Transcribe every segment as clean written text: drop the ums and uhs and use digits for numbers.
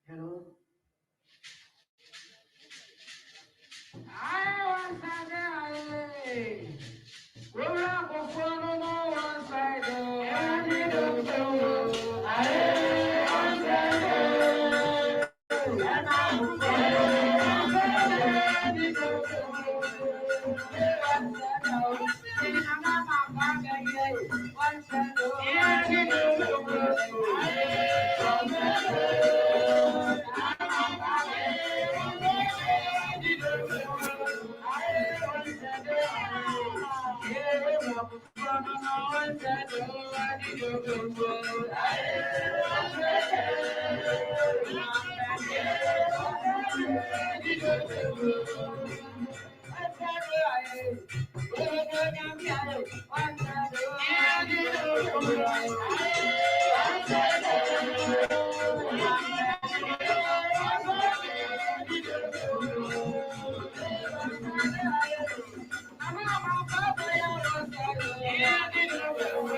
Hello. I want to roll up a phone on one side. I need a phone. I want to and I'm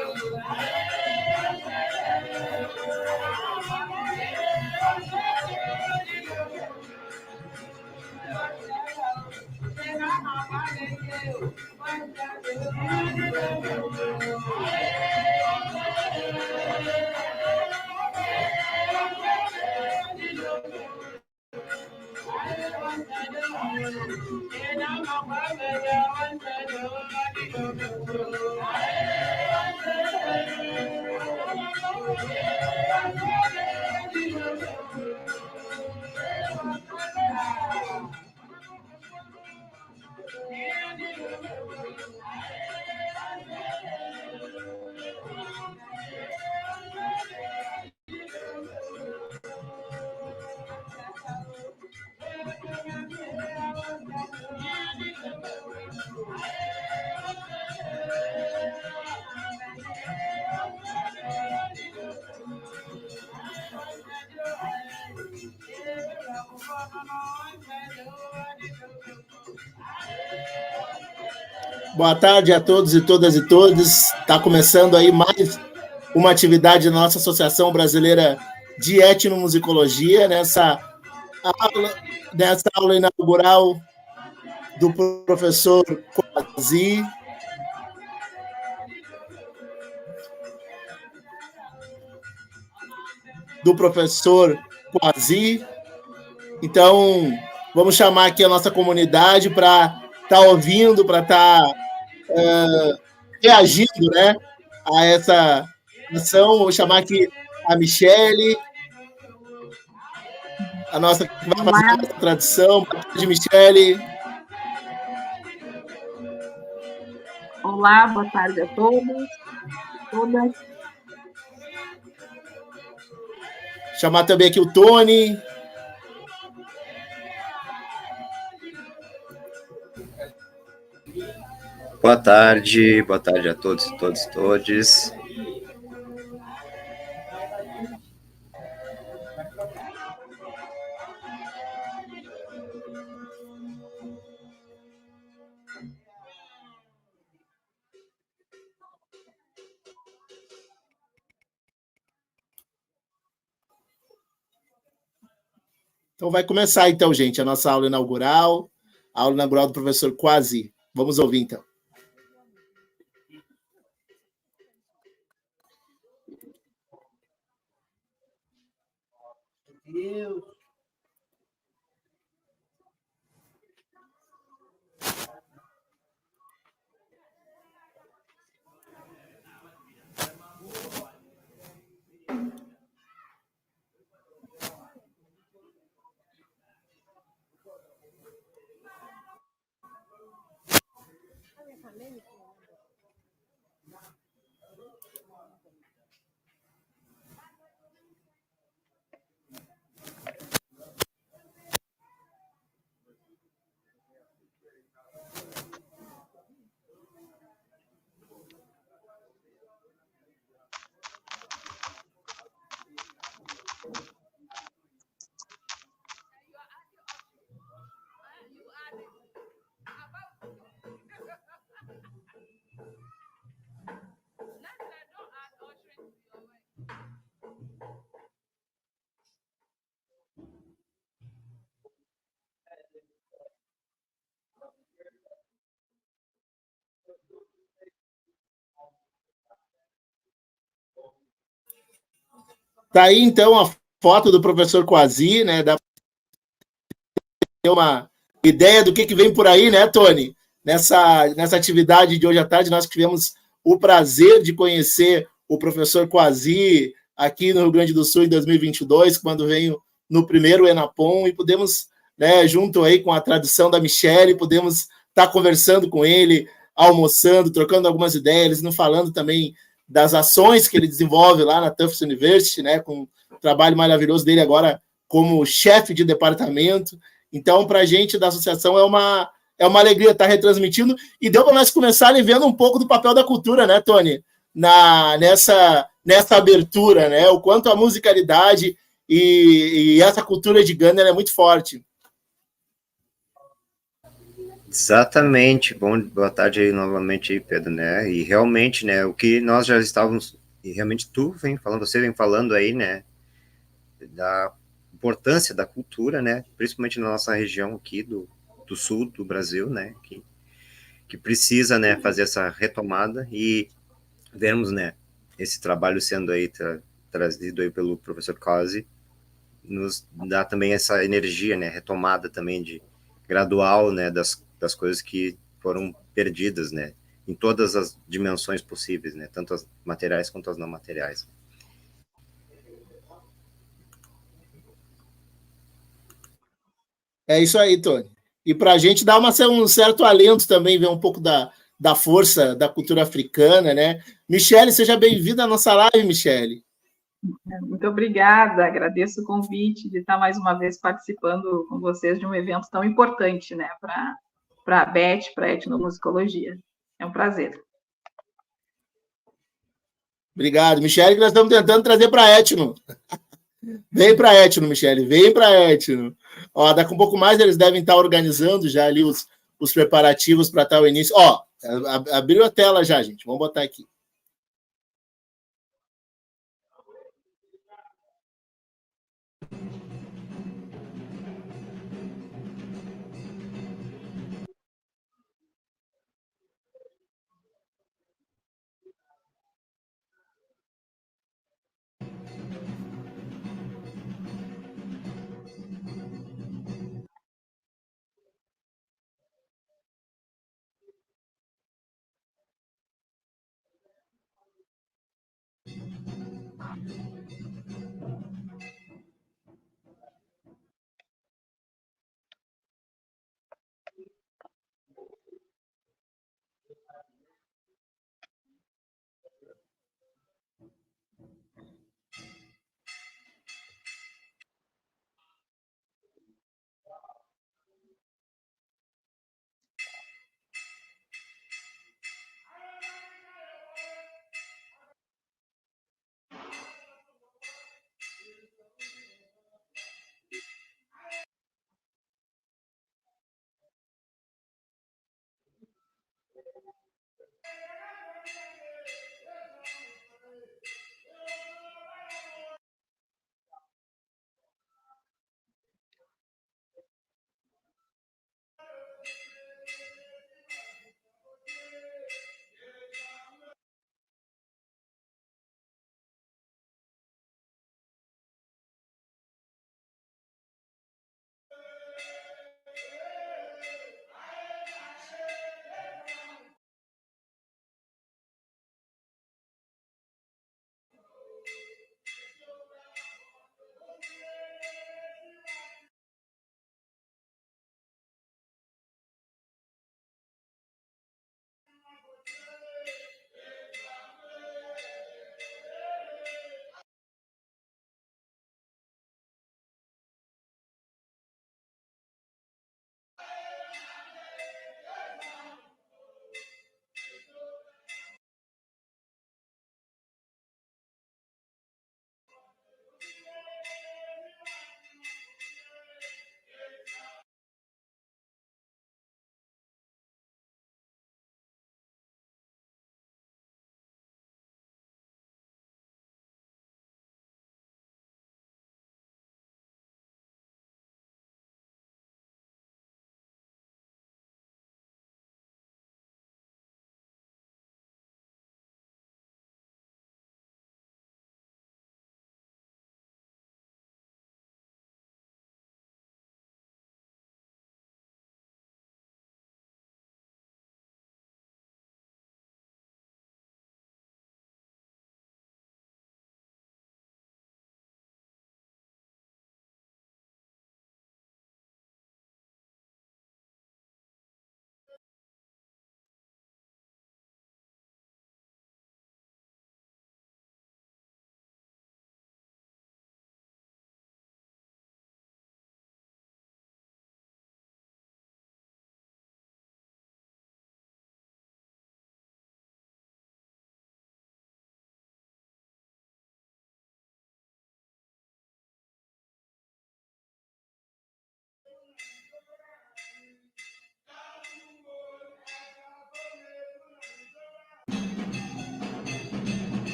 Boa tarde a todos e todas e todos. Está começando aí mais uma atividade da nossa Associação Brasileira de Etnomusicologia, nessa aula inaugural do professor Kwasi. Então, vamos chamar aqui a nossa comunidade para estar ouvindo, para estar reagindo, né, a essa ação. Vou chamar aqui a Michele, a nossa que vai fazer a nossa tradição. Boa tarde, Michele. Olá, boa tarde a todos, todas. Chamar também aqui o Tony. Boa tarde a todos e todos. Então vai começar, então, gente, a nossa aula inaugural do professor Kwasi. Vamos ouvir, então. Tá aí, então, a foto do professor Kwasi, né? Dá pra ter uma ideia do que vem por aí, né, Tony? Nessa atividade de hoje à tarde, nós tivemos o prazer de conhecer o professor Kwasi aqui no Rio Grande do Sul em 2022, quando veio no primeiro Enapom, e pudemos, né, junto aí com a tradução da Michele, podemos estar conversando com ele, almoçando, trocando algumas ideias, nos falando também das ações que ele desenvolve lá na Tufts University, né, com o trabalho maravilhoso dele agora como chefe de departamento. Então, para a gente da associação é uma alegria estar retransmitindo, e deu para nós começarem vendo um pouco do papel da cultura, né, Tony? Nessa abertura, né? O quanto a musicalidade e essa cultura de Gana é muito forte. Exatamente. Boa tarde aí novamente, aí, Pedro, né? E realmente, né, o que nós já estávamos, e realmente você vem falando aí, né, da importância da cultura, né, principalmente na nossa região aqui do sul do Brasil, né, que precisa, né, fazer essa retomada, e vermos, né, esse trabalho sendo aí trazido aí pelo professor Kwasi, nos dá também essa energia, né, retomada também de gradual, né, das coisas que foram perdidas, né, em todas as dimensões possíveis, né, tanto as materiais quanto as não materiais. É isso aí, Tony. E para a gente dá um certo alento também, ver um pouco da força da cultura africana, né? Michele, seja bem-vinda à nossa live, Michele. Muito obrigada, agradeço o convite de estar mais uma vez participando com vocês de um evento tão importante, né, para a ABET, para a etnomusicologia. É um prazer. Obrigado, Michele, que nós estamos tentando trazer para a etno. Vem para a etno, Michele, vem para a etno. Ó, daqui a um pouco mais eles devem estar organizando já ali os preparativos para tal início. Ó, Abriu a tela já, gente. Vamos botar aqui.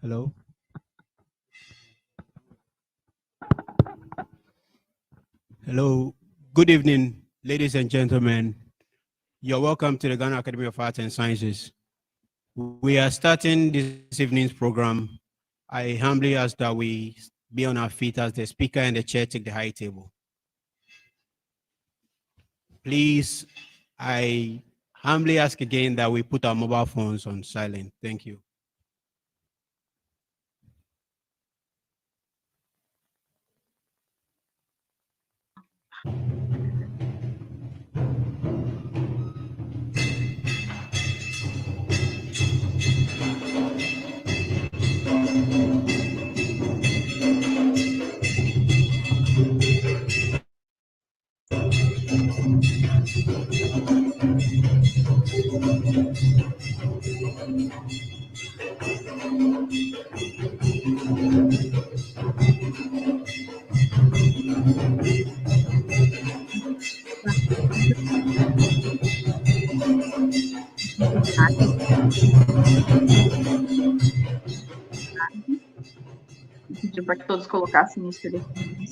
Hello. Hello. Good evening, ladies and gentlemen. You're welcome to the Ghana Academy of Arts and Sciences. We are starting this evening's program. I humbly ask that we be on our feet as the speaker and the chair take the high table. Please, I humbly ask again that we put our mobile phones on silent. Thank you. Pedir para que todos colocassem os telefones.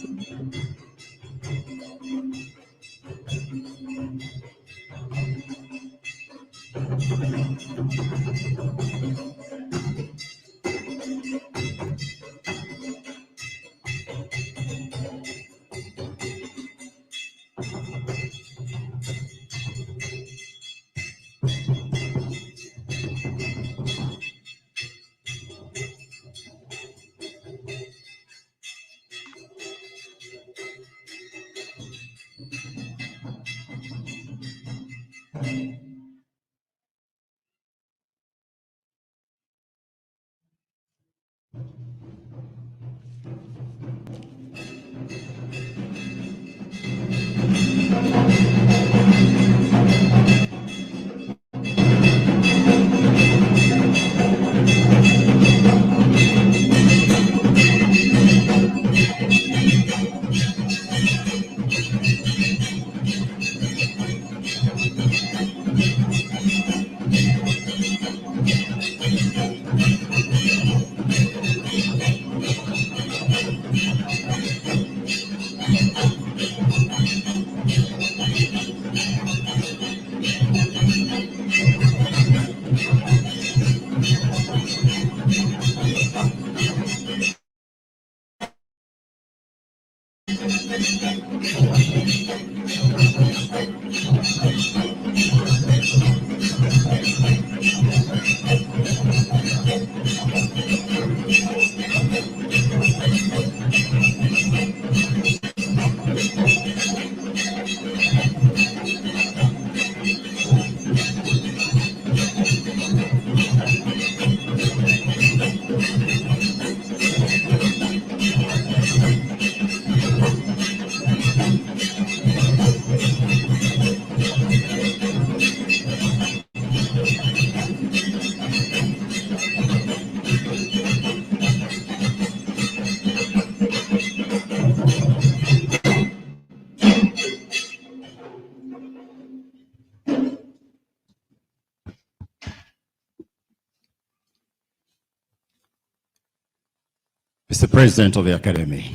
Mr. President of the Academy,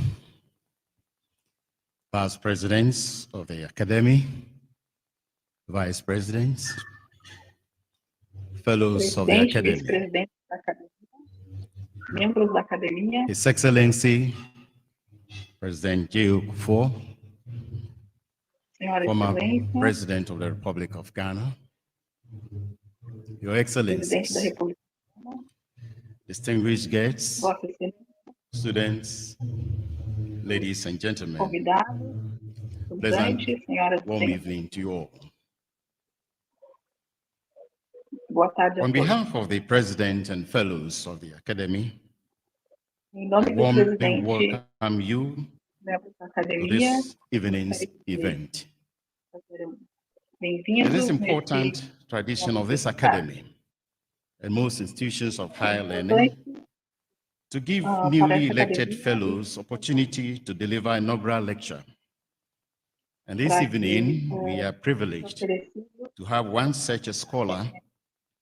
past presidents of the Academy, vice presidents, fellows of the Presidente, Academy, vice-presidente da academia, membros da academia, His Excellency President J. Kufuor, Senhora former Excelência, President of the Republic of Ghana, Your Presidente da Excellencies, República, distinguished guests, Vossa Excelência, students, ladies and gentlemen, convidados, pleasant, estudantes, senhoras e warm senhores. evening to you all. Boa tarde a On todos. behalf of the President and Fellows of the Academy, Em I nome do warmly presidente, welcome you membros da to academia, this evening's gostaria de event. fazer It bem-vindos is nesse important tradition of this academy and most institutions of higher learning to give para newly essa elected academia, fellows opportunity to deliver inaugural lecture. And this para evening, que we are privileged oferecido to have one such a scholar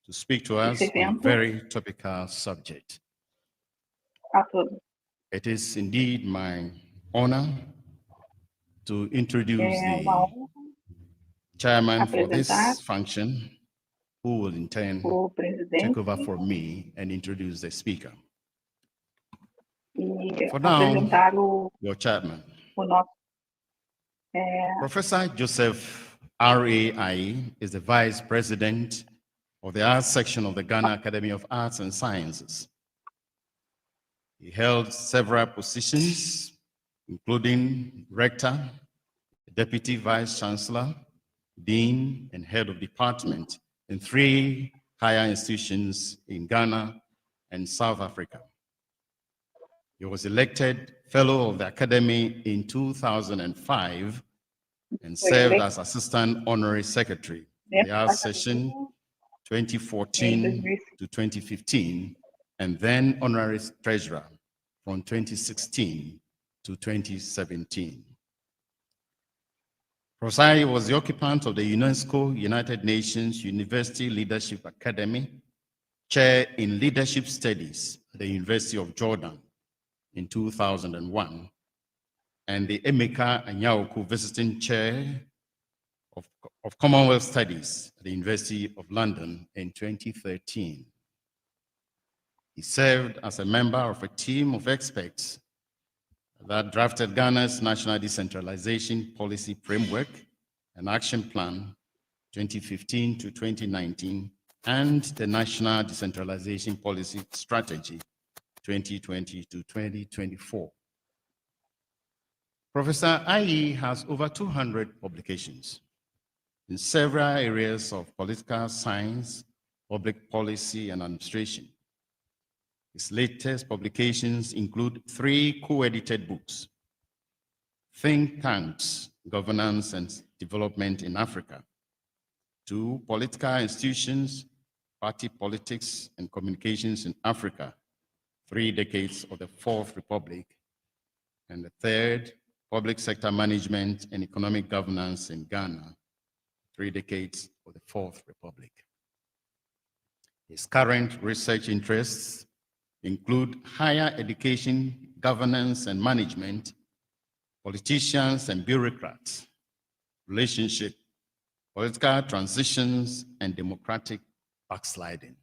to speak to us esse on a evento very topical subject. a todos. It is indeed my honor to introduce É uma the honra chairman for apresentar this function, who will in turn o take presidente over for me and introduce the speaker. e For now, apresentar your chairman. o nosso... Professor Joseph R.A.I. is the Vice President of the Arts Section of the Ghana Academy of Arts and Sciences. He held several positions, including Rector, Deputy Vice Chancellor, Dean, and Head of Department in 3 higher institutions in Ghana and South Africa. He was elected Fellow of the Academy in 2005 and served as Assistant Honorary Secretary in the Arts Session 2014 to 2015, and then Honorary Treasurer from 2016 to 2017. Parceria was the occupant of the UNESCO United Nations University Leadership Academy, Chair in Leadership Studies at the University of Jordan in 2001, and the Emeka Anyaoku Visiting Chair of Commonwealth Studies at the University of London in 2013. He served as a member of a team of experts that drafted Ghana's National Decentralization Policy Framework and Action Plan 2015 to 2019 and the National Decentralization Policy Strategy 2020 to 2024. Professor IE has over 200 publications in several areas of political science, public policy, and administration. His latest publications include 3 co-edited books: Think Tanks, Governance and Development in Africa, 2 Political Institutions, Party Politics and Communications in Africa, 3 Decades of the Fourth Republic, and the 3rd, Public Sector Management and Economic Governance in Ghana, 3 Decades of the Fourth Republic. His current research interests include higher education, governance and management, politicians and bureaucrats, relationship, political transitions, and democratic backsliding.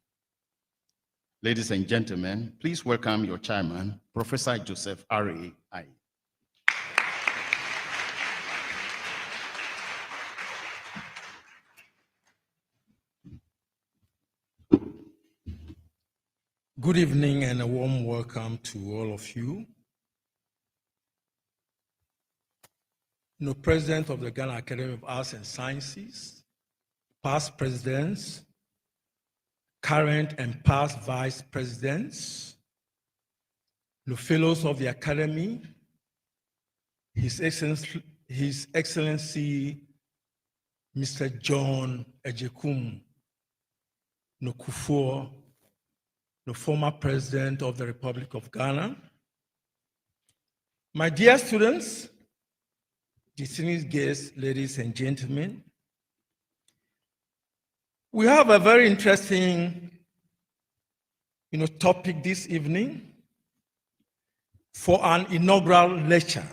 Ladies and gentlemen, please welcome your chairman, Professor Joseph R.A.I. Good evening and a warm welcome to all of you. President of the Ghana Academy of Arts and Sciences, past presidents, current and past vice presidents, fellows of the Academy, His Excellency Mr. John Ejekum Kufuor, the former president of the Republic of Ghana. My dear students, distinguished guests, ladies and gentlemen, we have a very interesting topic this evening for an inaugural lecture.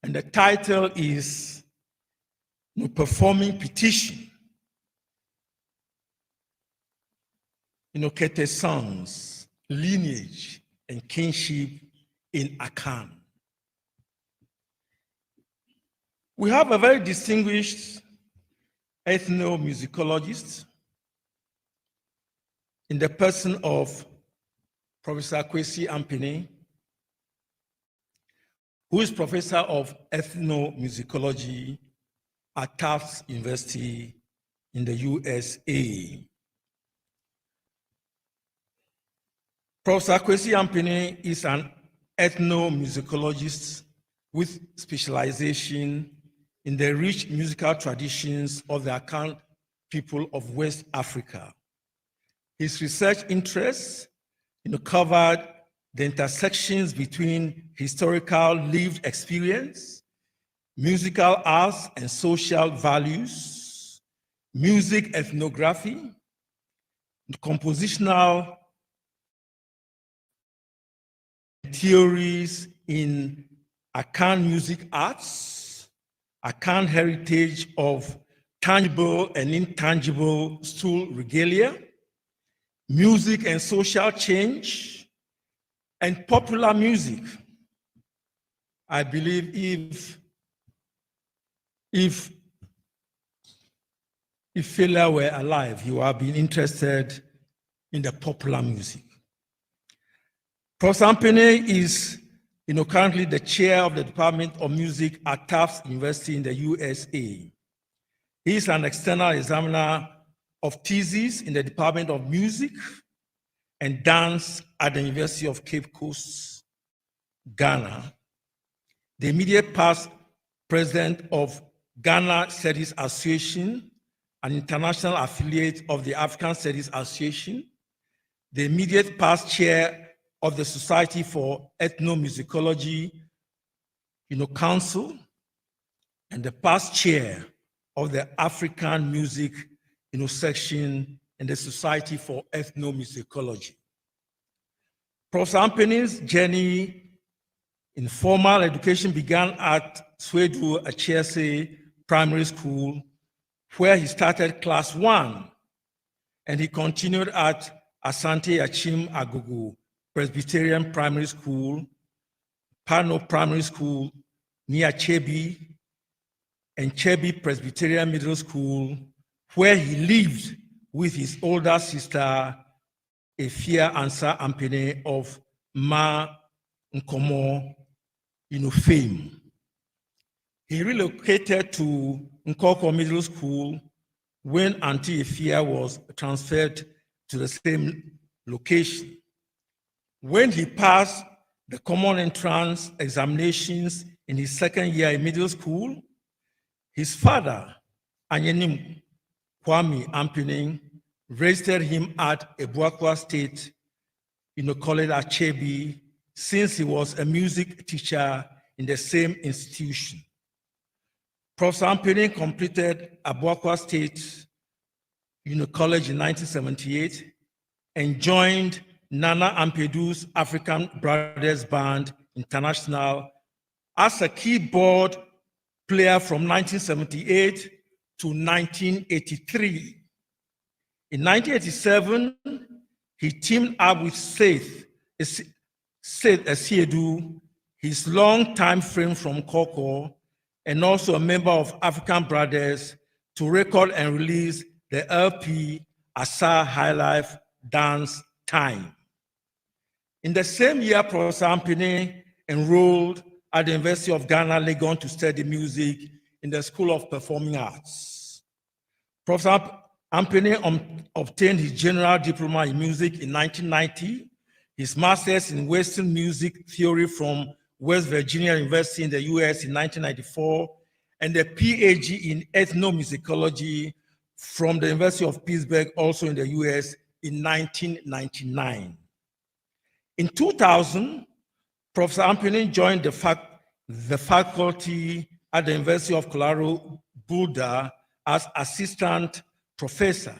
And the title is Performing Petition. Kete songs, lineage, and kinship in Akan. We have a very distinguished ethnomusicologist in the person of Professor Kwasi Ampene, who is professor of ethnomusicology at Tufts University in the USA. Professor Kwasi Ampene is an ethnomusicologist with specialization in the rich musical traditions of the Akan people of West Africa. His research interests covered the intersections between historical lived experience, musical arts and social values, music ethnography, compositional theories in Akan music arts, Akan heritage of tangible and intangible stool regalia, music and social change, And popular music, I believe if Fela were alive, he would have been interested in the popular music. Professor Ampene is currently the chair of the Department of Music at Tufts University in the USA. He is an external examiner of theses in the Department of Music and Dance at the University of Cape Coast, Ghana. The immediate past president of Ghana Studies Association, an international affiliate of the African Studies Association, the immediate past chair of the Society for Ethnomusicology, Council, and the past chair of the African Music, section in the Society for Ethnomusicology. Professor Ampene's journey in formal education began at Swedu Achiese Primary School, where he started class 1, and he continued at Asante Achim Agogo Presbyterian Primary School, Pano Primary School near Chebi, and Chebi Presbyterian Middle School, where he lived with his older sister, Efia Ansa Ampene of Ma Nkomo, fame. He relocated to Nkoko Middle School when Auntie Efia was transferred to the same location. When he passed the common entrance examinations in his second year in middle school, his father, Anyenim Kwame Ampene, registered him at Ebuakwa State College at Chebi, since he was a music teacher in the same institution. Professor Ampene completed Ebuakwa State College in 1978 and joined Nana Ampedu's African Brothers Band International as a keyboard player from 1978 to 1983. In 1987, he teamed up with Seth Asiedu, his long-time friend from Koko, and also a member of African Brothers, to record and release the LP Asa High Life Dance Time. In the same year, Professor Ampene enrolled at the University of Ghana, Legon, to study music in the School of Performing Arts. Professor Ampene obtained his general diploma in music in 1990, his master's in Western music theory from West Virginia University in the US in 1994, and a PhD in ethnomusicology from the University of Pittsburgh, also in the US, in 1999. In 2000, Professor Ampene joined the faculty at the University of Colorado Boulder as assistant professor.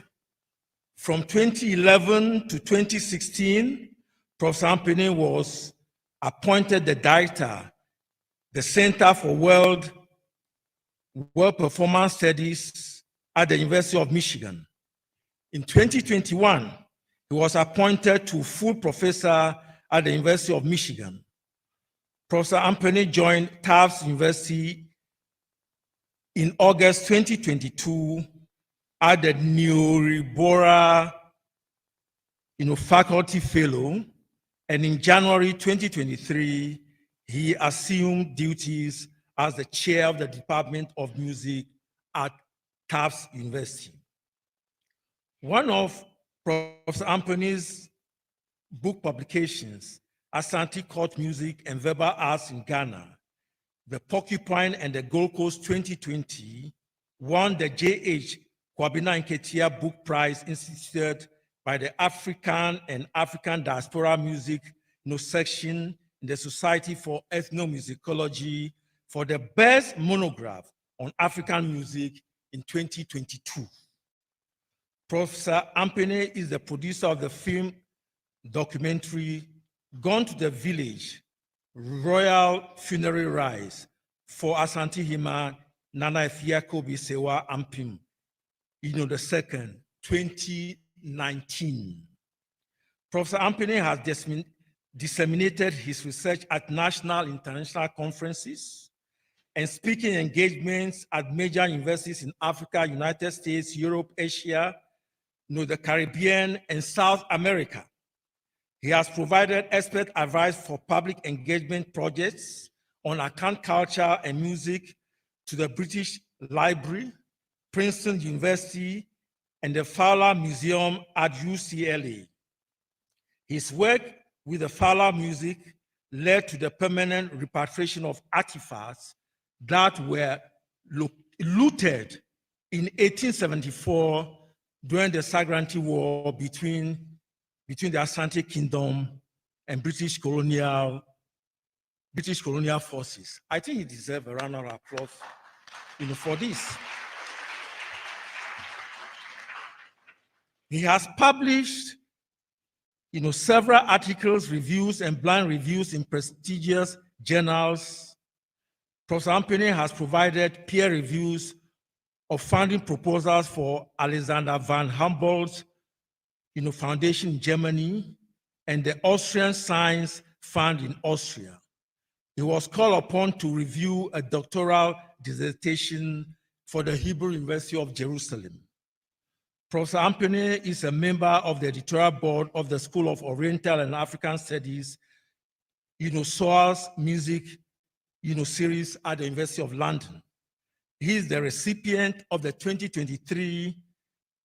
From 2011 to 2016, Professor Ampene was appointed the director, the Center for World Performance Studies at the University of Michigan. In 2021, he was appointed to full professor at the University of Michigan. Professor Ampene joined Tufts University in August 2022 as the Neuribora faculty fellow, and in January 2023, he assumed duties as the chair of the Department of Music at Tufts University. One of Professor Ampene's book publications, Asante Court Music and Verbal Arts in Ghana, The Porcupine and the Gold Coast 2020, won the J.H. Kwabena Nketia Book Prize instituted by the African and African Diaspora Music section in the Society for Ethnomusicology for the best monograph on African music in 2022. Professor Ampene is the producer of the film documentary Gone to the Village, Royal Funerary Rites for Asante Hima Nana Efiakobi Sewa Ampim, the 2nd, 2019. Professor Ampene has disseminated his research at national and international conferences and speaking engagements at major universities in Africa, United States, Europe, Asia, the Caribbean, and South America. He has provided expert advice for public engagement projects on account culture and music to the British Library, Princeton University, and the Fowler Museum at UCLA. His work with the Fowler Music led to the permanent repatriation of artifacts that were looted in 1874 during the Sangranti War between the Asante Kingdom and British colonial forces. I think he deserves a round of applause, for this. He has published, several articles, reviews, and blind reviews in prestigious journals. Professor Ampene has provided peer reviews of funding proposals for Alexander von Humboldt's Foundation in Germany and the Austrian Science Fund in Austria. He was called upon to review a doctoral dissertation for the Hebrew University of Jerusalem. Professor Ampene is a member of the editorial board of the School of Oriental and African Studies, SOAS Music, series at the University of London. He is the recipient of the 2023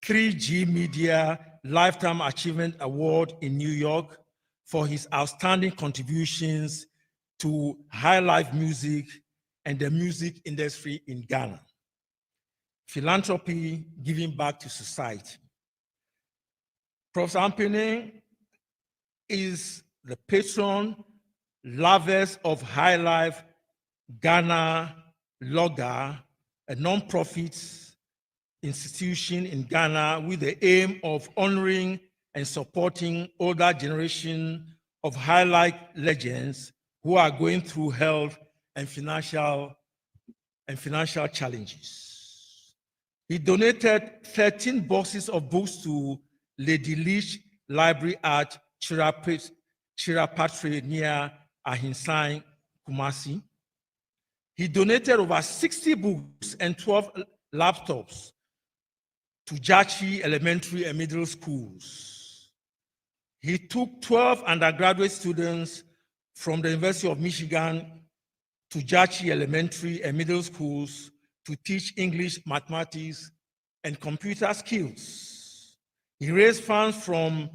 3G Media Lifetime Achievement Award in New York for his outstanding contributions to high life music and the music industry in Ghana. Philanthropy, giving back to society. Professor Ampene is the patron lovers of High Life Ghana Loga, a non-profit institution in Ghana with the aim of honoring and supporting older generation of High Life legends who are going through health and financial challenges. He donated 13 boxes of books to Lady Leach Library at Chirapatre near Ahinsan, Kumasi. He donated over 60 books and 12 laptops to Jachi Elementary and Middle Schools. He took 12 undergraduate students from the University of Michigan to Jachi Elementary and Middle Schools to teach English, mathematics, and computer skills. He raised funds from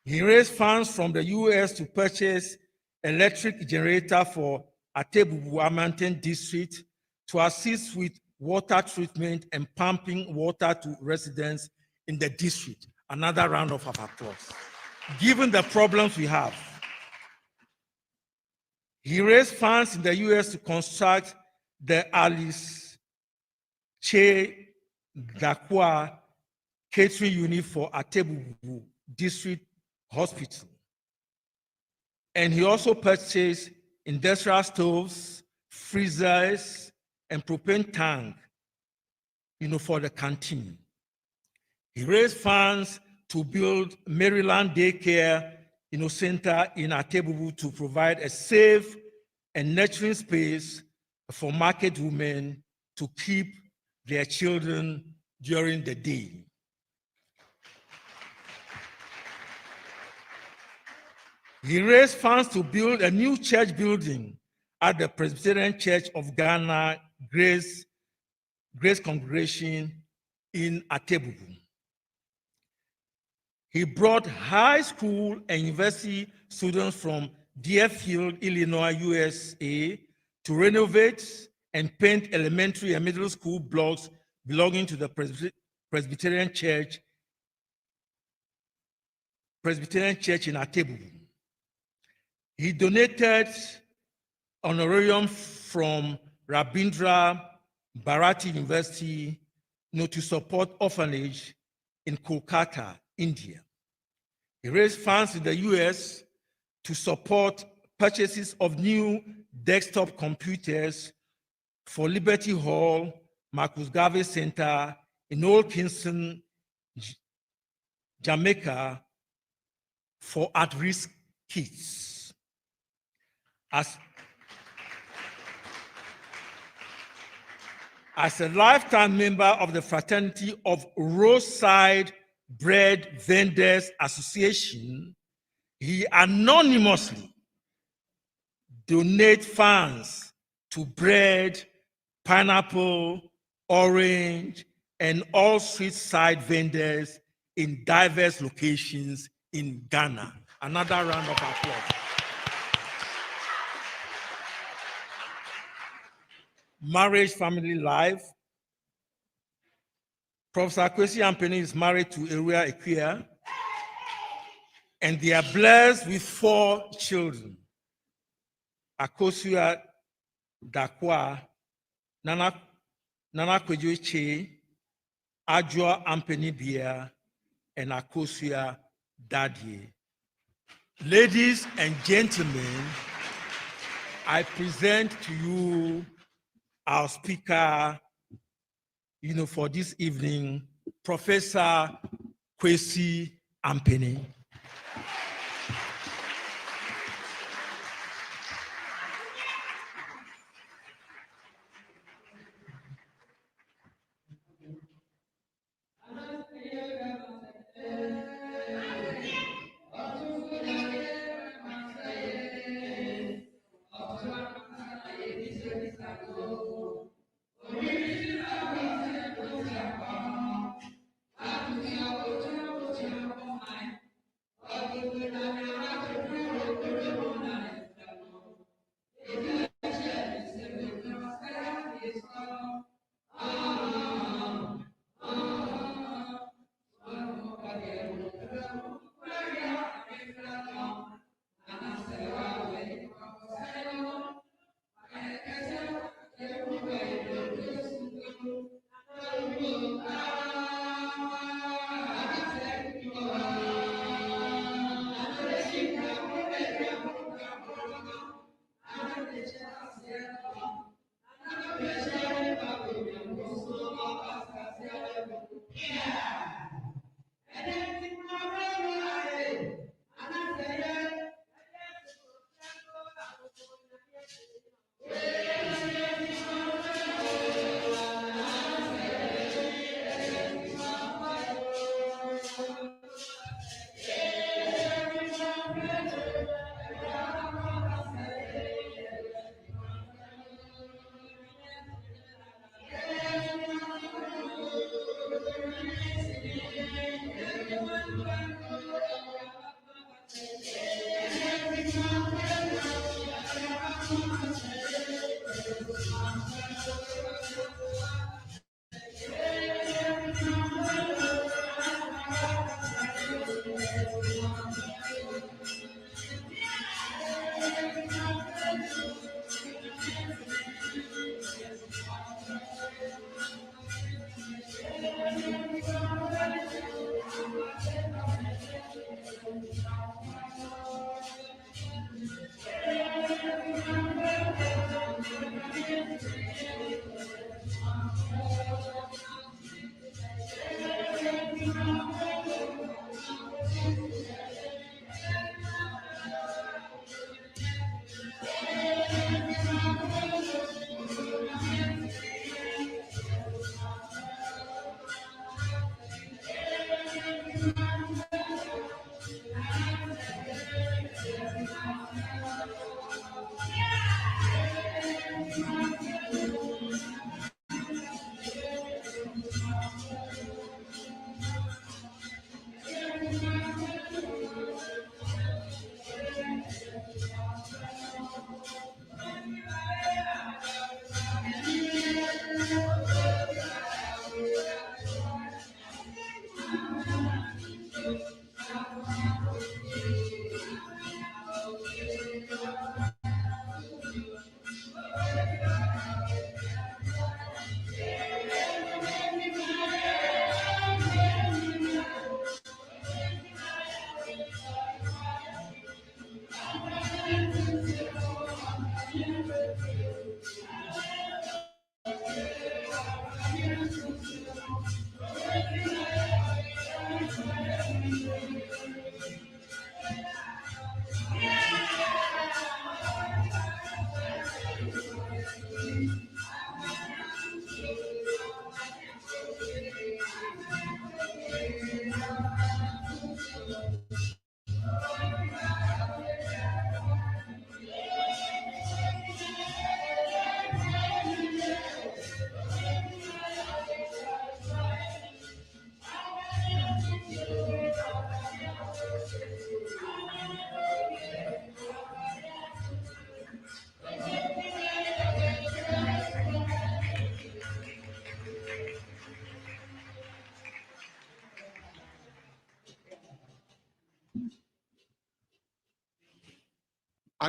the US to purchase electric generator for Atebubu Amanten district to assist with water treatment and pumping water to residents in the district. Another round of applause. Given the problems we have, he raised funds in the US to construct the Alice Che Gakwa catering unit for Atebubu District Hospital. And he also purchased industrial stoves, freezers, and propane tank, for the canteen. He raised funds to build Maryland Daycare, center in Atebubu to provide a safe and nurturing space for market women to keep their children during the day. He raised funds to build a new church building at the Presbyterian Church of Ghana, Grace Congregation in Atebubu. He brought high school and university students from Deerfield, Illinois, USA, to renovate and paint elementary and middle school blocks belonging to the Presbyterian Church in Atebubu. He donated honorarium from Rabindra Bharati University to support orphanage in Kolkata, India. He raised funds in the US to support purchases of new desktop computers for Liberty Hall, Marcus Garvey Center in Old Kingston, Jamaica for at-risk kids. As a lifetime member of the Fraternity of Roadside Bread Vendors Association, he anonymously donates funds to bread, pineapple, orange, and all street side vendors in diverse locations in Ghana. Another round of applause. Marriage, family life. Professor Kwasi Ampene is married to Eria Equia, and they are blessed with 4 children. Akosua Dakwa, Nana Kwejoche, Ajua Ampene Bia, and Akosua Dadie. Ladies and gentlemen, I present to you our speaker, for this evening, Professor Kwasi Ampene.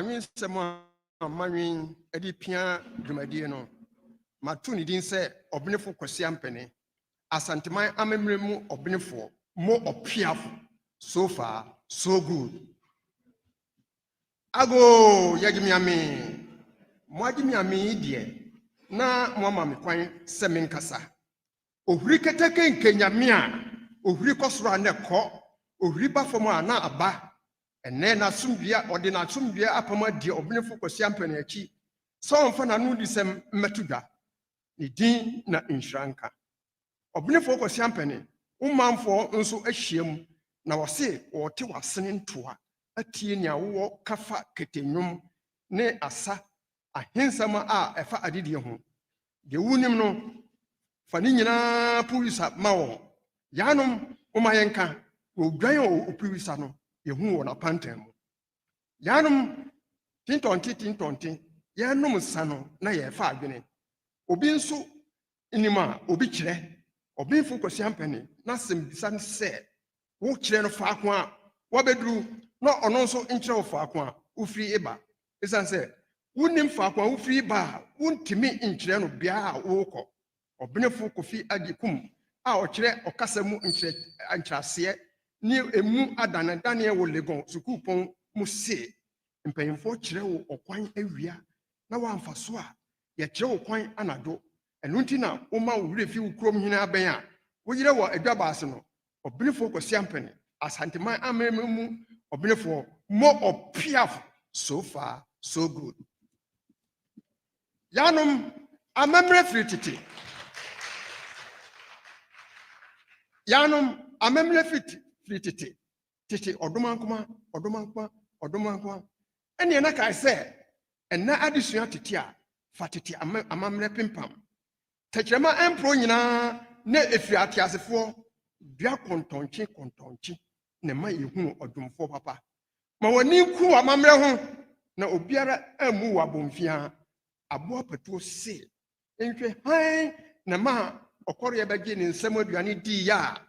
mean, someone, Marine, Edipia, Dumadiano, Matuni didn't say, Obnifo Kwasi Ampene, Asantemai Amemremu Obnifo, more of Piaf, so far, so good. Ago, Yagimiami, Mwagimiami, dear, na Mamma Miquine, Semin Cassa. Ohriketeke Kenyamia, Ohrikosra Neko, Ohriba for na Aba. And then a sumbia or then a sumbia apama de obnefo Kwasi Ampene achi. So on na no disem metuda. Ni din na inshranka. Obnefo Kwasi Ampene, umamfo nso ahyiam na wose wote wasene ntoa atie nya wo kafa ketenyum ne asa ahensama a efa adidie ho. De wunim no fa ni nyina puisa mawo. Yanom umayenka wo dwan o puisa no. Yehu wona pantem yanum tintonti yanum sano na ye fa adwene obi nso inima obi kire obi fu Kwasi Ampene na sem bisan se wo kire no fa ko a wo bedru na ono nso nkire wo fa ko a ufiri eba bisan se wunim fa ko a ufiri ba wuntimi nkire no bia a wo ko obene fu Kofi Agikum a o kire okasamu nkire antrase ni emu adana Daniel wo legon suku pon mu se mpanyimfo kire wo okwan awia na wamfa so a ye kire wo kwan anado enu nti na wo ma wo refi wo krom hina aben a wo yire wo adwabaase no obinefo Kwasi Ampene asanteman amemu obinefo more opiaf so far so good yanum amemre frititi yanum amemre frititi titi odomankoma ene na kai se enna adesua titi a fatiti amamre pimpam tekrema empro nyina na efi atiasefo dua kontonchi ne ma yehu odumfo papa ma wani ku amamre ho na obiara amu wa bomfia abo apeto se enhwe han na ma okoro ye bege ne nsem aduane di ya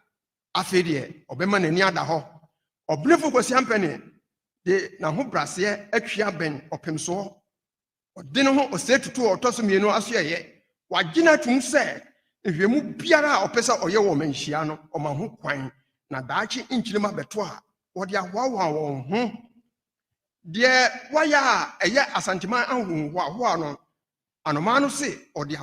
afedie obema nani ada ho obnefo Kwasi Ampene de na ho brase atwia ben opemso odene ho osetutu otoso mienu aso ye wagina tum se ehwemu biara opesa oye wo manhia no oma ho kwan na daachi inchirima beto a wode ahwawa won ho de waya eye asanteman ahunwa no anoma no se ode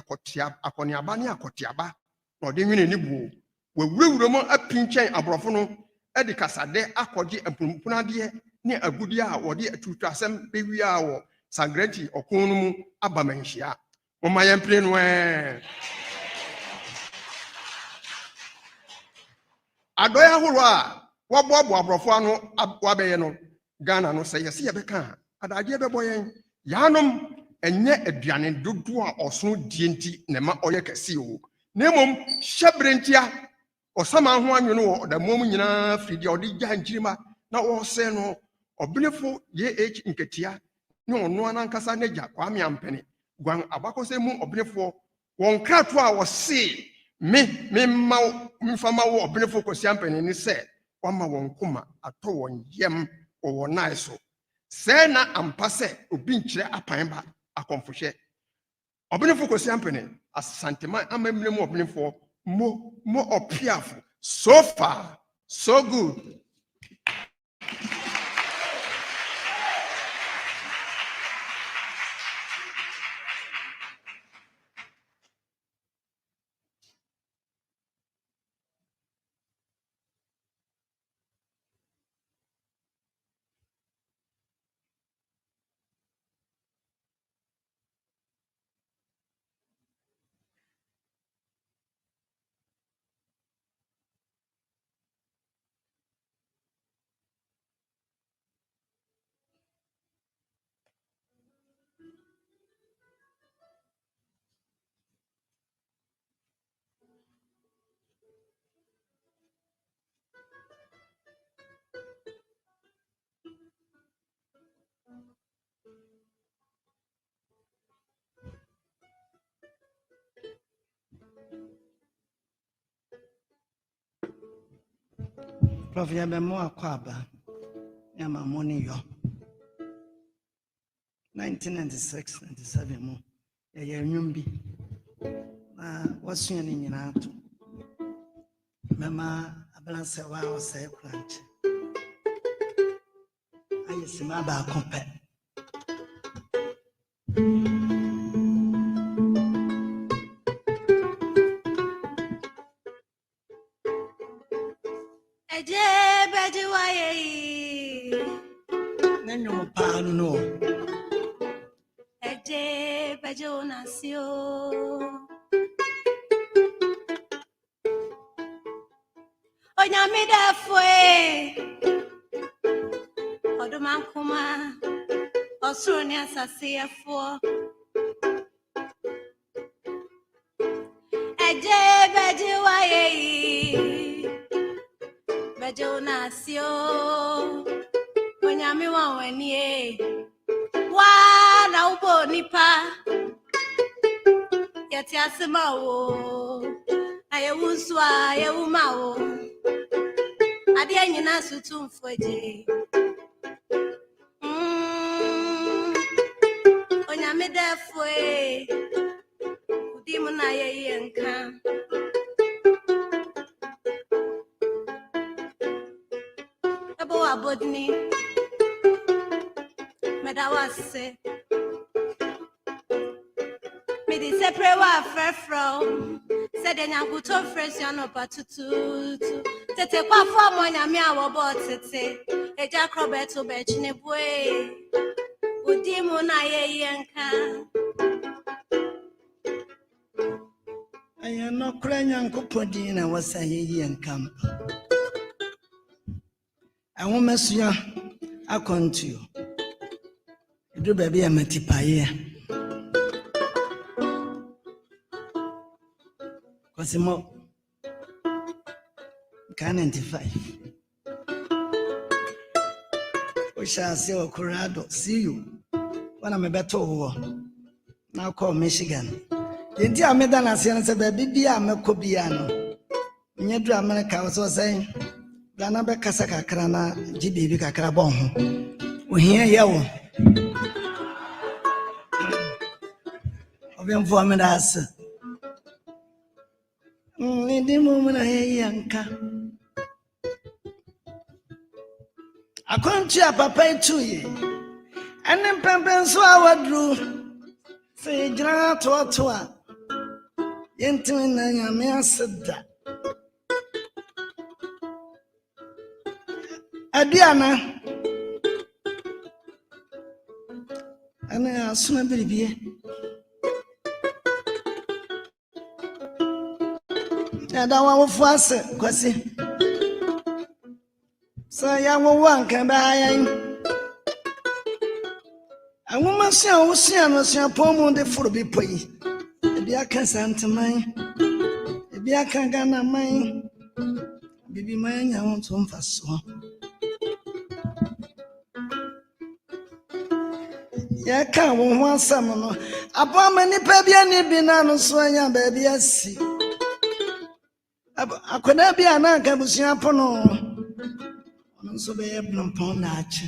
akoniaba ne akotiaba na ode nwene ni buo wawurawura mo apinchen abrofo no edi kasade akogye apumpunade ne agudi a wode atutwasem bewia wo sagreti okun no mu aba manhia moma yempre no adoya horo a wobobo abrofo ano wabeye no Gana no say yesi yebeka adaje beboyen yanom enye aduane dodo a oso dienti ne ma oye kase o nemom hyebrentia osama ho anwene wo da mom nyina fridi odi gya nkirima na wo se no obinefo ye nketia ne ono anankasa neja Kwame Ampene gwan abakose mu obinefo won krato a wo se mfama wo obinefo Kwasi Ampene ni se wama won kuma ato won yem wo naiso se na ampase obi nkire apan ba akomfohwe obinefo Kwasi Ampene asanteman amemlemu obinefo mo opiafo so far so good Prof. Yabemo Akwaba, Yama Moni yo. 1996, 97 mo. Ya nyumbi. Na wasu yani nyina to. Mama ablanse wa o say plant. Aye sima ba kompe. Eje beji waye. Nanyo pa no. Eje beji onasio. Onyamida fue. Odumankuma. Osruni asasi efo. Eje beji waye. Bejo nasio. Onyami wa wanie. Wa na ubo nipa. Yeti asima wo. Aye wuswa aye uma wo. Adi anyina sutu mfoje. Onyami defwe. Udimu na ye yenka. Ebo abodni. Medawase. Midi sepre wa frefro. Sede nyanguto fresh ano patutu. Tete kwa fo mo nyame awobo tete. Eja krobeto bechine bwe. Udimu na ye yenka. Aya no kura nyankopodi na wasa ye nkampa. Awomesua akontuo. Do baby amatipaye. Kwasi mo Gana 95. We shall see Colorado. See you when I'm a better war. Now call Michigan. The dear Medana said, baby, I'm a Cobiano. Near America was saying, Gana Casaka Crana, GB Cacrabon. We hear you. Of informing us. In the moment I hear Yanka. I couldn't cheer papa to you. And then Pampan so I drew. Say, Jana to Yentin and Yamia said that. Adiana. And I soon be. And I want to fuss it, Kwasi. So, young one can buy. A woman shall was your poem on the foot be pay. Be a can Santa mine. Be a can Gana mine. Baby mine, I want some fast so. Ya can't want some. Upon many baby banana swing, baby, I see. I could not be an ancabusia pono. So be a blump natch.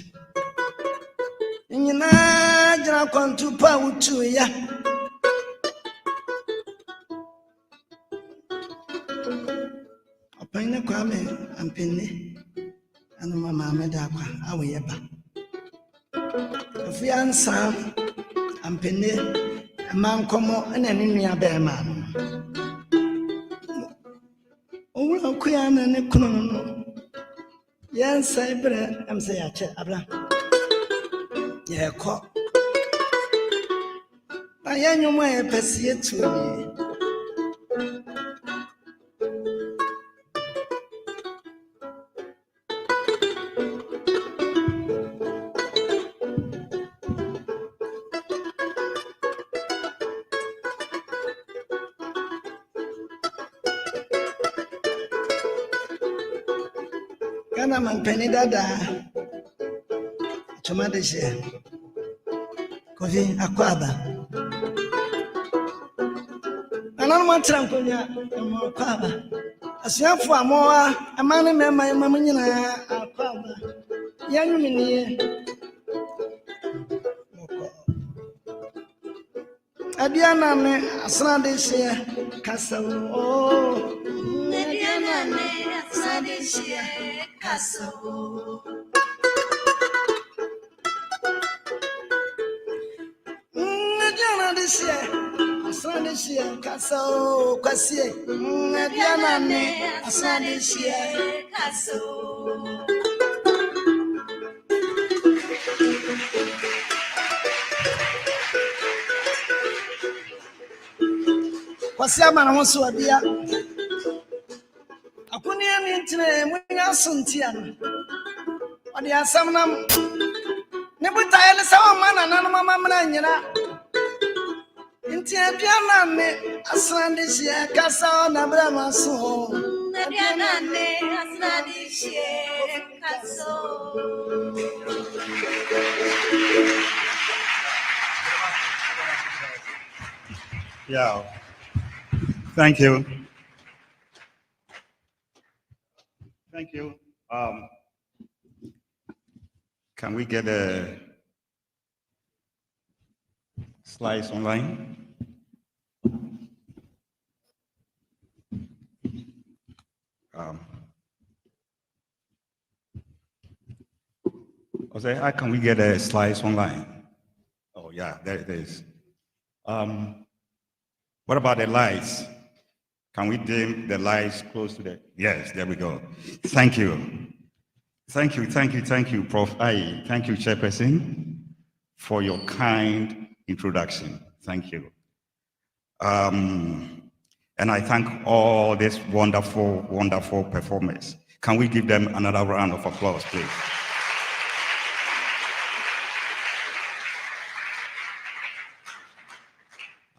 In your night, I'll come to power to ya. Upon a Kwame, Ampene, and Mamma Medaqua, Awa. If we answer Ampene, a man come and an India bear man. Oh, Queen and a Kuno. Yes, I'm saying, Abra. Yeah, call. I am your way, Parceria to me. Gana Ampene dada. Tomade share. Kofi akwaba. Anano matrankonya akwaba. Asiafo amoa amane mema mama nyina akwaba. Yanyu miniye. Adiana ne asana de share castle. Oh, Adiana ne asana de share castle. Adiana de share asana de share castle. Kwasi. Adiana ne asana de share castle. Kwasi amana ho so adia. Akuni ani ntine munya suntia no. Odi asam nam. Ne buta ele sawa mana nanu mama mna nyina. Nti aduana ne asande hia kasa na brama so. Aduana ne asande hia kasa. Yeah. Thank you. Thank you. Can we get a slides online? How can we get a slides online? Oh yeah, there it is. What about the lights? Can we dim the lights close to the? Yes, there we go. Thank you. Thank you, Prof. Ai. Thank you, Chairperson, for your kind introduction. Thank you. And I thank all these wonderful, wonderful performers. Can we give them another round of applause, please?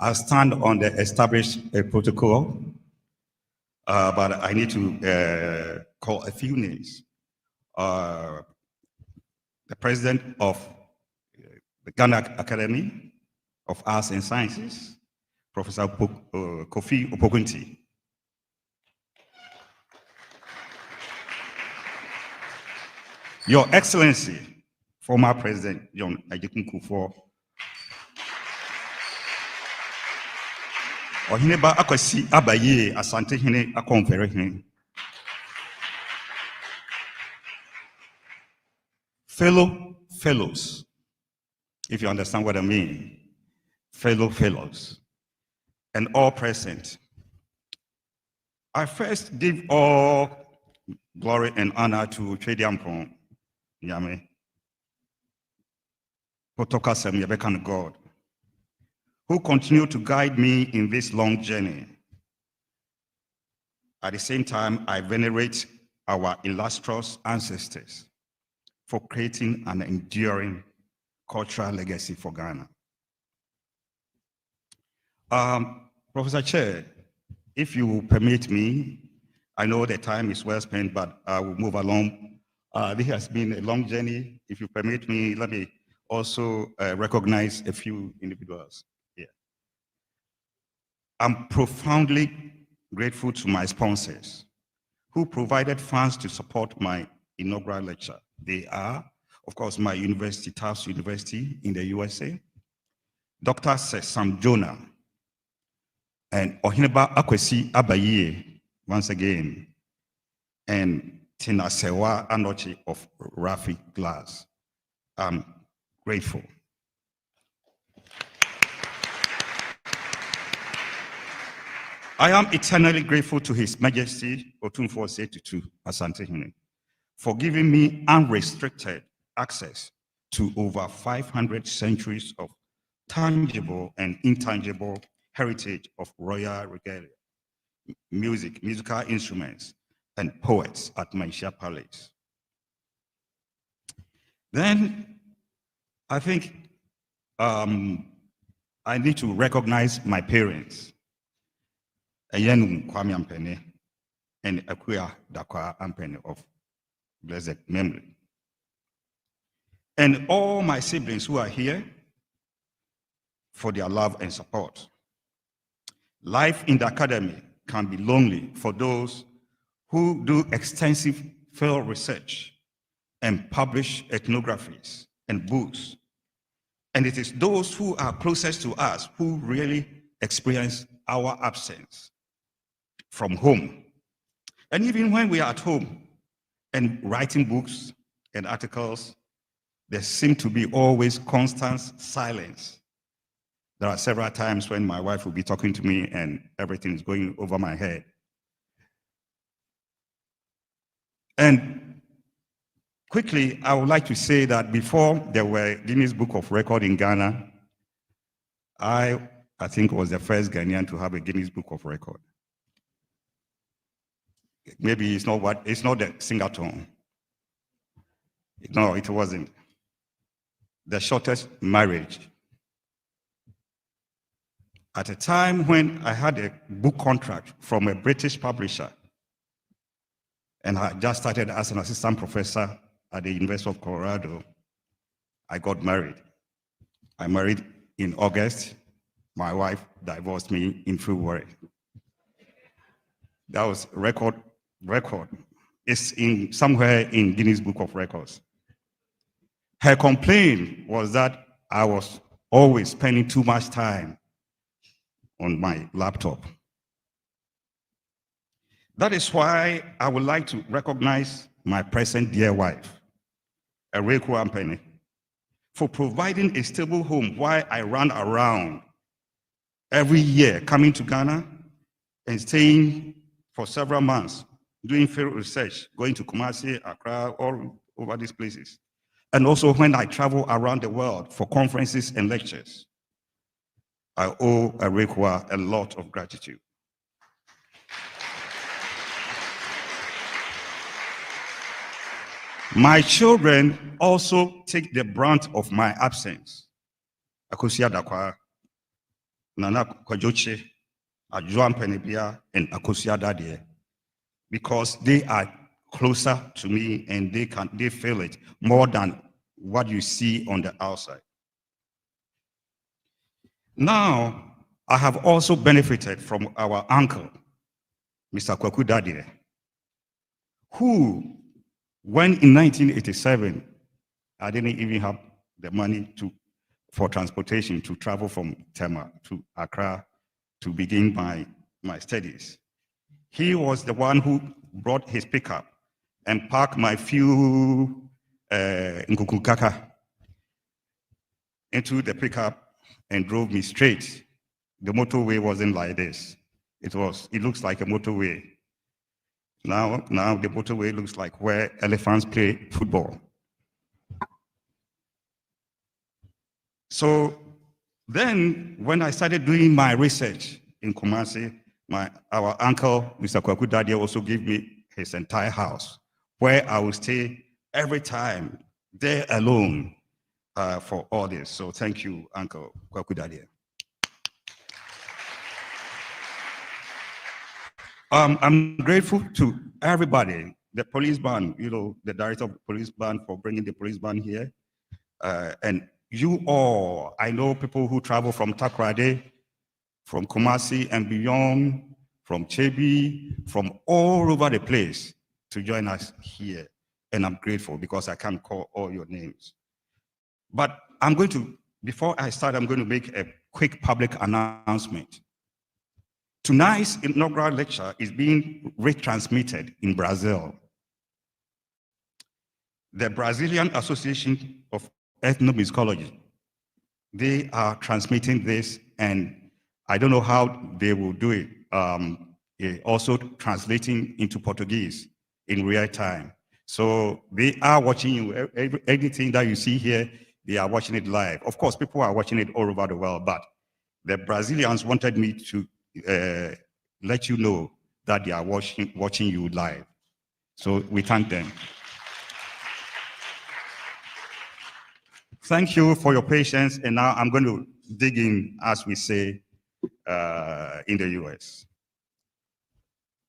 I'll stand on the established protocol, but I need to call a few names. The president of the Ghana Academy of Arts and Sciences, Professor Kofi Opokunti. Your Excellency, former President John Ajikun Kufuor, Ohineba Kwasi Abaye Asante Hene Akonfere Hene. Fellows, if you understand what I mean, fellows, and all present. I first give all glory and honor to Chediampon Yame, Potokasem Yabekan God, who continue to guide me in this long journey. At the same time, I venerate our illustrious ancestors for creating an enduring cultural legacy for Ghana. Professor Chair, if you will permit me, I know the time is well spent, but I will move along. This has been a long journey. If you permit me, let me also recognize a few individuals here. I'm profoundly grateful to my sponsors who provided funds to support my inaugural lecture. They are, of course, my university, Tufts University in the USA, Dr. Sam Jonah, and Ohineba Akwasi Abaye, once again, and Tina Sewa Anochi of Rafi Glass. I'm grateful. I am eternally grateful to His Majesty Otunfo Setutu Asante Hene for giving me unrestricted access to over 500 centuries of tangible and intangible heritage of royal regalia, musical instruments, and poets at Maisha Palace. Then I think I need to recognize my parents, Ayenum Kwame Ampene and Akuya Dakwa Ampene of blessed memory. And all my siblings who are here for their love and support. Life in the academy can be lonely for those who do extensive field research and publish ethnographies and books And it is those who are closest to us who really experience our absence from home. And even when we are at home and writing books and articles, there seems to be always constant silence. There are several times when my wife will be talking to me and everything is going over my head. And quickly, I would like to say that before there were Guinness Book of Record in Ghana, I think was the first Ghanaian to have a Guinness Book of Record. Maybe it's not the Singaton. No, it wasn't. The shortest marriage. At a time when I had a book contract from a British publisher, and I just started as an assistant professor at the University of Colorado, I got married. I married in August. My wife divorced me in February. That was record. It's somewhere in Guinness Book of Records. Her complaint was that I was always spending too much time on my laptop. That is why I would like to recognize my present dear wife, Ampene, for providing a stable home while I ran around every year, coming to Ghana and staying for several months, doing field research, going to Kwasi, Accra, all over these places. And also when I travel around the world for conferences and lectures, I owe Arekwa a lot of gratitude. My children also take the brunt of my absence. Akosia Dakwa, Nana Kwajoche, Ajo Ampene and Akosia Dadie, because they are closer to me and they feel it more than what you see on the outside. Now, I have also benefited from our uncle, Mr. Kwaku Dadie, who, when in 1987, I didn't even have the money for transportation to travel from Tema to Accra to begin my studies. He was the one who brought his pickup and parked my few Nkukukaka into the pickup and drove me straight. The motorway wasn't like this. It looks like a motorway. Now the motorway looks like where elephants play football. So then when I started doing my research in Kumasi, our uncle, Mr. Kwaku Dadie, also gave me his entire house where I would stay every time, there alone, for all this. So thank you, Uncle Kwaku Dadie. I'm grateful to everybody, the police band, the director of the police band for bringing the police band here. And you all, I know people who travel from Takoradi, from Kumasi and beyond, from Chebi, from all over the place to join us here. And I'm grateful because I can't call all your names. But before I start, I'm going to make a quick public announcement. Tonight's inaugural lecture is being retransmitted in Brazil. The Brazilian Association of Ethnomusicology, they are transmitting this, and I don't know how they will do it. Also translating into Portuguese in real time. So they are watching you. Everything that you see here, they are watching it live. Of course, people are watching it all over the world, but the Brazilians wanted me to let you know that they are watching you live. So we thank them. Thank you for your patience. And now I'm going to dig in, as we say in the US.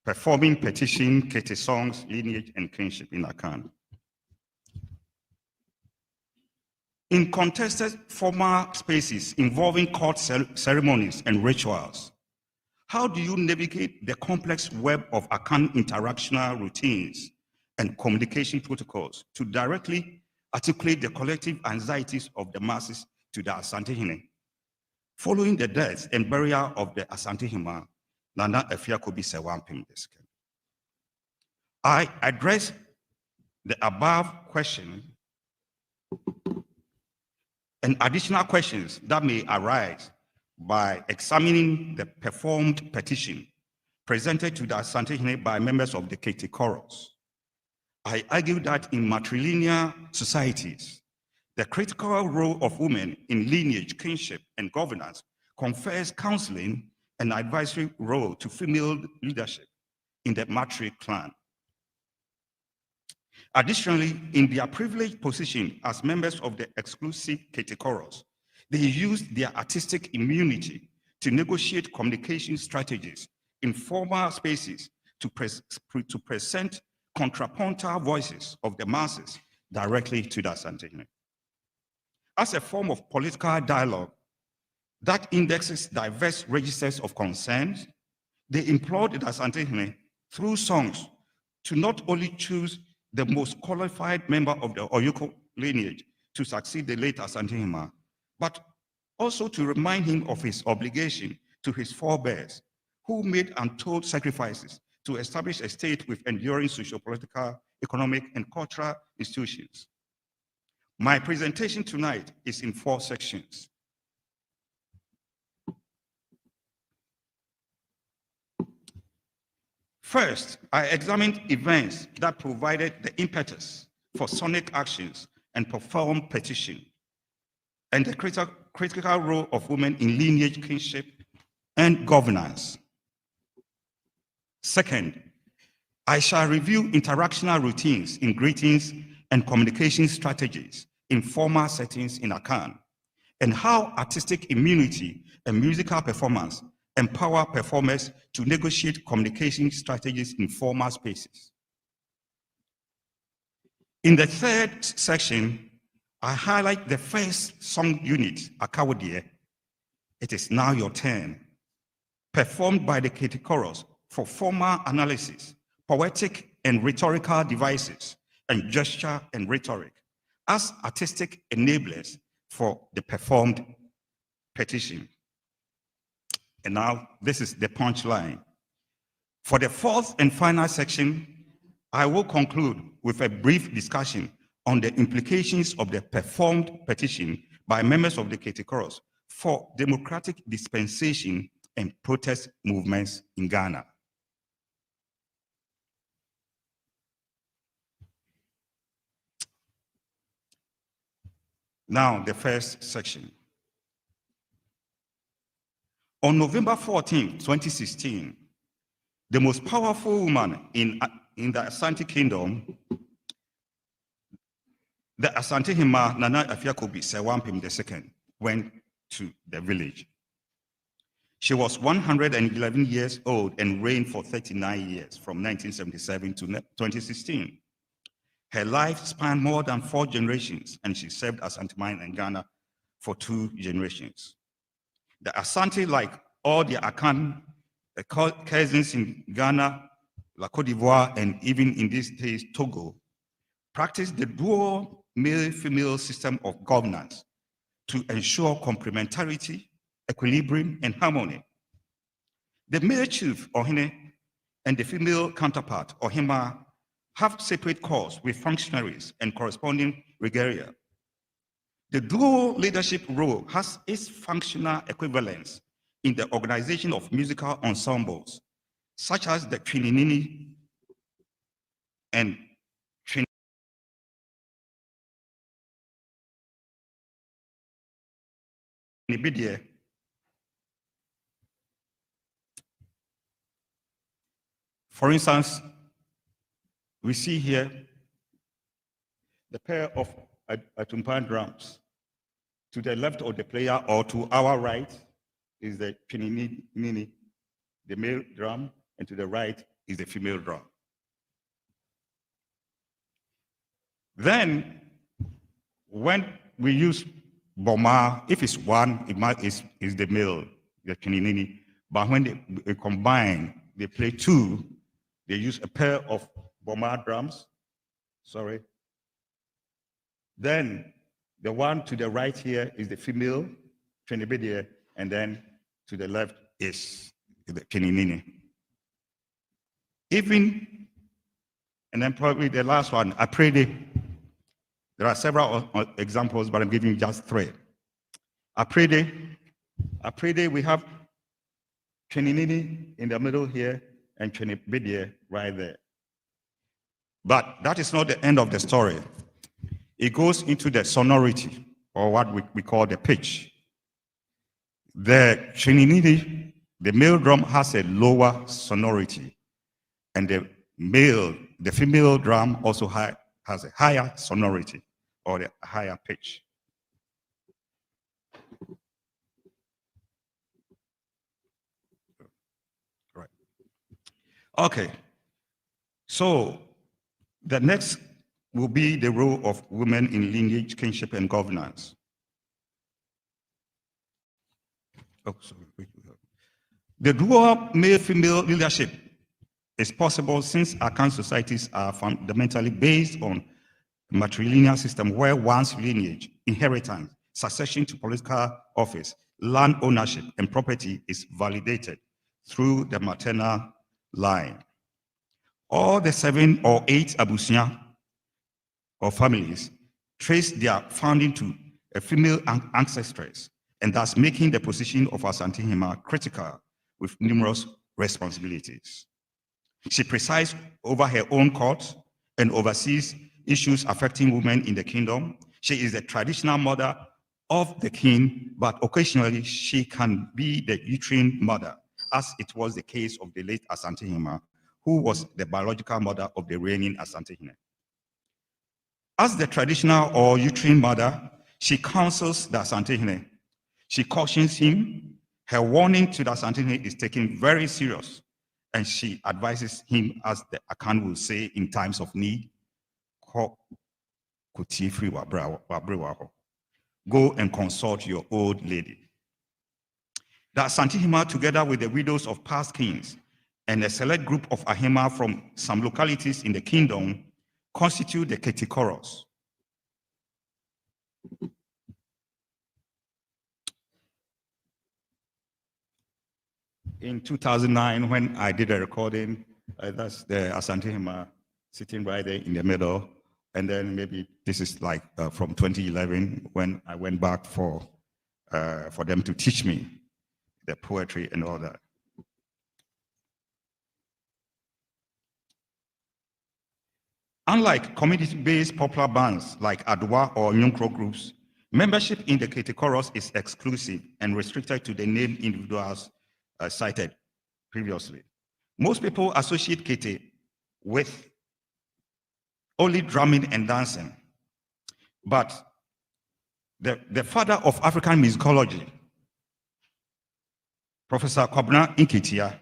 Performing petition, Kete songs, lineage, and kinship in Akan. In contested formal spaces involving court ceremonies and rituals, how do you navigate the complex web of Akan interactional routines and communication protocols to directly articulate the collective anxieties of the masses to the Asantehene, following the death and burial of the Asantehene, Nana Afiakobi Sewampim. I address the above question and additional questions that may arise by examining the performed petition presented to the Asantehene by members of the Kete Chorus. I argue that in matrilineal societies, the critical role of women in lineage, kinship, and governance confers counseling and advisory role to female leadership in the matri clan. Additionally, in their privileged position as members of the exclusive Kete Chorus, they used their artistic immunity to negotiate communication strategies in formal spaces to present contrapuntal voices of the masses directly to the Asantehene. As a form of political dialogue that indexes diverse registers of concerns, they implored the Asantehene through songs to not only choose the most qualified member of the Oyuko lineage to succeed the late Asantehene, but also to remind him of his obligation to his forebears, who made untold sacrifices to establish a state with enduring socio-political, economic, and cultural institutions. My presentation tonight is in 4 sections. First, I examined events that provided the impetus for sonic actions and performed petition, and the critical role of women in lineage, kinship, and governance. Second, I shall review interactional routines in greetings and communication strategies in formal settings in Akan, and how artistic immunity and musical performance empower performers to negotiate communication strategies in formal spaces. In the third section, I highlight the first song unit, Akawodie, It Is Now Your Turn, performed by the Kete Chorus for formal analysis, poetic and rhetorical devices, and gesture and rhetoric as artistic enablers for the performed petition. And now this is the punchline. For the fourth and final section, I will conclude with a brief discussion on the implications of the performed petition by members of the Kete Chorus for democratic dispensation and protest movements in Ghana. Now, the first section. On November 14, 2016, the most powerful woman in the Asante Kingdom, the Asantehene Nana Afiakobi Sewampim II, went to the village. She was 111 years old and reigned for 39 years, from 1977 to 2016. Her life spanned more than 4 generations, and she served as Antimine in Ghana for 2 generations. The Asante, like all the Akan cousins in Ghana, La Côte d'Ivoire, and even in these days, Togo, practice the dual male-female system of governance to ensure complementarity, equilibrium, and harmony. The male chief, Ohene, and the female counterpart, Ohima, have separate corps with functionaries and corresponding regalia. The dual leadership role has its functional equivalence in the organization of musical ensembles, such as the Trinini and Trinibidie. For instance, we see here the pair of atumpan drums. To the left of the player, or to our right, is the Pinini, the male drum, and to the right is the female drum. Then, when we use boma, if it's one, is the male, the Pinini. But when they combine, they play 2. They use a pair of boma drums. Sorry. Then The one to the right here is the female Trinibedier, and then to the left is the Keninini. Even, and then probably the last one, Aprede. There are several examples, but I'm giving you just 3. Aprede, we have Keninini in the middle here and Trinibedier right there. But that is not the end of the story. It goes into the sonority, or what we call the pitch. The Trinidini, the male drum has a lower sonority, and the female drum also has a higher sonority, or a higher pitch. Right. Okay. So the next will be the role of women in lineage, kinship, and governance. Oh, sorry. The dual male-female leadership is possible since Akan societies are fundamentally based on a matrilineal system where one's lineage, inheritance, succession to political office, land ownership, and property is validated through the maternal line. All the 7 or 8 abusia or families trace their founding to a female ancestress, and thus making the position of Asante Hima critical with numerous responsibilities. She presides over her own court and oversees issues affecting women in the kingdom. She is the traditional mother of the king, but occasionally she can be the uterine mother, as it was the case of the late Asante Hima, who was the biological mother of the reigning Asante Hima. As the traditional or uterine mother, she counsels the Asante Hima. She cautions him. Her warning to the Asante Hima is taken very serious, and she advises him, as the Akan will say in times of need, go and consult your old lady. The Asante Hima, together with the widows of past kings and a select group of Ahima from some localities in the kingdom, constitute the Ketikoros. In 2009, when I did a recording, that's the Asante Hima sitting right there in the middle. And then maybe this is like from 2011, when I went back for them to teach me the poetry and all that. Unlike community-based popular bands like Adwa or Nyunkro groups, membership in the Ketikoros is exclusive and restricted to the named individuals cited previously. Most people associate Kete with only drumming and dancing, but the father of African musicology, Professor Kobna Inkitia,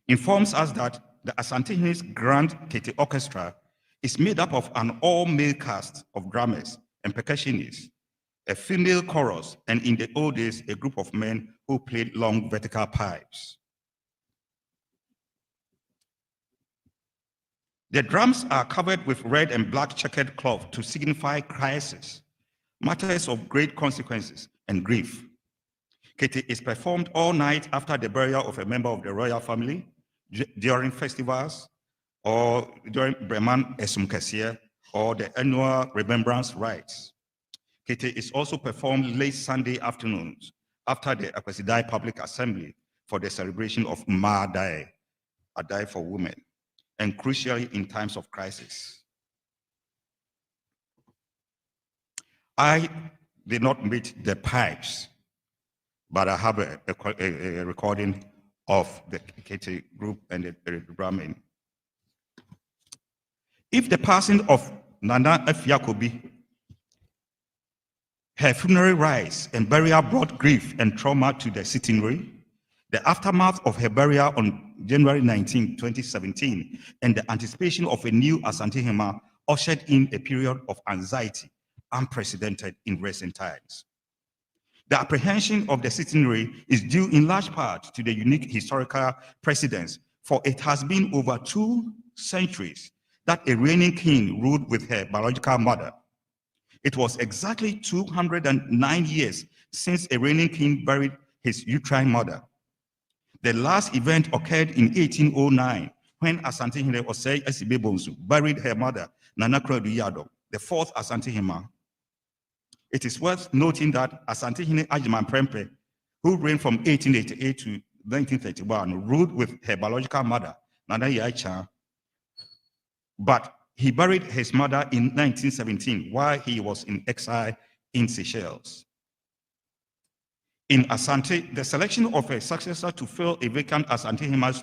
informs us that the Asante Hima's Grand Kete Orchestra is made up of an all-male cast of drummers and percussionists, a female chorus, and in the old days, a group of men who played long vertical pipes. The drums are covered with red and black checkered cloth to signify crisis, matters of great consequences, and grief. Kete is performed all night after the burial of a member of the royal family, during festivals, or during Breman Esumkesia, or the annual remembrance rites. Kete is also performed late Sunday afternoons after the Akwasidai Public Assembly for the celebration of Maadai, a day for women, and crucially in times of crisis. I did not meet the pipes, but I have a recording of the Kete group and the drumming. If the passing of Nana F. her funeral rites and burial brought grief and trauma to the citizenry, the aftermath of her burial on January 19, 2017, and the anticipation of a new Asante Hima ushered in a period of anxiety unprecedented in recent times. The apprehension of the citizenry is due in large part to the unique historical precedence, for it has been over 2 centuries that a reigning king ruled with her biological mother. It was exactly 209 years since a reigning king buried his uterine mother. The last event occurred in 1809 when Asante Hene Osei Esibebonsu buried her mother, Nana Kredu Yado, the fourth Asante Hema. It is worth noting that Asante Hene Ajiman Prempe, who reigned from 1888 to 1931, ruled with her biological mother, Nana Yaicha, but he buried his mother in 1917 while he was in exile in Seychelles. In Asante, the selection of a successor to fill a vacant Asante Hema's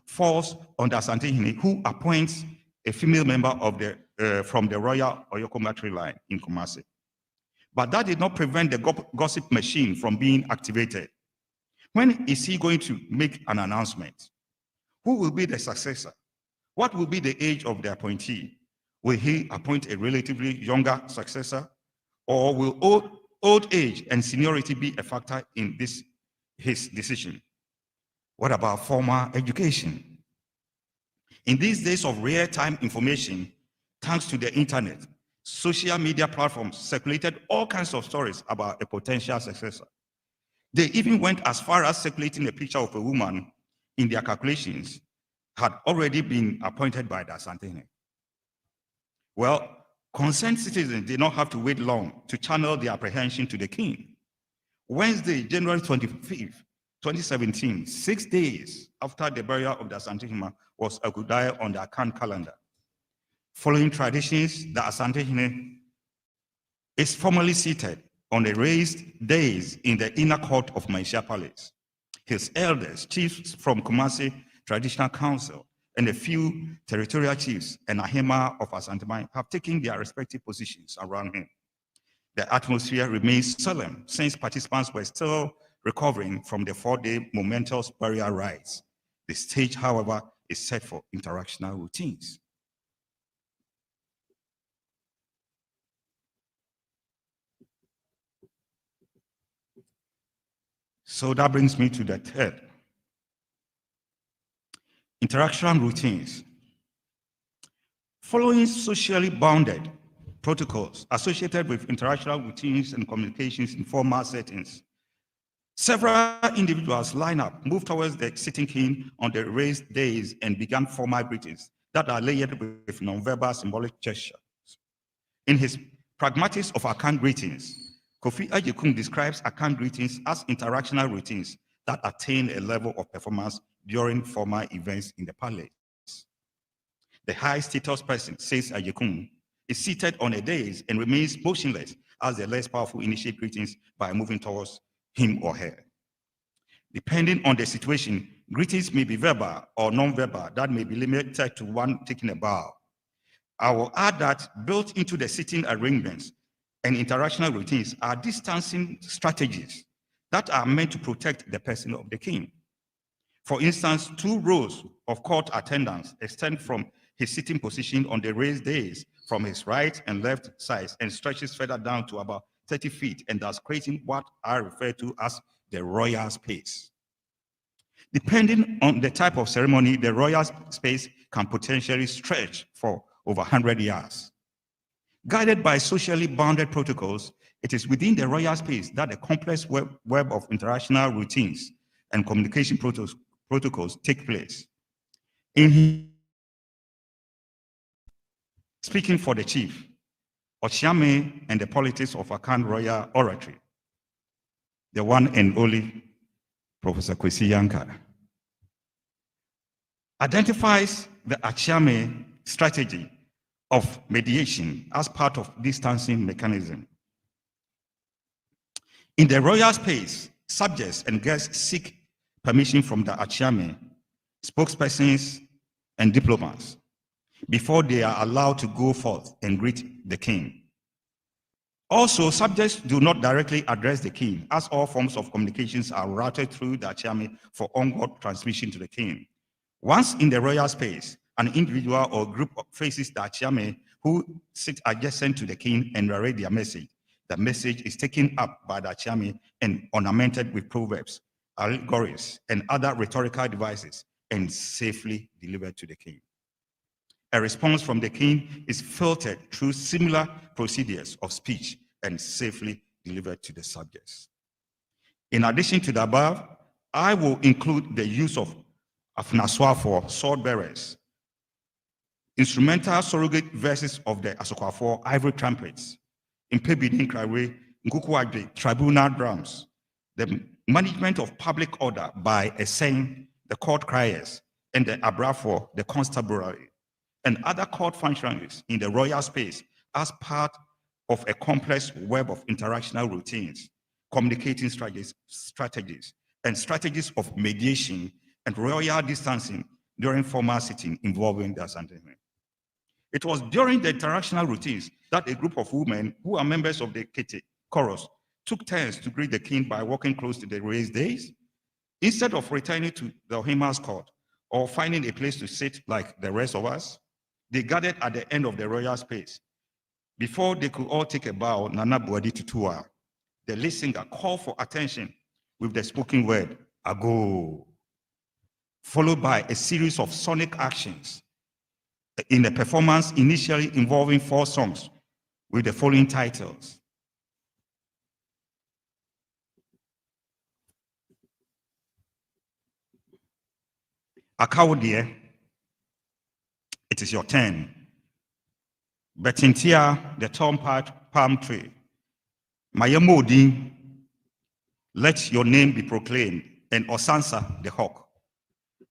falls on the Asante Hene, who appoints a female member of the from the royal Oyokomatri line in Kumasi. But that did not prevent the gossip machine from being activated. When is he going to make an announcement? Who will be the successor? What will be the age of the appointee? Will he appoint a relatively younger successor? Or will old age and seniority be a factor in his decision? What about formal education? In these days of real-time information, thanks to the internet, social media platforms circulated all kinds of stories about a potential successor. They even went as far as circulating a picture of a woman in their calculations had already been appointed by the Asante Hene. Well, concerned citizens did not have to wait long to channel their apprehension to the king. Wednesday, January 25th, 2017, 6 days after the burial of the Asante Hene, was Agudaya on the Akan calendar. Following traditions, the Asante Hene is formally seated on the raised dais in the inner court of Maisha Palace. His elders, chiefs from Kumasi Traditional Council, and a few territorial chiefs and Ahema of Asante have taken their respective positions around him. The atmosphere remains solemn since participants were still recovering from the 4-day momentous burial rites. The stage, however, is set for interactional routines. So that brings me to the third. Interaction routines. Following socially bounded protocols associated with interactional routines and communications in formal settings, several individuals line up, move towards the sitting king on the raised dais and began formal greetings that are layered with nonverbal symbolic gestures. In his Pragmatics of Akan Greetings, Kofi Ajikun describes Akan greetings as interactional routines that attain a level of performance during formal events in the palace. The high status person, says Ajikun, is seated on a dais and remains motionless as the less powerful initiate greetings by moving towards him or her. Depending on the situation, greetings may be verbal or non-verbal that may be limited to one taking a bow. I will add that built into the sitting arrangements and interactional routines are distancing strategies that are meant to protect the person of the king. For instance, 2 rows of court attendants extend from his sitting position on the raised dais from his right and left sides and stretches further down to about 30 feet, and thus creating what I refer to as the royal space. Depending on the type of ceremony, the royal space can potentially stretch for over 100 yards. Guided by socially bounded protocols, it is within the royal space that the complex web of interactional routines and communication protocols take place. In speaking for the chief, Ochiame and the politics of Akan Royal Oratory, the one and only Professor Kwasi Yankah, identifies the Ochiame strategy of mediation as part of distancing mechanism. In the royal space, subjects and guests seek permission from the Ochiame, spokespersons, and diplomats before they are allowed to go forth and greet the king. Also, subjects do not directly address the king, as all forms of communications are routed through the Ochiame for onward transmission to the king. Once in the royal space, an individual or group faces the Ochiame who sit adjacent to the king and narrate their message. The message is taken up by the Ochiame and ornamented with proverbs, allegories, and other rhetorical devices, and safely delivered to the king. A response from the king is filtered through similar procedures of speech and safely delivered to the subjects. In addition to the above, I will include the use of Afnaswa for sword bearers, instrumental surrogate verses of the Asokwafor ivory trumpets, Impebidin Krawe, Nkukuadwe, tribunal drums, the management of public order by Esseng, the court criers, and the Abrafor, the constabulary, and other court functionaries in the royal space as part of a complex web of interactional routines, communicating strategies, and strategies of mediation and royal distancing during formal sitting involving the Asante. It was during the interactional routines that a group of women who are members of the Kete chorus took turns to greet the king by walking close to the raised dais. Instead of returning to the Ohima's court or finding a place to sit like the rest of us, they gathered at the end of the royal space. Before they could all take a bow, Nana Buadi Tutua, the lead singer, called for attention with the spoken word, Ago, followed by a series of sonic actions in a performance initially involving 4 songs with the following titles. Akawodie, it is your turn. Betintia, the tall palm tree. Mayamodi, let your name be proclaimed, and Osansa, the hawk.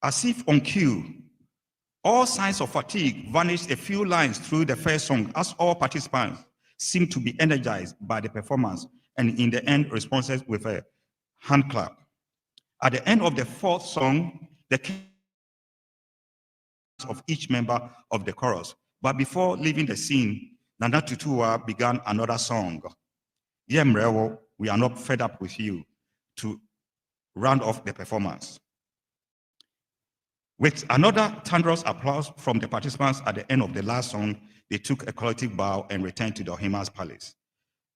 As if on cue, all signs of fatigue vanished a few lines through the first song as all participants seemed to be energized by the performance, and in the end responses with a hand clap. At the end of the 4th song, the king of each member of the chorus. But before leaving the scene, Nana Tutua began another song. Yemrewo, we are not fed up with you, to round off the performance. With another thunderous applause from the participants at the end of the last song, they took a collective bow and returned to the Ohima's palace.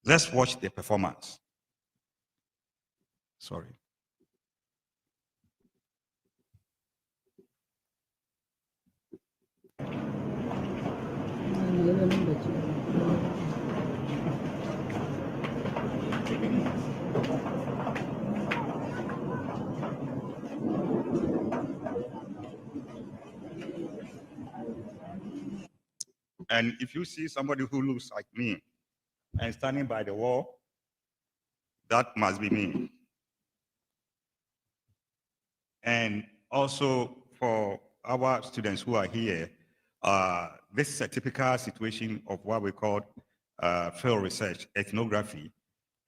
Let's watch the performance. Sorry. And if you see somebody who looks like me and standing by the wall, that must be me. And also for our students who are here, this is a typical situation of what we call field research, ethnography.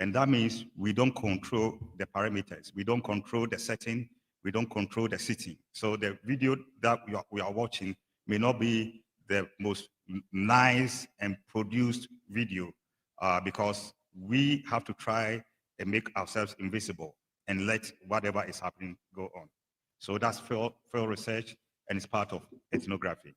And that means we don't control the parameters. We don't control the setting. We don't control the city. So the video that we are watching may not be the most nice and produced video because we have to try and make ourselves invisible and let whatever is happening go on. So that's field research, and it's part of ethnography.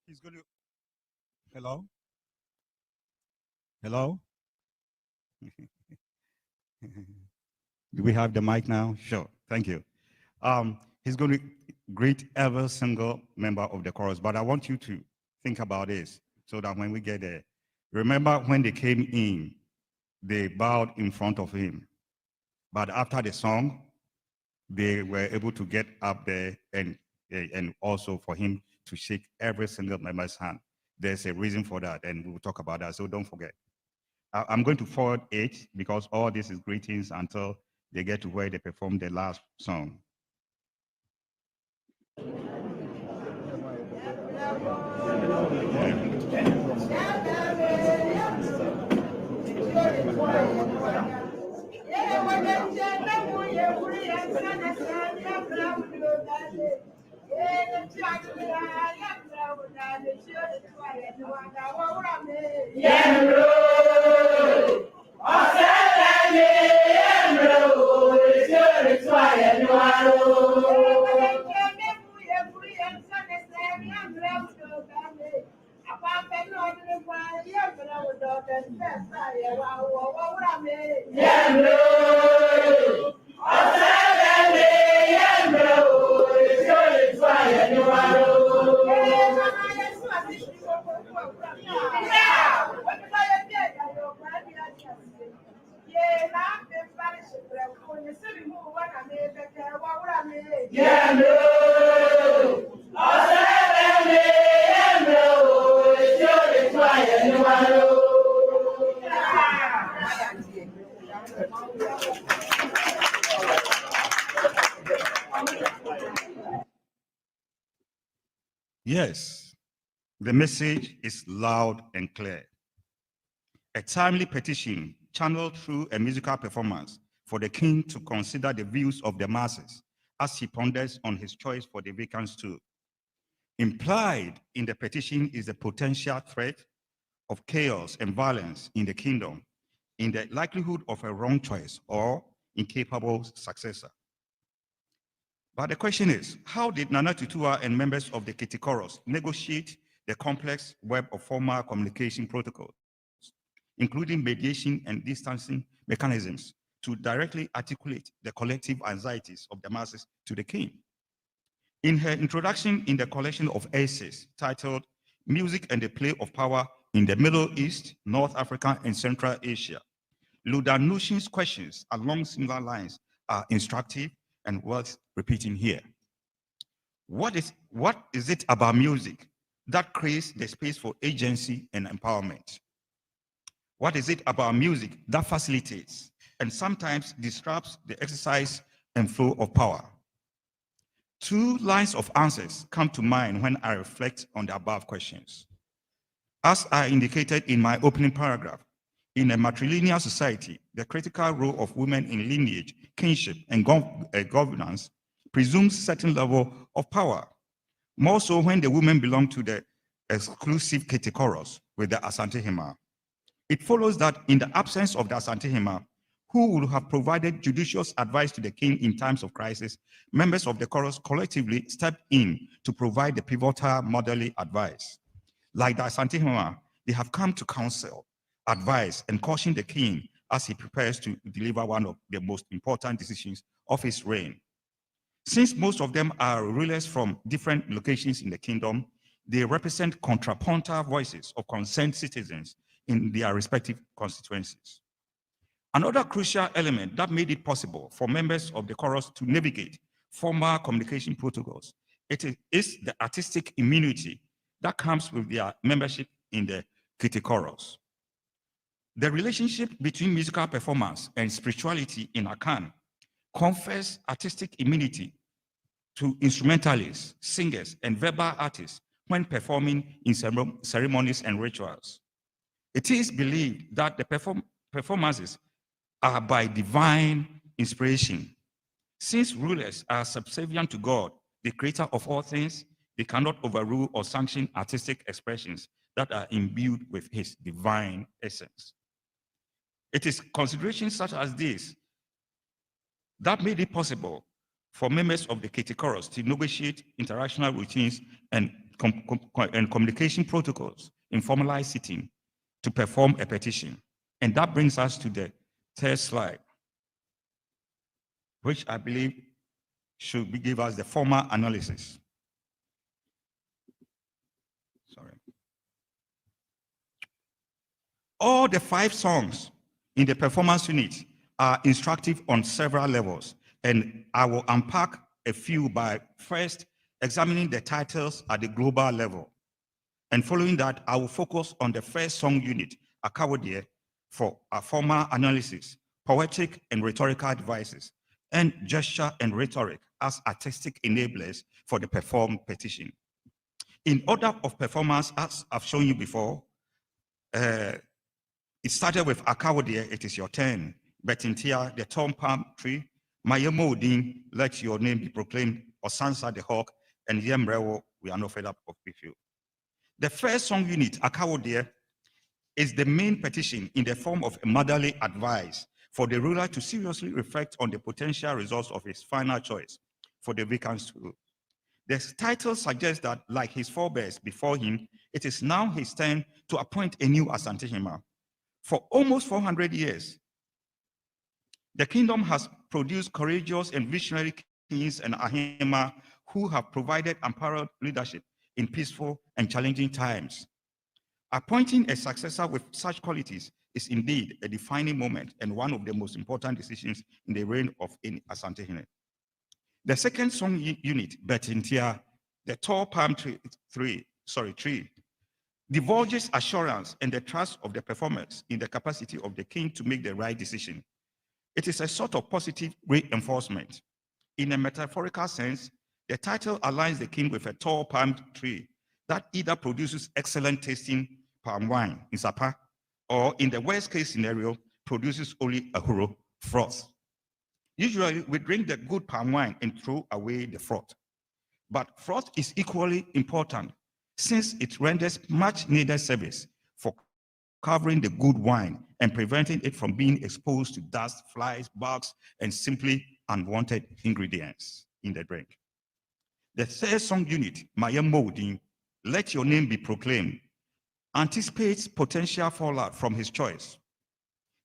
He's going to. Hello? Hello? Do we have the mic now? Sure, thank you. He's going to greet every single member of the chorus, but I want you to think about this so that when we get there, remember when they came in, they bowed in front of him. But after the song, they were able to get up there and also for him to shake every single member's hand. There's a reason for that, and we'll talk about that, so don't forget. I'm going to forward it because all this is greetings until they get to where they perform the last song. Yes, the message is loud and clear. A timely petition channeled through a musical performance for the king to consider the views of the masses as he ponders on his choice for the vacant stool. Implied in the petition is the potential threat of chaos and violence in the kingdom, in the likelihood of a wrong choice or incapable successor. But the question is, how did Nana Tutua and members of the Kitty Chorus negotiate the complex web of formal communication protocols, including mediation and distancing mechanisms, to directly articulate the collective anxieties of the masses to the king? In her introduction in the collection of essays titled Music and the Play of Power in the Middle East, North Africa, and Central Asia, Luda Nushin's questions along similar lines are instructive and worth repeating here. What is it about music that creates the space for agency and empowerment? What is it about music that facilitates and sometimes disrupts the exercise and flow of power? Two lines of answers come to mind when I reflect on the above questions. As I indicated in my opening paragraph, in a matrilineal society, the critical role of women in lineage, kinship, and governance presumes certain level of power, more so when the women belong to the exclusive Kitty Chorus with the Asante Hima. It follows that in the absence of the Asante Hima, who would have provided judicious advice to the king in times of crisis, members of the chorus collectively stepped in to provide the pivotal motherly advice. Like the Asante Hima, they have come to counsel, advise, and caution the king as he prepares to deliver one of the most important decisions of his reign. Since most of them are rulers from different locations in the kingdom, they represent contrapuntal voices of concerned citizens in their respective constituencies. Another crucial element that made it possible for members of the chorus to navigate formal communication protocols, it is the artistic immunity that comes with their membership in the Kitty Chorus. The relationship between musical performance and spirituality in Akan confers artistic immunity to instrumentalists, singers, and verbal artists when performing in ceremonies and rituals. It is believed that the performances are by divine inspiration. Since rulers are subservient to God, the creator of all things, they cannot overrule or sanction artistic expressions that are imbued with his divine essence. It is considerations such as this that made it possible for members of the Kitty Chorus to negotiate interactional routines and communication protocols in formalized sitting to perform a petition. And that brings us to the third slide. which I believe should give us the formal analysis. Sorry. All the 5 songs in the performance unit are instructive on several levels, and I will unpack a few by first examining the titles at the global level. And following that, I will focus on the first song unit, Akawodie, for a formal analysis, poetic and rhetorical devices, and gesture and rhetoric as artistic enablers for the performed petition. In order of performance, as I've shown you before, it started with Akawodie, it is your turn. Betintia, the tom palm tree, Mayemodin, let your name be proclaimed, Osansa the hawk, and Yemrewo, we are not fed up with you. The first song unit, Akawodie, is the main petition in the form of a motherly advice for the ruler to seriously reflect on the potential results of his final choice for the vacant stool. The title suggests that, like his forebears before him, it is now his turn to appoint a new Asantehima. For almost 400 years, the kingdom has produced courageous and visionary kings and ahima who have provided unparalleled leadership in peaceful and challenging times. Appointing a successor with such qualities is indeed a defining moment and one of the most important decisions in the reign of any Asantehene. The second song unit, Betintia, the tall palm tree, divulges assurance and the trust of the performers in the capacity of the king to make the right decision. It is a sort of positive reinforcement. In a metaphorical sense, the title aligns the king with a tall palm tree that either produces excellent tasting palm wine in Sapa, or in the worst case scenario, produces only a huro, froth. Usually, we drink the good palm wine and throw away the froth. But froth is equally important since it renders much needed service for covering the good wine and preventing it from being exposed to dust, flies, bugs, and simply unwanted ingredients in the drink. The third song unit, Mayemodin, let your name be proclaimed, anticipates potential fallout from his choice,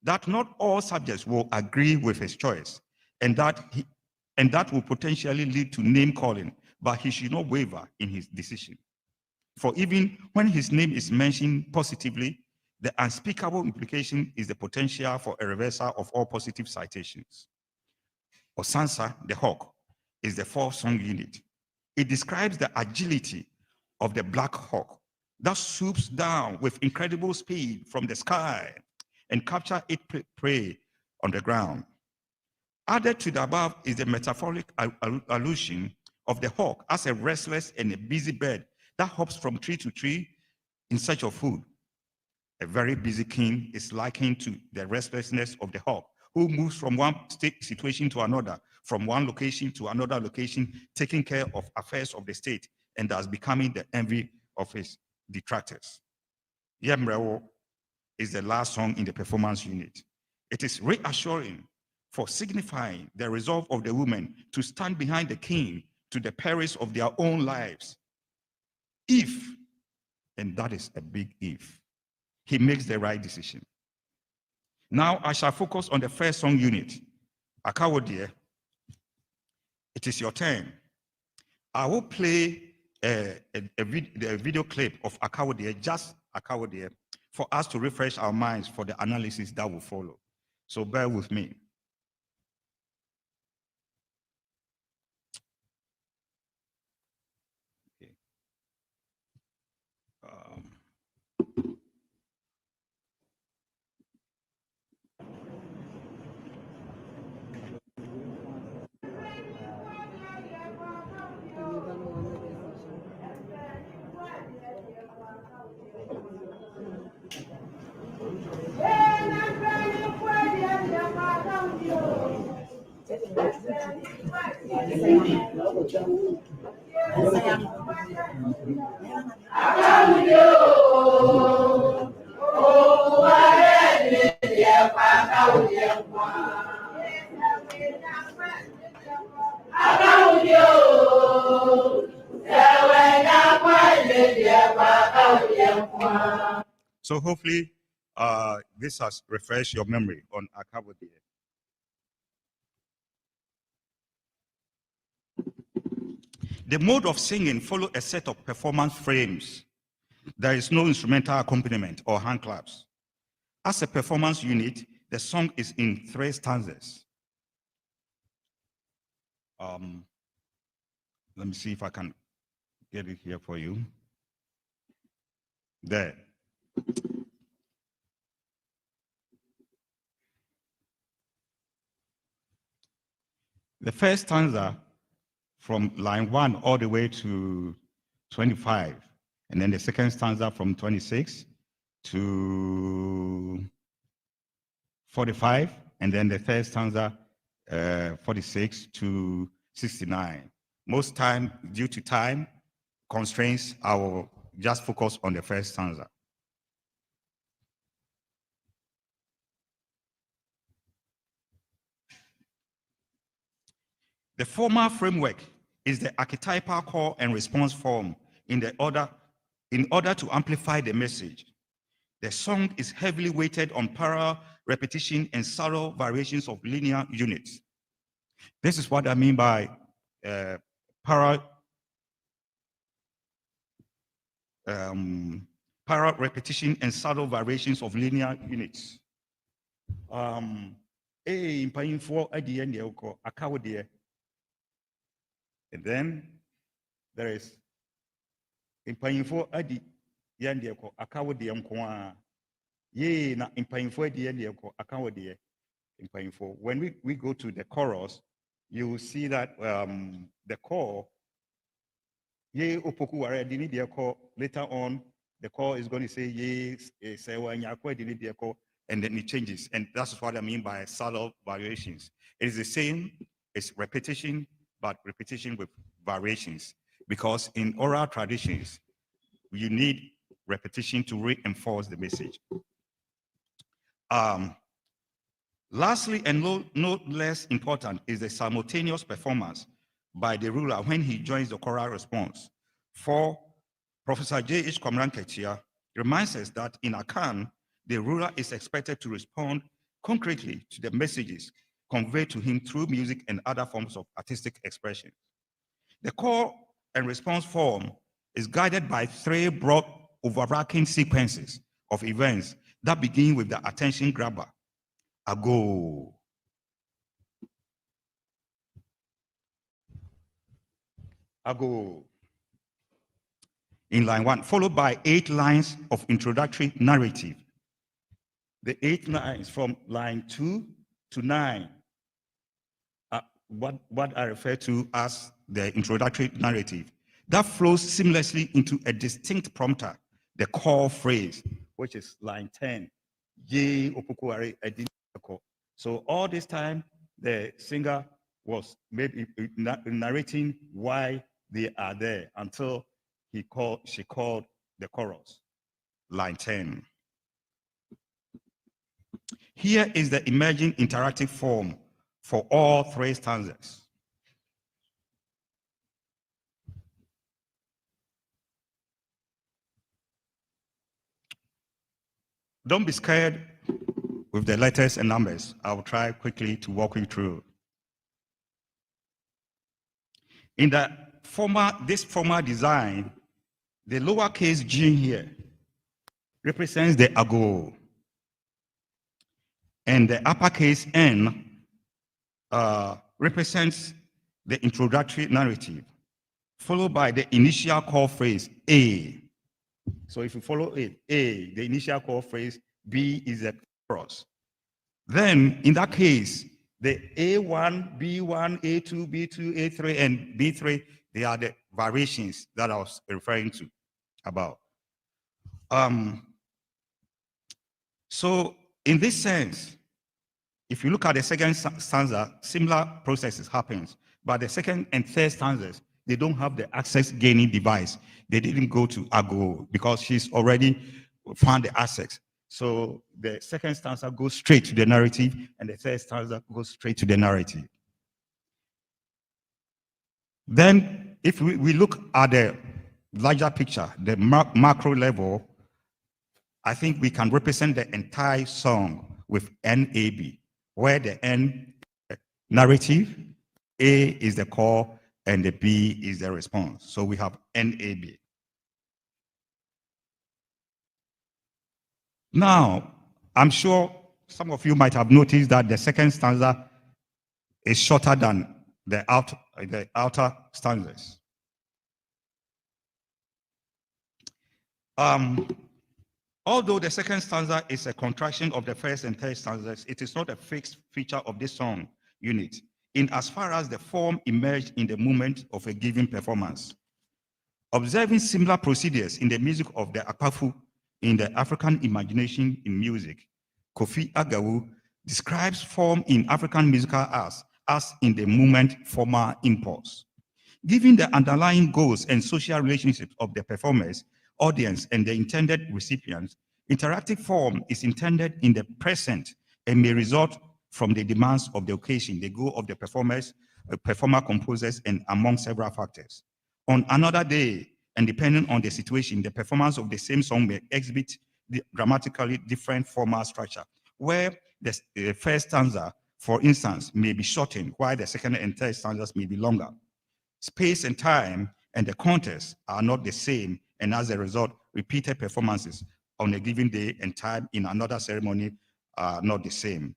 that not all subjects will agree with his choice, and that will potentially lead to name calling, but he should not waver in his decision. For even when his name is mentioned positively, the unspeakable implication is the potential for a reversal of all positive citations. Osansa, the hawk, is the fourth song unit. It describes the agility of the black hawk that swoops down with incredible speed from the sky and captures its prey on the ground. Added to the above is the metaphoric allusion of the hawk as a restless and a busy bird that hops from tree to tree in search of food. A very busy king is likened to the restlessness of the hawk, who moves from one situation to another, from one location to another location, taking care of affairs of the state, and thus becoming the envy of his detractors. Yemrewo is the last song in the performance unit. It is reassuring for signifying the resolve of the women to stand behind the king to the perils of their own lives. If, and that is a big if, he makes the right decision. Now I shall focus on the first song unit, Akawodie. It is your turn. I will play a video clip of Akawodie, just Akawodie, for us to refresh our minds for the analysis that will follow. So bear with me. So hopefully this has refreshed your memory on Akawodie. The mode of singing follows a set of performance frames. There is no instrumental accompaniment or hand claps. As a performance unit, the song is in 3 stanzas. Let me see if I can get it here for you. There. The first stanza from line 1 all the way to 25, and then the second stanza from 26 to 45, and then the third stanza 46 to 69. Most time, due to time constraints, I will just focus on the first stanza. The formal framework is the archetypal call and response form in order to amplify the message. The song is heavily weighted on parallel repetition and subtle variations of linear units. This is what I mean by parallel repetition and subtle variations of linear units. And then there is impayinfo adi yande ko akawode nko ye na impayinfo adi yande ko akawode impayinfo. When we go to the chorus, you will see that the core ye opoku ware dini de ko, later on the core is going to say ye sewa nyakwa dini de ko, and then it changes, and that's what I mean by subtle variations. It is the same, it's repetition, but repetition with variations, because in oral traditions, you need repetition to reinforce the message. Lastly, and no less important, is the simultaneous performance by the ruler when he joins the choral response. For Professor J.H. Komran-Ketia reminds us that in Akan, the ruler is expected to respond concretely to the messages conveyed to him through music and other forms of artistic expression. The call and response form is guided by 3 broad overarching sequences of events that begin with the attention grabber, ago. Ago. In line 1, followed by 8 lines of introductory narrative. The 8 lines from line 2 to 9, what I refer to as the introductory narrative, that flows seamlessly into a distinct prompter, the core phrase, which is line 10. Ye opokuare edinako. So all this time, the singer was maybe narrating why they are there until she called the chorus, line 10. Here is the emerging interactive form for all 3 stanzas. Don't be scared with the letters and numbers. I will try quickly to walk you through. In this formal design, the lowercase g here represents the ago, and the uppercase n represents the introductory narrative, followed by the initial call phrase, A. So if you follow it, A, the initial call phrase, B is the chorus. Then, in that case, the A1, B1, A2, B2, A3, and B3, they are the variations that I was referring to about. So in this sense, if you look at the second stanza, similar processes happens, but the second and third stanzas, they don't have the access gaining device. They didn't go to Ago because she's already found the access. So the second stanza goes straight to the narrative, and the third stanza goes straight to the narrative. Then if we look at the larger picture, the macro level, I think we can represent the entire song with NAB, where the N narrative, A is the core, and the B is the response. So we have NAB. Now, I'm sure some of you might have noticed that the second stanza is shorter than the outer stanzas. Although the second stanza is a contraction of the first and third stanzas, it is not a fixed feature of this song unit, in as far as the form emerged in the moment of a given performance. Observing similar procedures in the music of the Akpafu in the African imagination in music, Kofi Agawu describes form in African musical arts as in the moment formal impulse. Given the underlying goals and social relationships of the performers, audience, and the intended recipients, interactive form is intended in the present and may result from the demands of the occasion, the goal of the performers, performer composers, and among several factors. On another day, and depending on the situation, the performance of the same song may exhibit the dramatically different formal structure, where the first stanza, for instance, may be shortened, while the second and third stanzas may be longer. Space and time and the context are not the same, and as a result, repeated performances on a given day and time in another ceremony are not the same.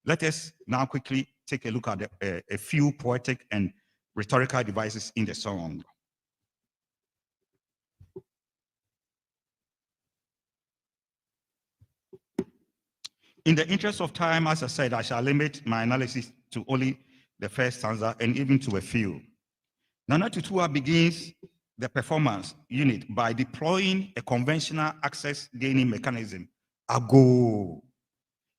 Let us now quickly take a look at a few poetic and rhetorical devices in the song. In the interest of time, as I said, I shall limit my analysis to only the first stanza and even to a few. Nana Tutua begins the performance unit by deploying a conventional access gaining mechanism, AGO,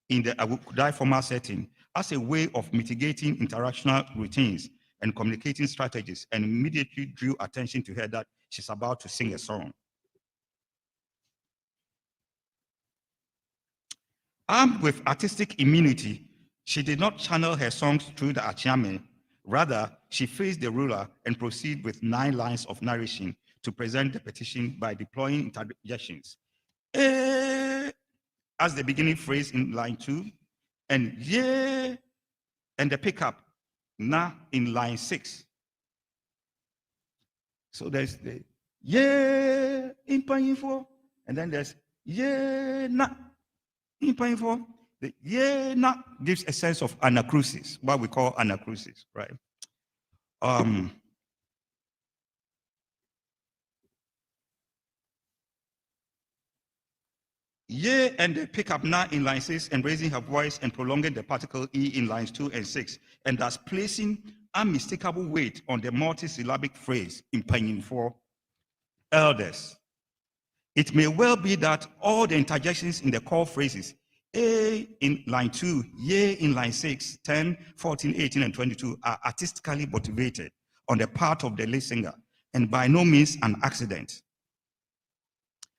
in the Agukudai formal setting as a way of mitigating interactional routines and communicating strategies, and immediately drew attention to her that she's about to sing a song. Armed with artistic immunity, she did not channel her songs through the Achiame. Rather, she faced the ruler and proceeded with 9 lines of narration to present the petition by deploying interjections. As the beginning phrase in line 2, and yeah, and the pickup, na, in line 6. So there's the yeah, in paying for, and then there's yeah, na, in paying for. The yeah, na gives a sense of anacrusis, what we call anacrusis, right? Yeah, and the pick up na in line 6 and raising her voice and prolonging the particle E in lines 2 and 6, and thus placing unmistakable weight on the multisyllabic phrase in paying for elders. It may well be that all the interjections in the core phrases, A in line 2, yeah in line 6, 10, 14, 18, and 22 are artistically motivated on the part of the lead singer and by no means an accident.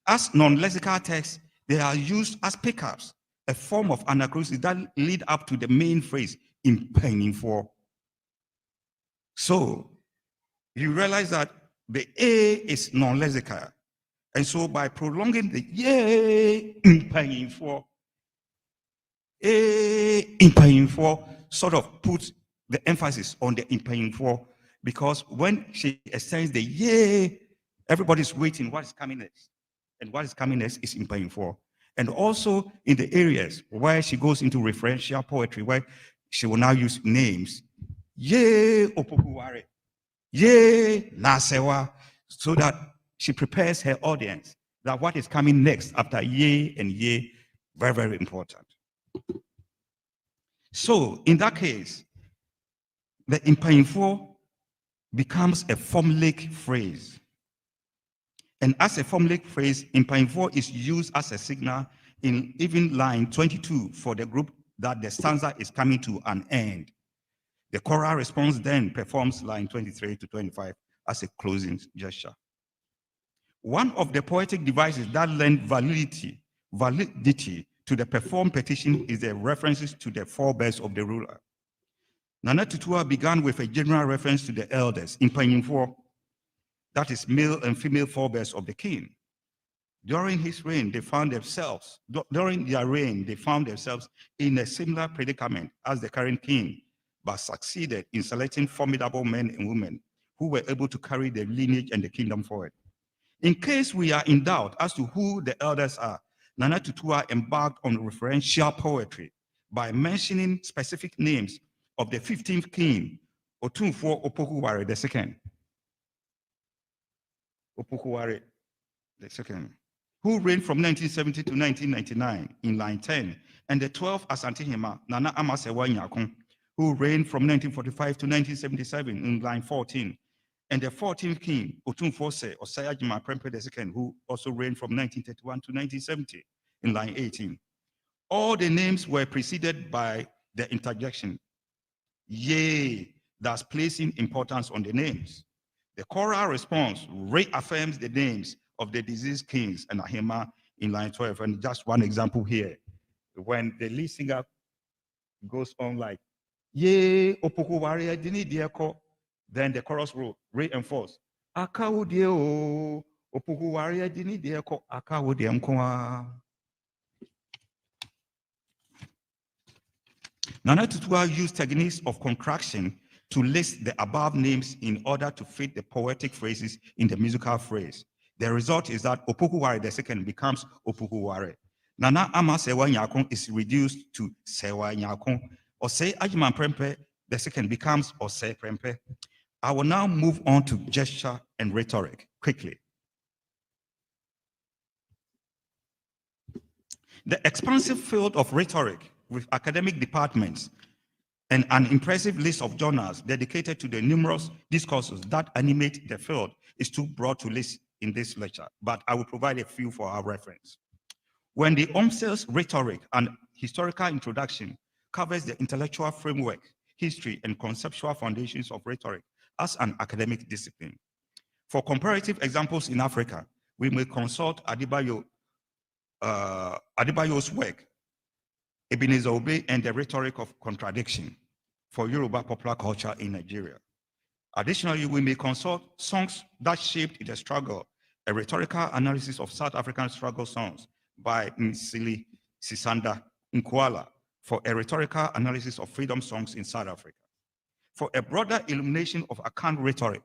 As non-lexical texts, they are used as pickups, a form of anacrusis that lead up to the main phrase in paying for. So you realize that the A is non-lexical. And so by prolonging the yeah in paying for, A in paying for sort of puts the emphasis on the in paying for, because when she extends the yeah, everybody's waiting what is coming next. And what is coming next is in paying for. And also in the areas where she goes into referential poetry, where she will now use names. Ye opokuware, ye nasewa, so that she prepares her audience that what is coming next after ye and ye, very, very important. So in that case, the in paying for becomes a formulaic phrase. And as a formulaic phrase, in paying for is used as a signal in even line 22 for the group that the stanza is coming to an end. The choral response then performs line 23 to 25 as a closing gesture. One of the poetic devices that lend validity to the performed petition is the references to the forebears of the ruler. Nana Tutua began with a general reference to the elders in paying for, that is male and female forebears of the king. During his reign, they found themselves in a similar predicament as the current king, but succeeded in selecting formidable men and women who were able to carry the lineage and the kingdom forward. In case we are in doubt as to who the elders are, Nana Tutua embarked on referential poetry by mentioning specific names of the 15th king, Otumfuo Opokuware II. Opokuware II, who reigned from 1970 to 1999 in line 10, and the 12th Asantehima, Nana Amasewa Nyakon, who reigned from 1945 to 1977 in line 14, and the 14th king, Otumfuose Osayajima Prempeh II, who also reigned from 1931 to 1970 in line 18. All the names were preceded by the interjection, yea, thus placing importance on the names. The choral response reaffirms the names of the deceased kings and Ahima in line 12. And just one example here, when the lead singer goes on like, yea, Opokuware dini dieko, then the chorus will reinforce, Akawudie Opokuware dini dieko, Akawudie mkwa. Nana Tutua used techniques of contraction to list the above names in order to fit the poetic phrases in the musical phrase. The result is that Opokuware II becomes Opokuware. Nana Ama Sewa Nyakon is reduced to Sewa Nyakon. Osei Ajiman Prempeh II becomes Osei Prempeh. I will now move on to gesture and rhetoric quickly. The expansive field of rhetoric with academic departments and an impressive list of journals dedicated to the numerous discourses that animate the field is too broad to list in this lecture, but I will provide a few for our reference. When the OMSEL's rhetoric and historical introduction covers the intellectual framework, history, and conceptual foundations of rhetoric as an academic discipline. For comparative examples in Africa, we may consult Adebayo's work, Ebenezer Obey and the Rhetoric of Contradiction for Yoruba popular culture in Nigeria. Additionally, we may consult Songs That Shaped the Struggle, a rhetorical analysis of South African struggle songs by Msili Sisanda Nkwala for a rhetorical analysis of freedom songs in South Africa. For a broader illumination of Akan rhetoric,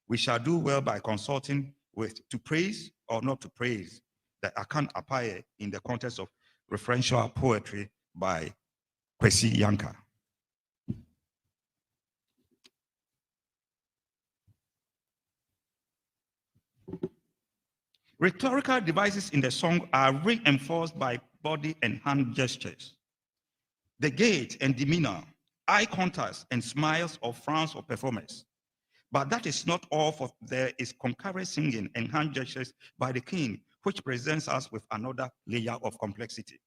we shall do well by consulting with To Praise or Not to Praise, the Akan Apaye in the context of referential poetry by Kwasi Yanka. Rhetorical devices in the song are reinforced by body and hand gestures. The gait and demeanor, eye contact and smiles or frowns of performers. But that is not all, for there is concurrent singing and hand gestures by the king, which presents us with another layer of complexity.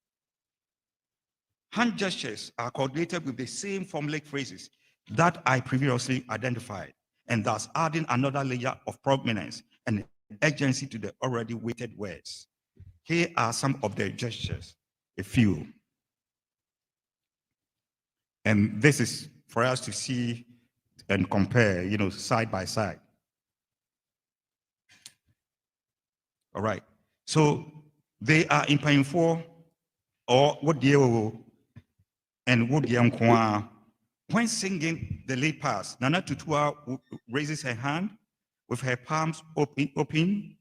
Hand gestures are coordinated with the same formulaic phrases that I previously identified, and thus adding another layer of prominence and urgency to the already weighted words. Here are some of the gestures, a few. And this is for us to see and compare, side by side. All right. So they are in Pine 4 or what and Woodiam. When singing the lead pass, Nana Tutua raises her hand with her palms open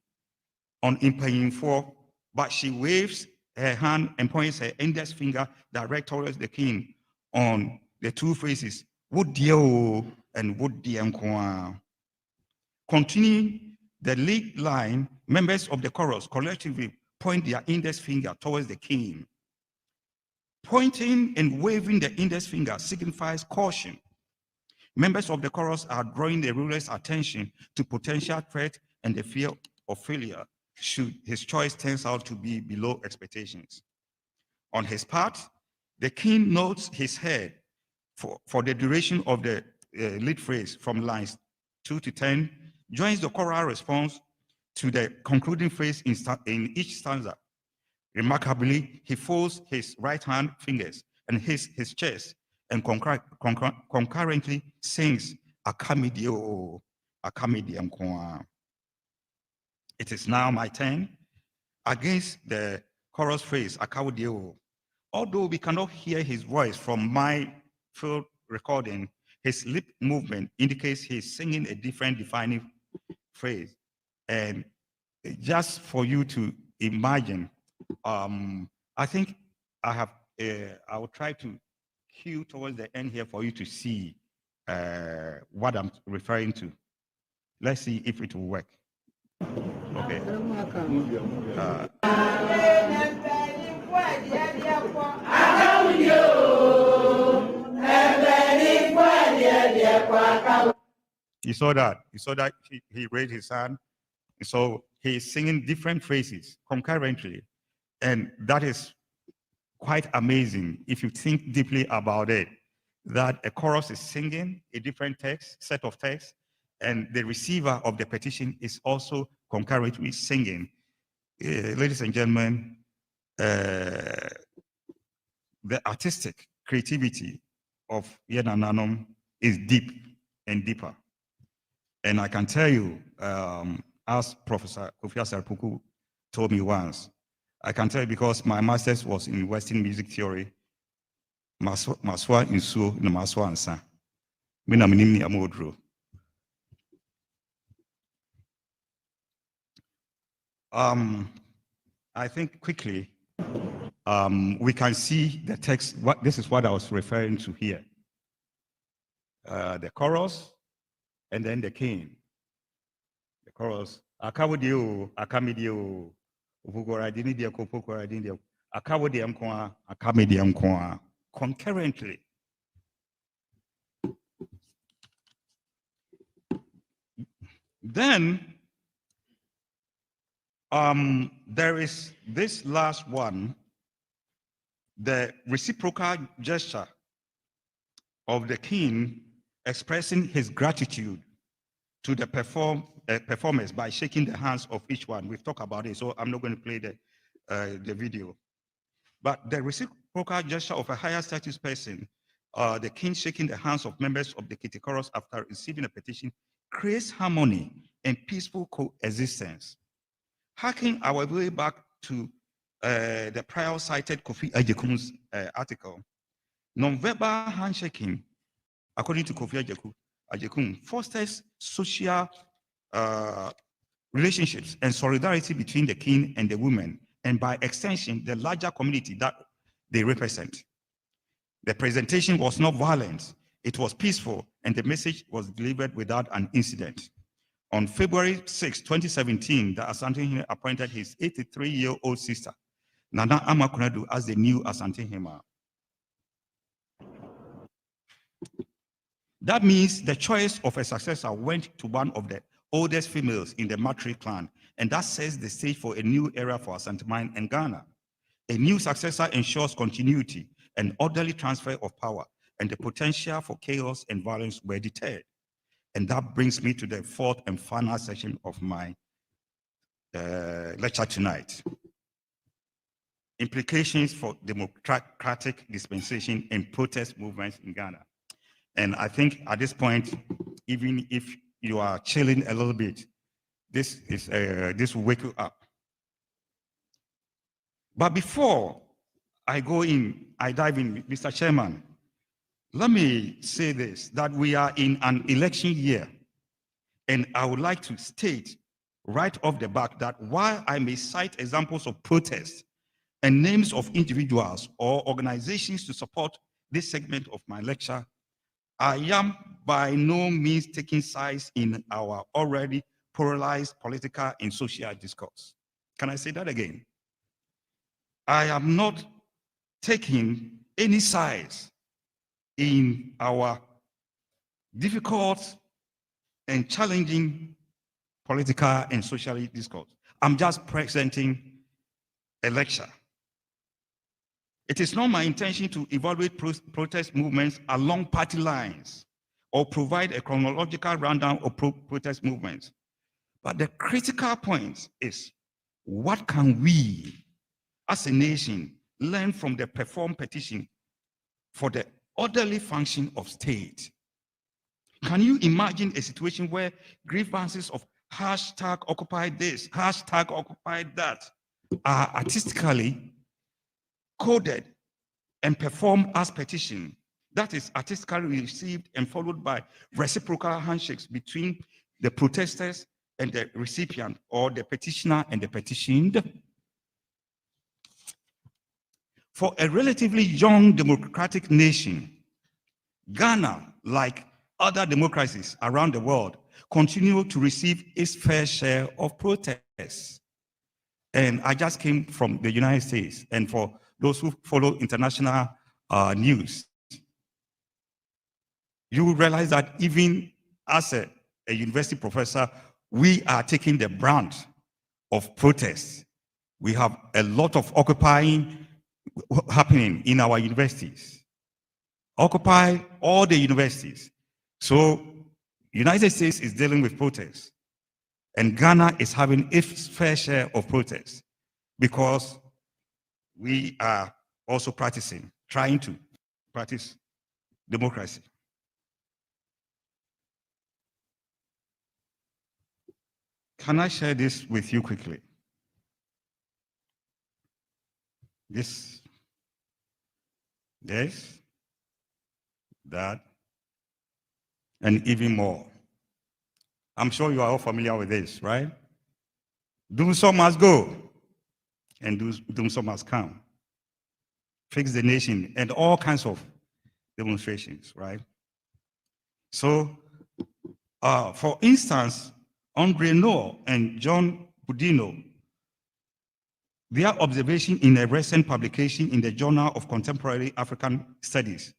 on Impaying 4, but she waves her hand and points her index finger direct towards the king on the two phrases, Woodio and Woodiam. Continuing the lead line, members of the chorus collectively point their index finger towards the king. Pointing and waving the index finger signifies caution. Members of the chorus are drawing the ruler's attention to potential threat and the fear of failure should his choice turns out to be below expectations. On his part, the king nods his head for the duration of the lead phrase from lines 2 to 10, joins the choral response to the concluding phrase in each stanza. Remarkably, he folds his right hand fingers and his chest and concurrently sings Akamidio, Akamidiam Kwa. It is now my turn against the chorus phrase Akawudio. Although we cannot hear his voice from my field recording, his lip movement indicates he's singing a different defining phrase. And just for you to imagine, I think I will try to cue towards the end here for you to see what I'm referring to. Let's see if it will work. Okay. You saw that. You saw that he raised his hand. So he's singing different phrases concurrently. And that is quite amazing if you think deeply about it, that a chorus is singing a different text, set of text, and the receiver of the petition is also concurrently singing. Ladies and gentlemen, the artistic creativity of Yenananom is deep and deeper. And I can tell you, as Professor Kofi Sarpuku told me once, I can tell you because my master's was in Western music theory, Maswa Insuo na Maswa Ansa. Mina minimni amodro. I think quickly, we can see the text. This is what I was referring to here. The chorus, and then the king. The chorus. Akawodio, akamidio, uvugora dinidia kopokora dinidia. Akawodiam kwa, akamidiam kwa. Concurrently. Then there is this last one, the reciprocal gesture of the king expressing his gratitude to the performers by shaking the hands of each one. We've talked about it, so I'm not going to play the video. But the reciprocal gesture of a higher status person, the king shaking the hands of members of the Kitty Chorus after receiving a petition, creates harmony and peaceful coexistence. Harking our way back to the prior cited Kofi Ajekun's article, non-verbal handshaking, according to Kofi Ajekun, fosters social relationships and solidarity between the king and the women, and by extension, the larger community that they represent. The presentation was not violent, it was peaceful, and the message was delivered without an incident. On February 6, 2017, the Asante appointed his 83-year-old sister, Nana Amakunadu, as the new Asante Hema. That means the choice of a successor went to one of the oldest females in the Matri clan, and that sets the stage for a new era for Asantehene and Ghana. A new successor ensures continuity and orderly transfer of power, and the potential for chaos and violence were deterred. And that brings me to the fourth and final session of my lecture tonight. Implications for democratic dispensation and protest movements in Ghana. And I think at this point, even if you are chilling a little bit, this will wake you up. But before I dive in, Mr. Chairman, let me say this, that we are in an election year. And I would like to state right off the bat that while I may cite examples of protests and names of individuals or organizations to support this segment of my lecture, I am by no means taking sides in our already polarized political and social discourse. Can I say that again? I am not taking any sides in our difficult and challenging political and social discourse. I'm just presenting a lecture. It is not my intention to evaluate protest movements along party lines or provide a chronological rundown of protest movements. But the critical point is, what can we as a nation learn from the performed petition for the orderly function of state? Can you imagine a situation where grievances of hashtag occupy this, hashtag occupy that are artistically coded and performed as petition, that is artistically received and followed by reciprocal handshakes between the protesters and the recipient, or the petitioner and the petitioned. For a relatively young democratic nation, Ghana, like other democracies around the world, continue to receive its fair share of protests. And I just came from the United States, and for those who follow international news, you will realize that even as a university professor, we are taking the brunt of protests. We have a lot of occupying happening in our universities. Occupy all the universities. So United States is dealing with protests, and Ghana is having its fair share of protests because we are also trying to practice democracy. Can I share this with you quickly? This, that, and even more. I'm sure you are all familiar with this, right? Doomsday must go, and doomsday must come. Fix the nation, and all kinds of demonstrations, right? So, for instance, Andre Noor and John Budino, their observation in a recent publication in the Journal of Contemporary African Studies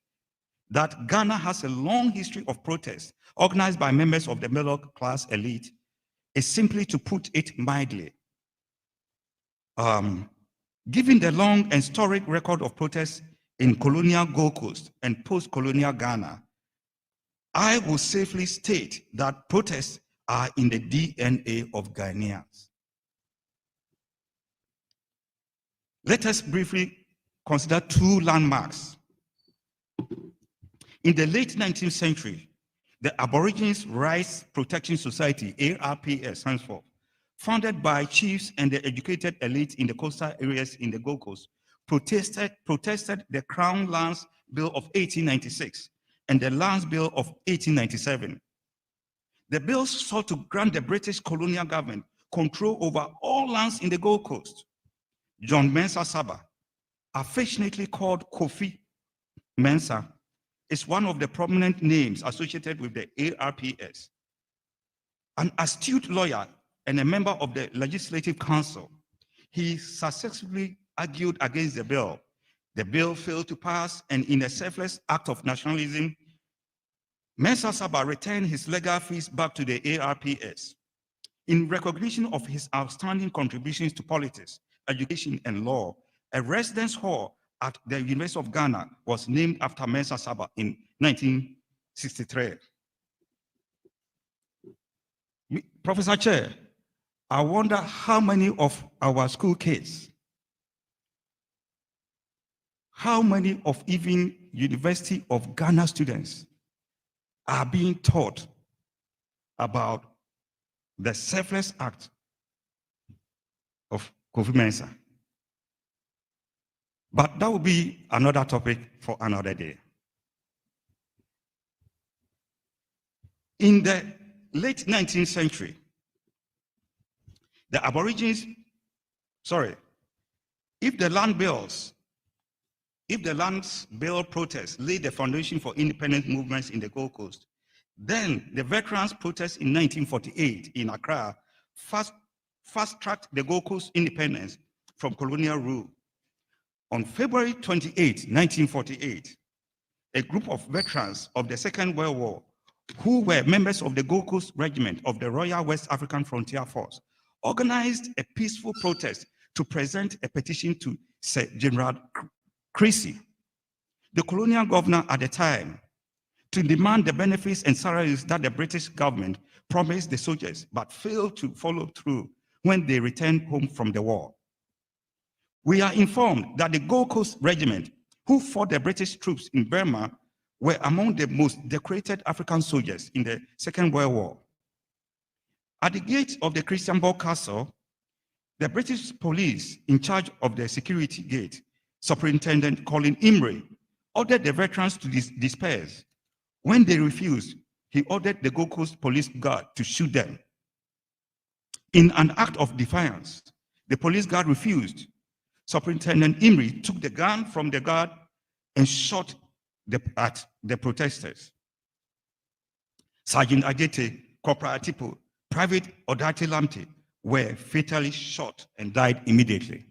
that Ghana has a long history of protests organized by members of the middle class elite is simply, to put it mildly, given the long and historic record of protests in colonial Gold Coast and post-colonial Ghana, I will safely state that protests are in the DNA of Ghanaians. Let us briefly consider two landmarks. In the late 19th century, the Aborigines Rights Protection Society, ARPS stands for, founded by chiefs and the educated elite in the coastal areas in the Gold Coast, protested the Crown Lands Bill of 1896 and the Lands Bill of 1897. The bills sought to grant the British colonial government control over all lands in the Gold Coast. John Mensah Saba, affectionately called Kofi Mensah, is one of the prominent names associated with the ARPS. An astute lawyer and a member of the Legislative Council, he successfully argued against the bill. The bill failed to pass, and in a selfless act of nationalism, Mensah Saba returned his legal fees back to the ARPS. In recognition of his outstanding contributions to politics, education, and law, a residence hall at the University of Ghana was named after Mensah Saba in 1963. Professor Chair, I wonder how many of our school kids, how many of even University of Ghana students are being taught about the selfless act of Kofi Mensah. But that will be another topic for another day. In the late 19th century, the Aborigines, if the land bill protests laid the foundation for independent movements in the Gold Coast, then the veterans' protests in 1948 in Accra fast-tracked the Gold Coast independence from colonial rule. On February 28, 1948, a group of veterans of the Second World War who were members of the Gold Coast Regiment of the Royal West African Frontier Force organized a peaceful protest to present a petition to Sir General Kwasi, the colonial governor at the time, to demand the benefits and salaries that the British government promised the soldiers but failed to follow through when they returned home from the war. We are informed that the Gold Coast Regiment, who fought the British troops in Burma, were among the most decorated African soldiers in the Second World War. At the gate of the Christiansborg Castle, the British police in charge of the security gate, Superintendent Colin Imrie, ordered the veterans to disperse. When they refused, he ordered the Gold Coast police guard to shoot them. In an act of defiance, the police guard refused. Superintendent Imri took the gun from the guard and shot at the protesters. Sergeant Ajete, Corporal Atipo, Private Odate Lamte were fatally shot and died immediately.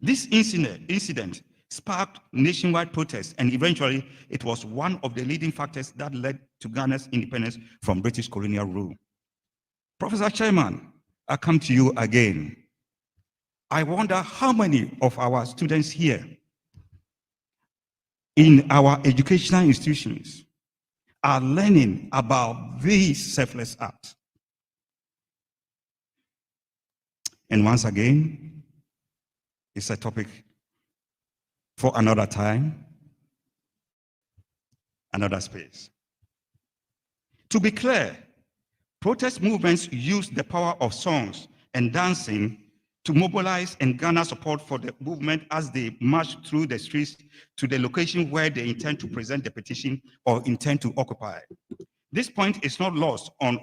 This incident sparked nationwide protests, and eventually it was one of the leading factors that led to Ghana's independence from British colonial rule. Professor Chairman, I come to you again. I wonder how many of our students here in our educational institutions are learning about these selfless acts. And once again, it's a topic for another time, another space. To be clear, protest movements use the power of songs and dancing to mobilize and garner support for the movement as they march through the streets to the location where they intend to present the petition or intend to occupy. This point is not lost on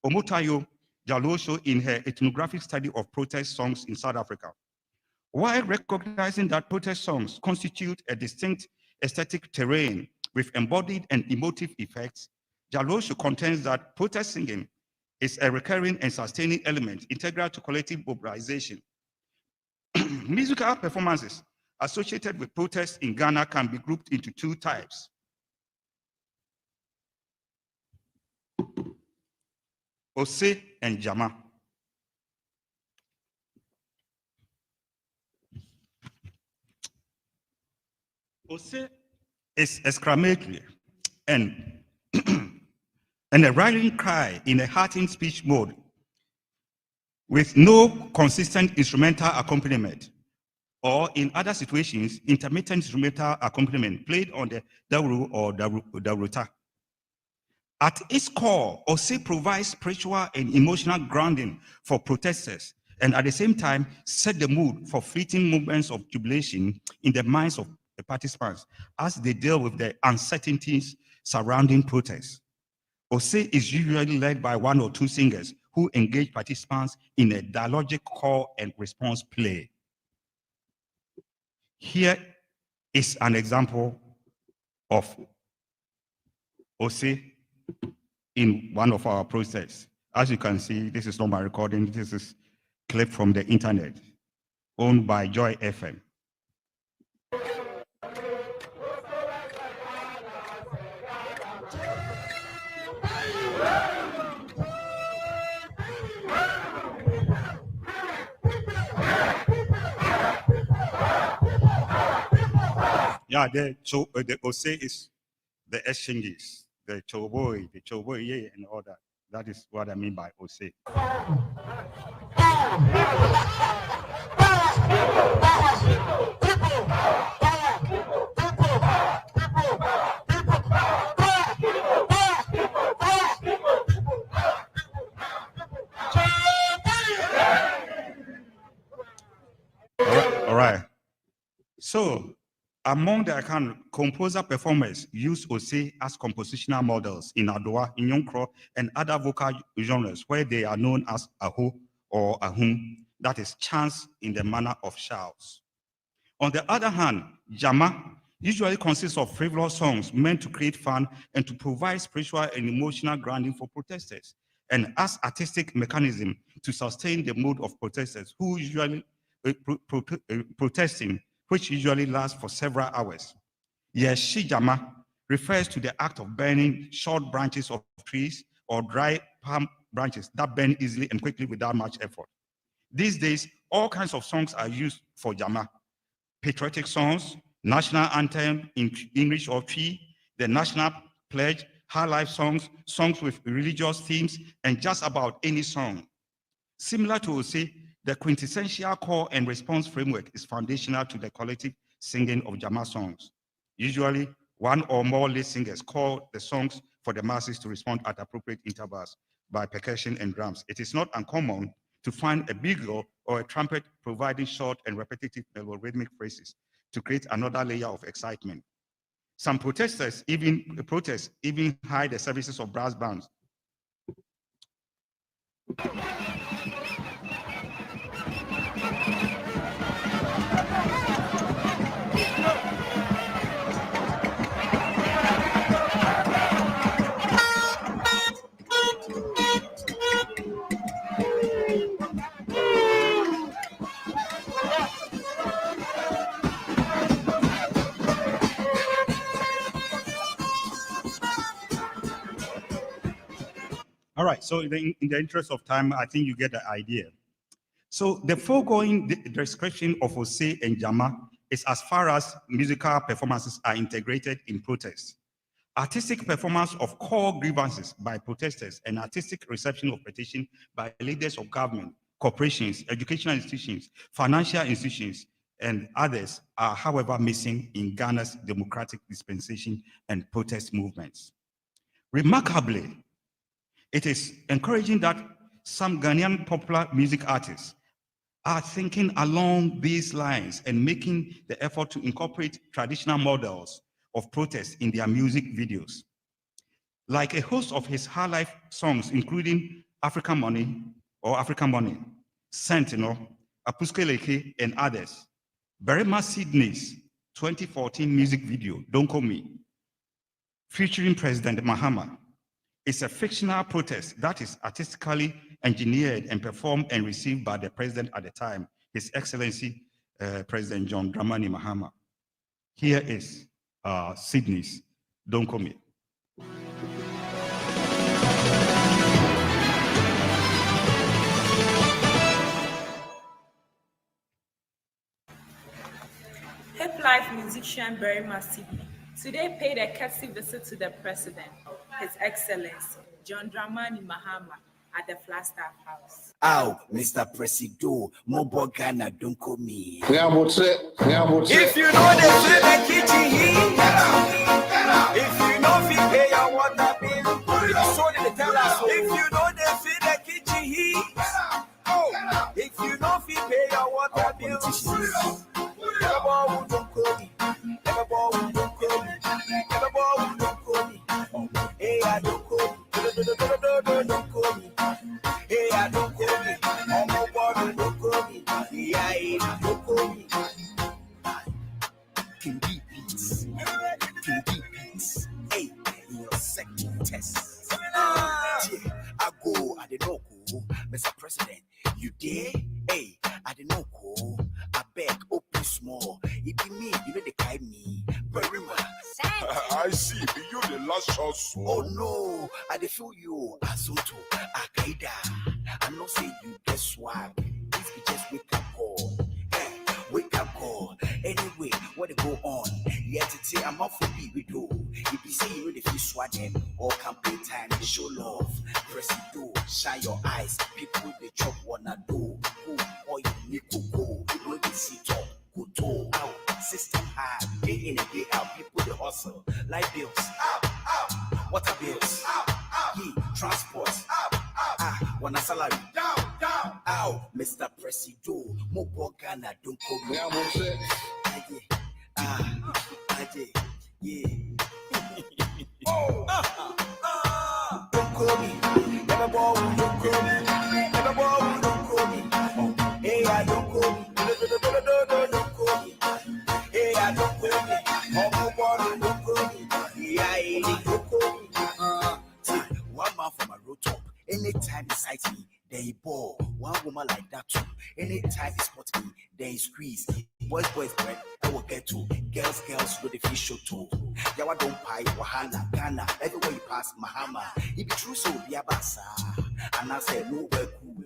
Omotayo Jalosho in her ethnographic study of protest songs in South Africa. While recognizing that protest songs constitute a distinct aesthetic terrain with embodied and emotive effects, Jalosho contends that protest singing is a recurring and sustaining element integral to collective mobilization. Musical performances associated with protests in Ghana can be grouped into two types. Ose and Jama. Ose is exclamatory and a rallying cry in a hearty speech mode with no consistent instrumental accompaniment, or in other situations, intermittent instrumental accompaniment played on the dawru or dawruta. At its core, Ose provides spiritual and emotional grounding for protesters, and at the same time, set the mood for fleeting moments of jubilation in the minds of the participants as they deal with the uncertainties surrounding protests. Ose is usually led by one or two singers who engage participants in a dialogic call and response play. Here is an example of Ose in one of our protests. As you can see, this is not my recording, this is clip from the internet, owned by Joy FM. Yeah, the Ose is the exchanges, the choboy, yeah, and all that. That is what I mean by Ose. All right. So, among the composer performers use Ose as compositional models in Adoa, Inaugural, and other vocal genres where they are known as Aho or Ahum, that is chants in the manner of shouts. On the other hand, Jama usually consists of frivolous songs meant to create fun and to provide spiritual and emotional grounding for protesters, and as artistic mechanism to sustain the mood of protesters who usually protesting, which usually lasts for several hours. Yeshi Jama refers to the act of burning short branches of trees or dry palm branches that burn easily and quickly without much effort. These days, all kinds of songs are used for Jama. Patriotic songs, national anthem in English or Twi, the national pledge, high life songs, songs with religious themes, and just about any song. Similar to Ose, the quintessential call and response framework is foundational to the collective singing of Jama songs. Usually, one or more lead singers call the songs for the masses to respond at appropriate intervals by percussion and drums. It is not uncommon to find a bugle or a trumpet providing short and repetitive melorhythmic phrases to create another layer of excitement. Some protesters even hide the services of brass bands. All right, so in the interest of time, I think you get the idea. So the foregoing description of Ose and Jama is as far as musical performances are integrated in protest. Artistic performance of core grievances by protesters and artistic reception of petition by leaders of government, corporations, educational institutions, financial institutions, and others are, however, missing in Ghana's democratic dispensation and protest movements. Remarkably, it is encouraging that some Ghanaian popular music artists are thinking along these lines and making the effort to incorporate traditional models of protest in their music videos. Like a host of his high life songs, including African Money, Sentinel, Apuskeleke, and others. Berema Sydney's 2014 music video, Don't Call Me, featuring President Mahama, is a fictional protest that is artistically engineered and performed and received by the president at the time, His Excellency President John Dramani Mahama. Here is Sydney's Don't Call Me. Hip life musician Berema Sydney today paid a courtesy visit to the president, His Excellency John Dramani Mahama, at the Flagstaff House. Ow, Mr. Presido, Mobo Ghana, don't call me. If you know the feel kitchen heat, if you know if you pay your water bill, if you know the feel kitchen heat, if you know if you pay your water bill, everybody don't call me, everybody don't call me, everybody don't call me, hey, I don't call me, don't call me. Hey, I don't call me. Oh, my body don't call me. Yeah, don't call me. Can be beats. Hey, in your second test. Yeah, I go. I didn't know. Mr. President, you there? Hey, I didn't know. I beg, open small. It be me. You know they guide me. Berema. I see. You the last shot. Oh no, I dey feel you. Azoto, Akaida. I'm not saying you get swag. This be just wake up call. Hey, wake up call. Anyway, what they go on? Yeah, today I'm out for be with you. If you say you know the fish swag them, all campaign time, they show love. Press it do, shine your eyes. People they chop wanna do. Who or you need to go. You know they see top. Go to out. System high. Day in and day out. People they hustle. Light bills. Water bills. Yeah, transport. Wanna salary. Down. Ow, Mr. Presido, Mobo Ghana, don't call me. Yeah. Don't call me. Never ball, don't call me. Never ball, don't call me. Hey, I don't call me. Don't call me. Hey, I don't call me. Oh, Mobo, don't call me. Yeah, don't call me. One man from a road top. Anytime he sights me, they ball. One woman like that too. Anytime he spots me, they squeeze. Boys, bread, I will get to. Girls, know the fish show too. Yawa don't pie, Wahala, Ghana. Everywhere you pass, Mahama. It be true, so be a bassa. And I say, no, well, cool.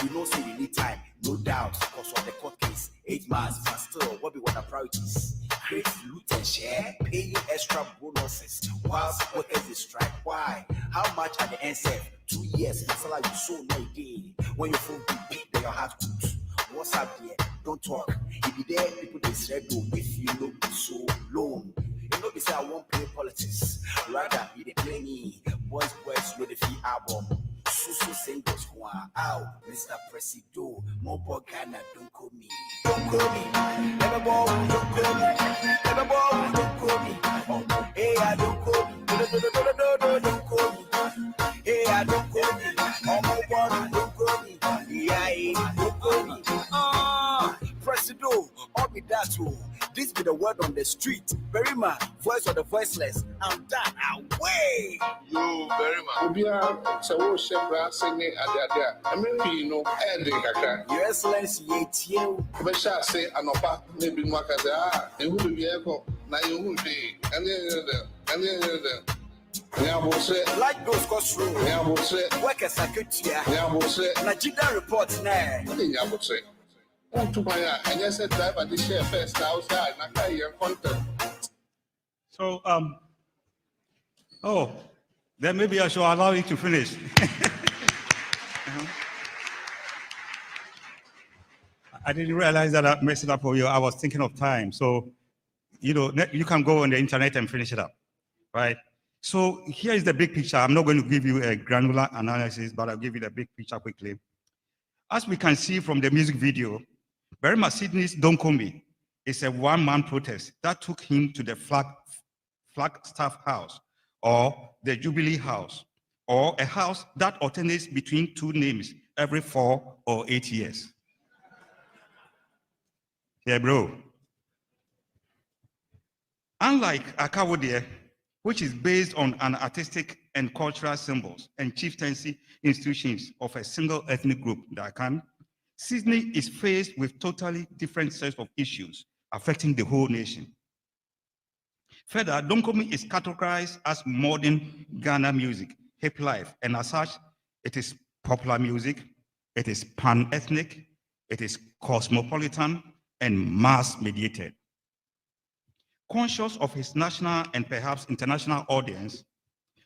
You know, say you need time, no doubt. Because of the court case, 8 months, but still, what be what the priorities? Create loot and share, paying extra bonuses. Whilst workers they strike, why? How much at the NSF? 2 years, masala you so no day. When your phone be big, then your heart good. What's up there? Don't talk. If you there, people they say no. If you know be so long. You know, they say I won't play politics. Rather, you they play me. Boys, know the fee album. Susu singles one out. Mr. Presido, Mobo Gana, don't call me. Don't call me. Never ball, don't call me. Never ball, don't call me. Oh, hey, I don't call me. Don't call me. Hey, I don't call me. Oh, Mobo, don't call me. Yeah, don't call me. Presido, all be that too. This be the word on the street. Very man, voice of the voiceless. I'm done. Away. Yo, very man. Obia, so what shebra singing at the MP no ending kaka. Your Excellency, you. But shall say anopa maybe makaza. And who be echo? Now you will be. And then. Like those cost through. Work as a good year. Nigeria report now. To my and yes, drive at the share first outside. So, oh, then maybe I should allow you to finish. I didn't realize that I messed it up for you. I was thinking of time. So, you know, you can go on the internet and finish it up, right? So here is the big picture. I'm not going to give you a granular analysis, but I'll give you the big picture quickly. As we can see from the music video, Berima Sydney's Don't Call Me is a one-man protest that took him to the Flagstaff House, or the Jubilee House, or a house that alternates between two names every 4 or 8 years. Yeah, bro. Unlike Akawodie, which is based on an artistic and cultural symbols and chieftaincy institutions of a single ethnic group, the Akan, Sydney is faced with totally different sets of issues affecting the whole nation. Further, Don't Call Me is categorized as modern Ghana music, hip life, and as such, it is popular music, it is pan-ethnic, it is cosmopolitan, and mass-mediated. Conscious of his national and perhaps international audience,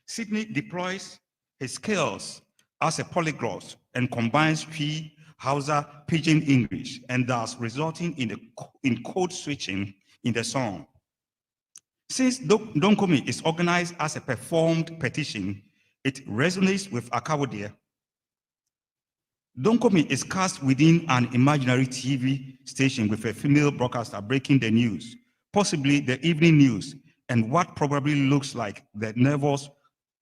Sydney deploys his skills as a polyglot and combines Twi, Hausa, Pidgin English, and thus resulting in code switching in the song. Since Don't Call Me is organized as a performed petition, it resonates with Akawodie. Don't Call Me is cast within an imaginary TV station with a female broadcaster breaking the news, possibly the evening news, and what probably looks like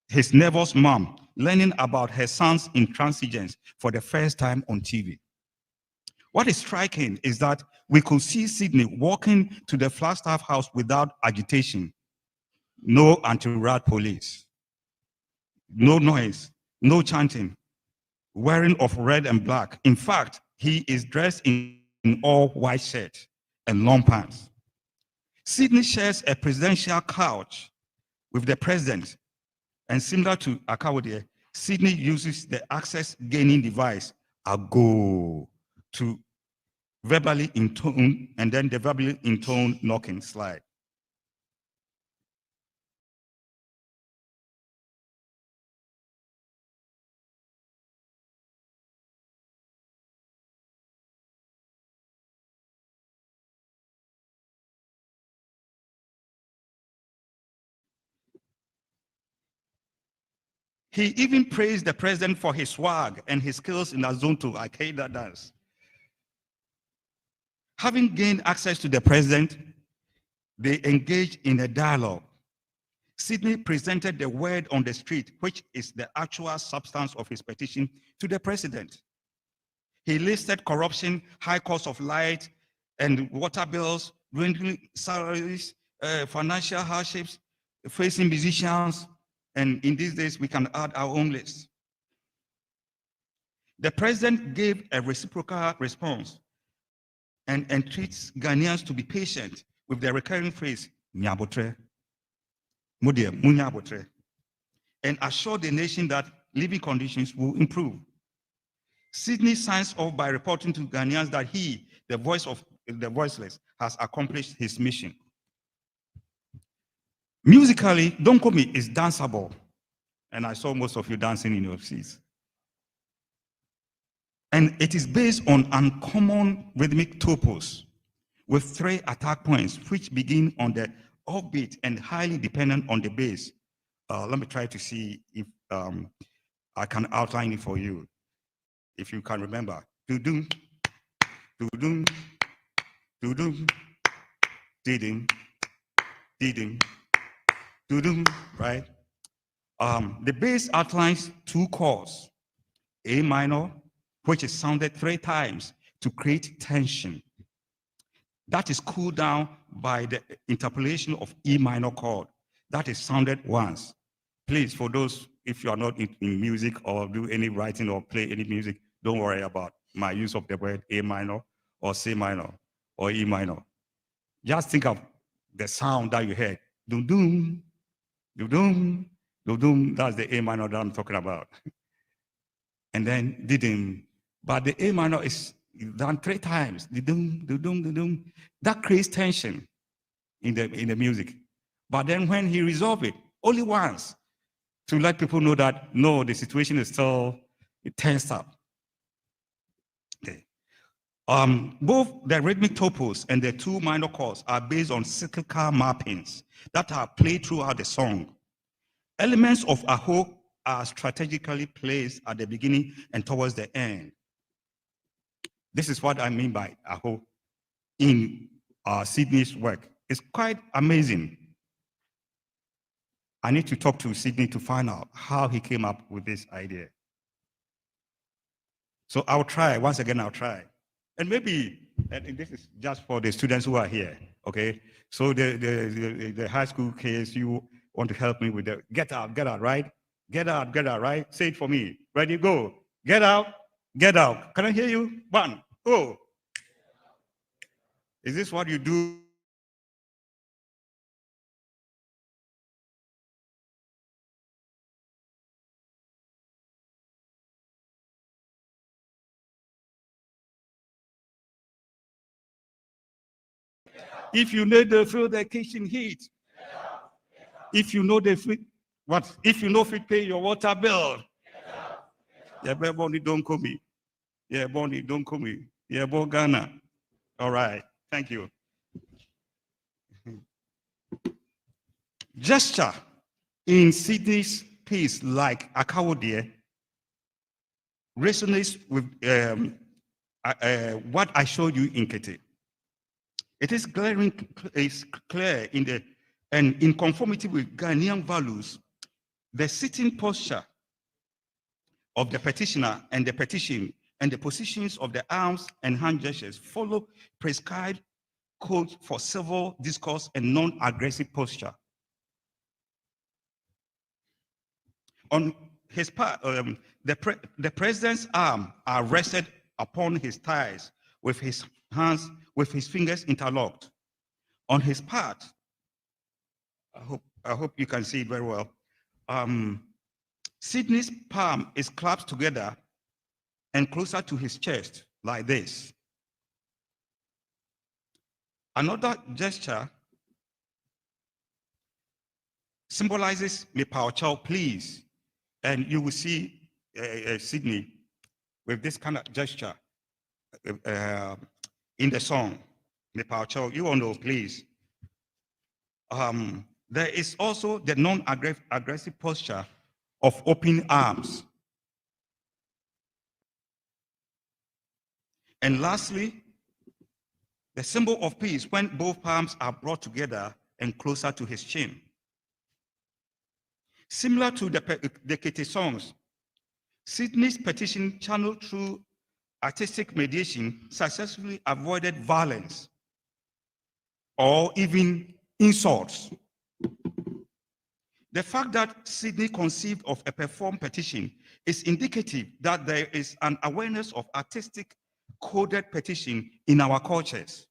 his nervous mom learning about her son's intransigence for the first time on TV. What is striking is that we could see Sydney walking to the Flagstaff House without agitation, no anti-rat police, no noise, no chanting, wearing of red and black. In fact, he is dressed in all white shirt and long pants. Sydney shares a presidential couch with the president, and similar to Akawodie, Sydney uses the access gaining device, AGO, to verbally intone, and then the verbally intone knocking slide. He even praised the president for his swag and his skills in Azonto, Al-Qaeda dance. Having gained access to the president, they engaged in a dialogue. Sydney presented the word on the street, which is the actual substance of his petition, to the president. He listed corruption, high cost of light and water bills, dwindling salaries, financial hardships facing musicians, and in these days, we can add our own list. The president gave a reciprocal response and entreats Ghanaians to be patient with the recurring phrase, Nyabotre, Mudia, Munyabotre, and assured the nation that living conditions will improve. Sydney signs off by reporting to Ghanaians that he, the voice of the voiceless, has accomplished his mission. Musically, Don't Call Me is danceable, and I saw most of you dancing in your seats. And it is based on uncommon rhythmic topos with 3 attack points, which begin on the offbeat and highly dependent on the bass. Let me try to see if I can outline it for you, if you can remember. Do-dum, do-dum, do-dum, dee-dum, dee-dum, do-dum, right? The bass outlines 2 chords, A minor, which is sounded 3 times to create tension. That is cooled down by the interpolation of E minor chord. That is sounded once. Please, for those, if you are not in music or do any writing or play any music, don't worry about my use of the word A minor or C minor or E minor. Just think of the sound that you heard. Dum-dum, dum-dum, dum-dum. That's the A minor that I'm talking about. And then didn't. But the A minor is done 3 times. Dum, dum, dum, dum. That creates tension in the music. But then when he resolved it, only once, to let people know that no, the situation is still tensed up. Okay. Both the rhythmic topos and the 2 minor chords are based on cyclical mappings that are played throughout the song. Elements of Aho are strategically placed at the beginning and towards the end. This is what I mean by Aho in Sydney's work. It's quite amazing. I need to talk to Sydney to find out how he came up with this idea. So I'll try, once again, I'll try. And maybe, and this is just for the students who are here, okay? So the high school kids, you want to help me with the get out, right? Get out, right? Say it for me. Ready, go. Get out, get out. Can I hear you? 1, go. Is this what you do? If you need to feel the kitchen heat, if you know the fit, what? If you know fit pay your water bill, yeah, Bonnie, don't call me. Yeah, Bonnie, don't call me. Yeah, Gana. All right, thank you. Gesture in Sydney's piece, like Akawodie, resonates with what I showed you in Kete. It is clear in conformity with Ghanaian values, the sitting posture of the petitioner and the petition and the positions of the arms and hand gestures follow prescribed codes for civil discourse and non-aggressive posture. On his part, the president's arms are rested upon his thighs with his hands, with his fingers interlocked. On his part, I hope you can see it very well. Sydney's palm is clasped together and closer to his chest, like this. Another gesture symbolizes me power child, please. And you will see Sydney with this kind of gesture in the song, me power child. You all know, please. There is also the non-aggressive posture of open arms. And lastly, the symbol of peace when both palms are brought together and closer to his chin. Similar to the Kete songs, Sydney's petition channeled through artistic mediation successfully avoided violence or even insults. The fact that Sydney conceived of a performed petition is indicative that there is an awareness of artistic coded petition in our cultures.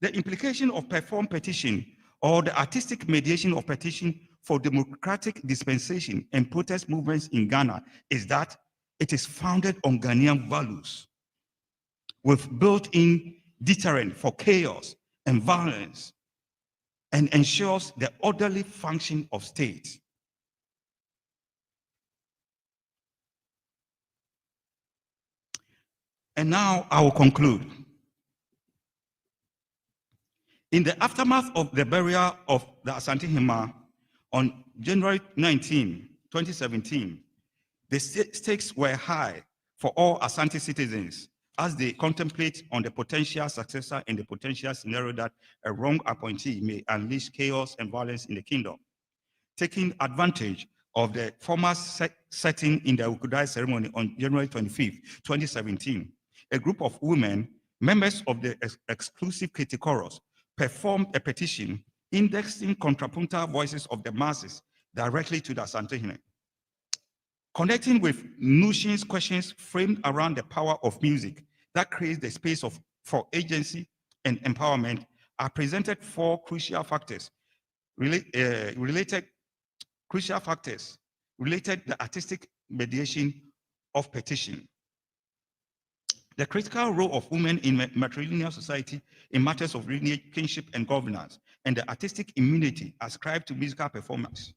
The implication of performed petition or the artistic mediation of petition for democratic dispensation and protest movements in Ghana is that it is founded on Ghanaian values with built-in deterrent for chaos and violence and ensures the orderly function of state. And now I will conclude. In the aftermath of the burial of the Asante Hima on January 19, 2017, The stakes were high for all Asante citizens as they contemplate on the potential successor and the potential scenario that a wrong appointee may unleash chaos and violence in the kingdom. Taking advantage of the former setting in the Ukudai ceremony on January 25th, 2017, a group of women, members of the exclusive Kete Chorus, performed a petition indexing contrapuntal voices of the masses directly to the Asantehene. Connecting with Nushin's questions framed around the power of music that creates the space for agency and empowerment, are presented four crucial factors related the artistic mediation of petition. The critical role of women in matrilineal society in matters of lineage, kinship, and governance, and the artistic immunity ascribed to musical performance.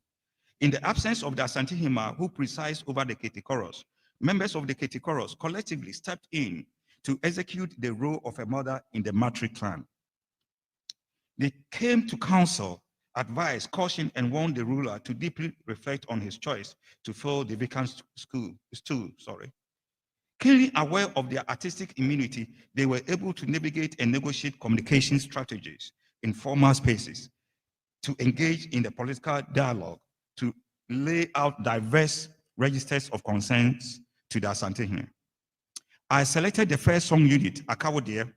In the absence of the Asantehene who presides over the Kete Chorus, members of the Kete Chorus collectively stepped in to execute the role of a mother in the Matri clan. They came to counsel, advise, caution, and warn the ruler to deeply reflect on his choice to fill the vacant stool. Keenly aware of their artistic immunity, they were able to navigate and negotiate communication strategies in formal spaces, to engage in the political dialogue, to lay out diverse registers of concerns to the Asantehene. I selected the first song unit, Akawodie.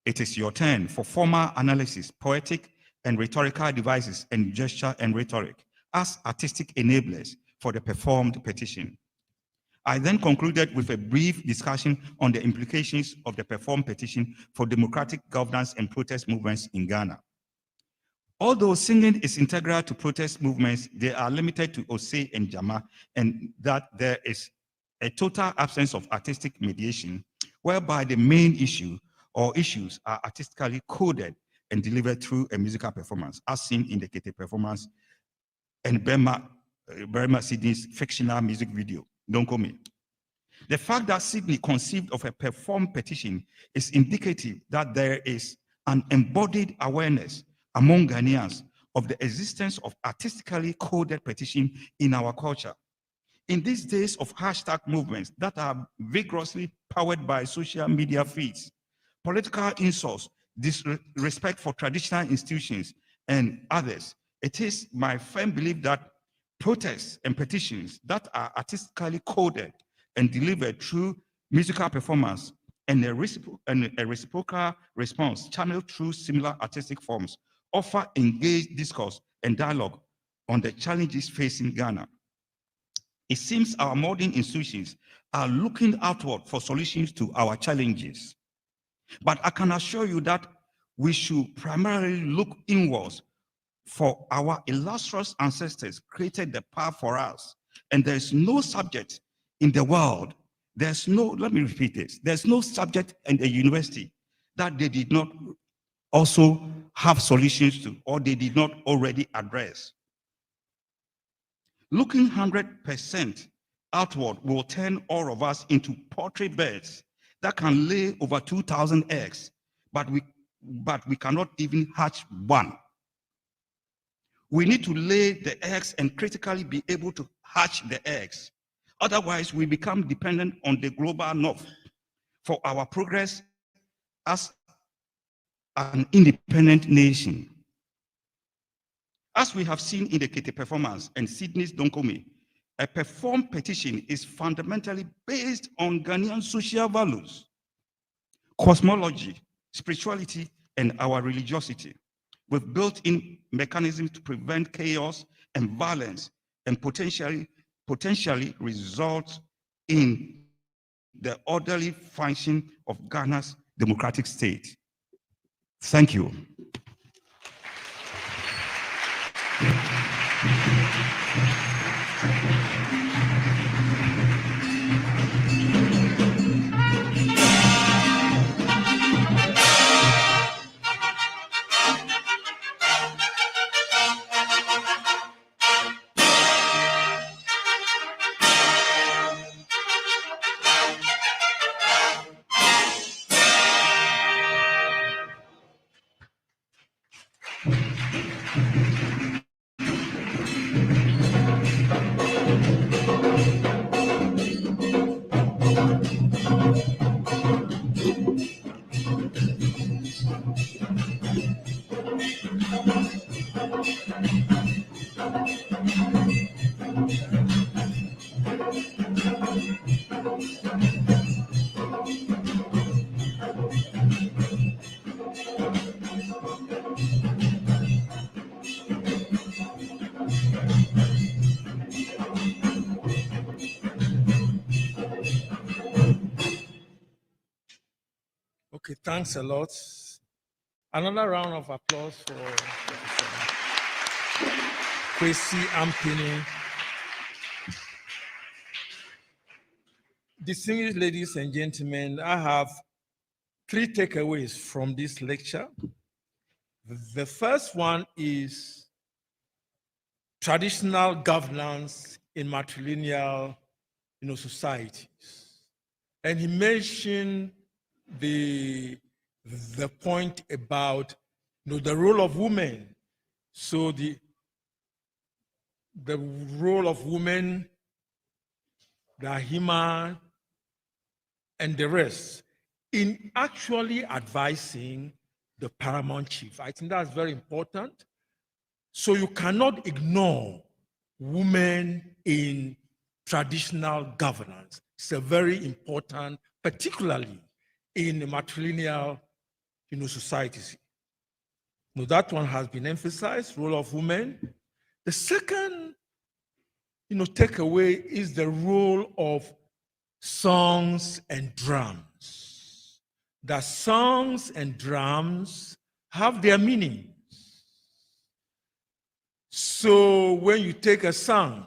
It is your turn for formal analysis, poetic and rhetorical devices, and gesture and rhetoric as artistic enablers for the performed petition. I then concluded with a brief discussion on the implications of the performed petition for democratic governance and protest movements in Ghana. Although singing is integral to protest movements, they are limited to Ose and Jama, and that there is a total absence of artistic mediation, whereby the main issue or issues are artistically coded and delivered through a musical performance, as seen in the Kete performance and Burma Sydney's fictional music video, Don't Call Me. The fact that Sydney conceived of a performed petition is indicative that there is an embodied awareness among Ghanaians of the existence of artistically coded petition in our culture. In these days of hashtag movements that are vigorously powered by social media feeds, political insults, disrespect for traditional institutions and others, it is my firm belief that protests and petitions that are artistically coded and delivered through musical performance and a reciprocal response channeled through similar artistic forms offer engaged discourse and dialogue on the challenges facing Ghana. It seems our modern institutions are looking outward for solutions to our challenges. But I can assure you that we should primarily look inwards, for our illustrious ancestors created the path for us. And there's no subject in the world, let me repeat this, there's no subject in the university that they did not also have solutions to, or they did not already address. Looking 100% outward will turn all of us into poultry birds that can lay over 2,000 eggs, but we cannot even hatch one. We need to lay the eggs and critically be able to hatch the eggs. Otherwise, we become dependent on the global north for our progress as an independent nation. As we have seen in the Kete performance and Sydney's Don't Call Me, a performed petition is fundamentally based on Ghanaian social values, cosmology, spirituality, and our religiosity, with built-in mechanisms to prevent chaos and violence, and potentially result in the orderly function of Ghana's democratic state. Thank you. Okay, thanks a lot. Another round of applause for Kwasi Ampene. Distinguished ladies and gentlemen, I have 3 takeaways from this lecture. The first one is traditional governance in matrilineal societies. And he mentioned the point about the role of women. So the role of women, the Ahima, and the rest in actually advising the paramount chief. I think that's very important. So you cannot ignore women in traditional governance. It's a very important, particularly in matrilineal societies. That one has been emphasized, role of women. The second takeaway is the role of songs and drums. That songs and drums have their meanings. So when you take a song,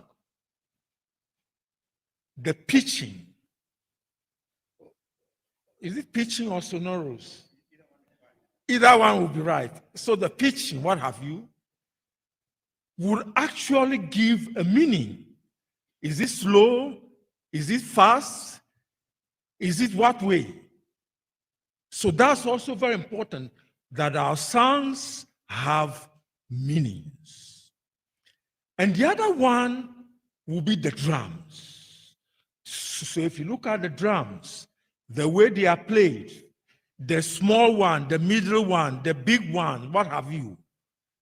the pitching, is it pitching or sonorous? Either one will be right. So the pitching, what have you, would actually give a meaning. Is it slow? Is it fast? Is it what way? So that's also very important, that our songs have meanings. And the other one will be the drums. So if you look at the drums, the way they are played, the small one, the middle one, the big one, what have you,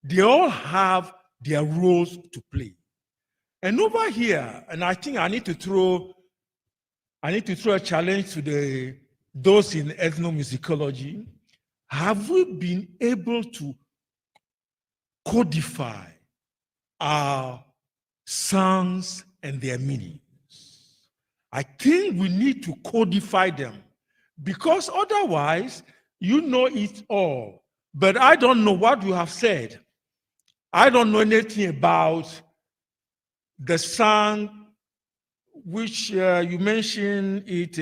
they all have their roles to play. And over here, and I think I need to throw a challenge to those in ethnomusicology. Have we been able to codify our songs and their meanings? I think we need to codify them, because otherwise, you know it all, but I don't know what you have said. I don't know anything about the song which you mentioned it.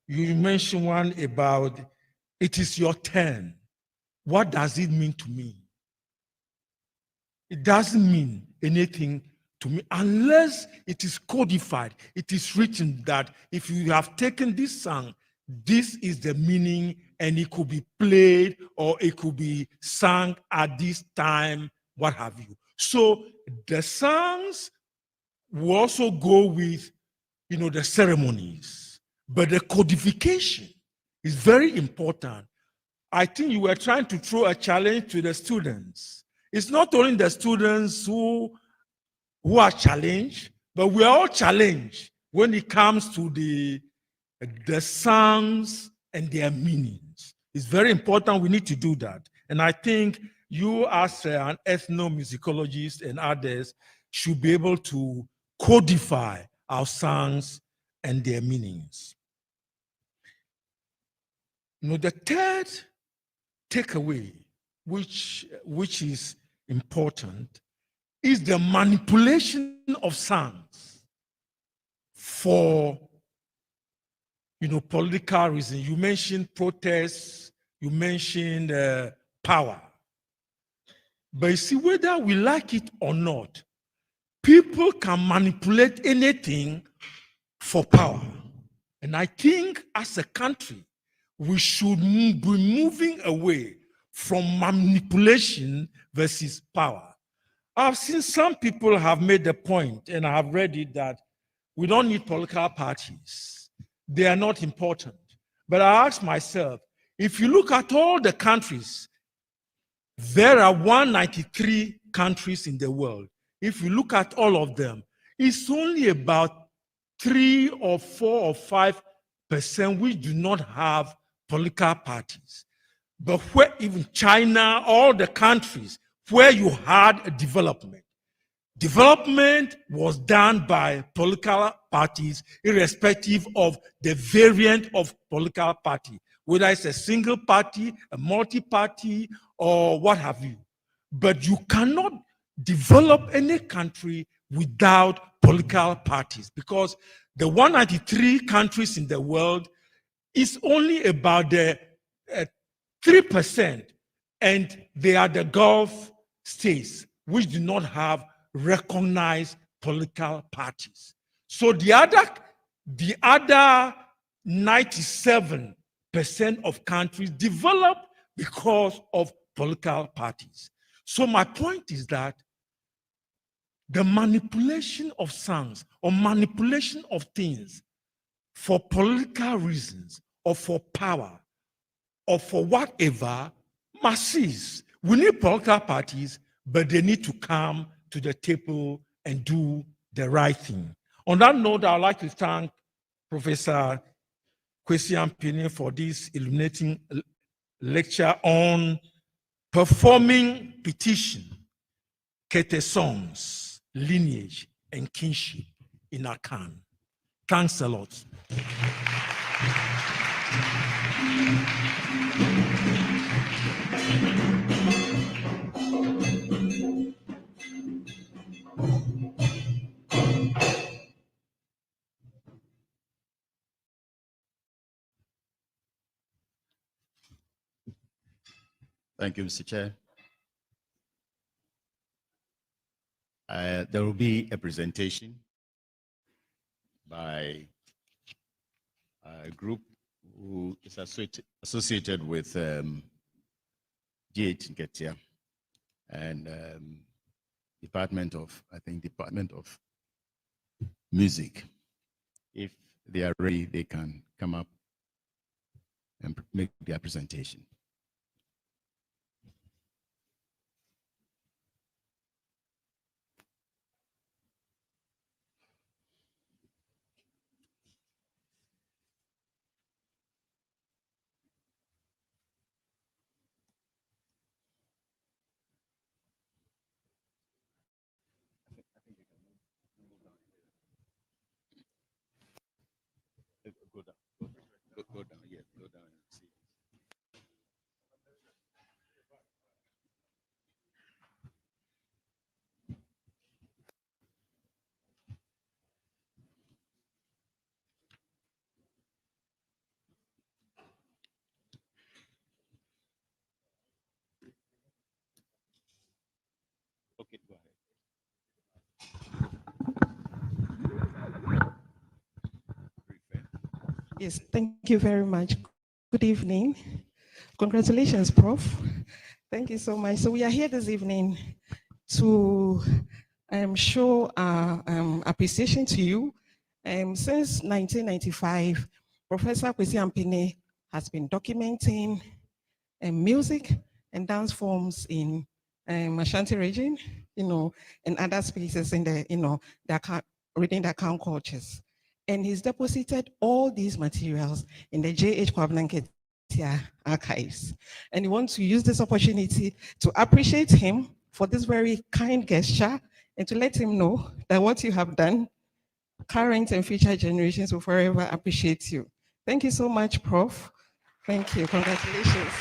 You mentioned one about "It is your turn." What does it mean to me? It doesn't mean anything to me unless it is codified. It is written that if you have taken this song, this is the meaning, and it could be played or it could be sung at this time, what have you. So the songs will also go with, the ceremonies, but the codification is very important. I think you were trying to throw a challenge to the students. It's not only the students who are challenged, but we are all challenged when it comes to the songs and their meanings. It's very important. We need to do that. And I think you, as an ethnomusicologist and others, should be able to codify our songs and their meanings. The third takeaway, which is important, is the manipulation of songs for political reasons. You mentioned protests, you mentioned power. But you see, whether we like it or not, people can manipulate anything for power. And I think as a country, we should be moving away from manipulation versus power. I've seen some people have made the point, and I have read it, that we don't need political parties. They are not important. But I ask myself, if you look at all the countries, there are 193 countries in the world. If you look at all of them, it's only about 3 or 4 or 5% which do not have political parties. But where even China, all the countries where you had a development was done by political parties, irrespective of the variant of political party, whether it's a single party, a multi-party, or what have you. But you cannot develop any country without political parties, because the 193 countries in the world is only about the 3%, and they are the Gulf states, which do not have recognized political parties. So the other 97% of countries develop because of political parties. So my point is that the manipulation of songs or manipulation of things for political reasons or for power or for whatever must cease. We need political parties, but they need to come to the table and do the right thing. On that note, I'd like to thank Professor Kwasi Ampene for this illuminating lecture on performing petition, Kete songs, lineage, and kinship in Akan. Thanks a lot. Thank you, Mr. Chair. There will be a presentation by a group who is associated with GH Nketia and Department of Music. If they are ready, they can come up and make their presentation. Go down, yeah, go down and see. Okay, go ahead. Yes, thank you very much. Good evening. Congratulations, Prof. Thank you so much. So we are here this evening to show our appreciation to you. Since 1995, Professor Kwasi Ampene has been documenting music and dance forms in Ashanti region, and other spaces in the, within the Akan cultures. And he's deposited all these materials in the J.H. Kwabena archives. And we want to use this opportunity to appreciate him for this very kind gesture and to let him know that what you have done, current and future generations will forever appreciate you. Thank you so much, Prof. Thank you. Congratulations.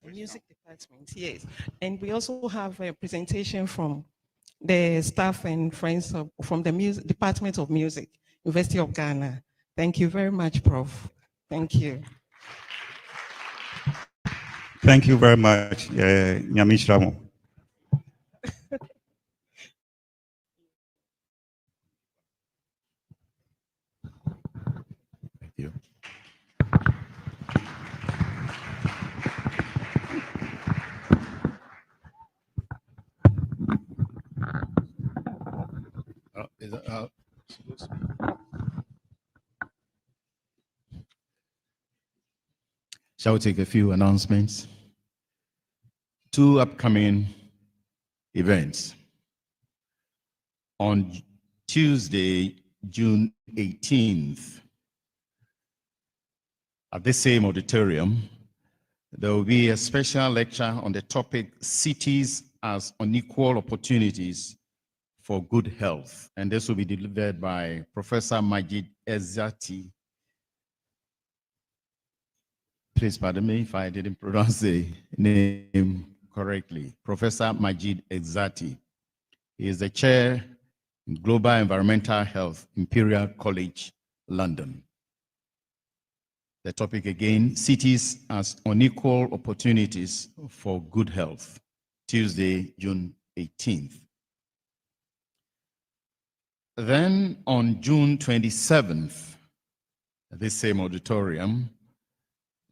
Music department, yes. And we also have a presentation from the staff and friends from the music Department of Music, University of Ghana. Thank you very much, Prof. Thank you. Thank you very much, Nyamishramo. Thank you. Shall we take a few announcements? 2 upcoming events. On Tuesday, June 18th, at the same auditorium, there will be a special lecture on the topic Cities as Unequal Opportunities for Good Health. And this will be delivered by Professor Majid Ezati. Please pardon me if I didn't pronounce the name correctly. Professor Majid Ezati. He is the chair in Global Environmental Health, Imperial College, London. The topic again, Cities as Unequal Opportunities for Good Health, Tuesday, June 18th. Then on June 27th, at this same auditorium,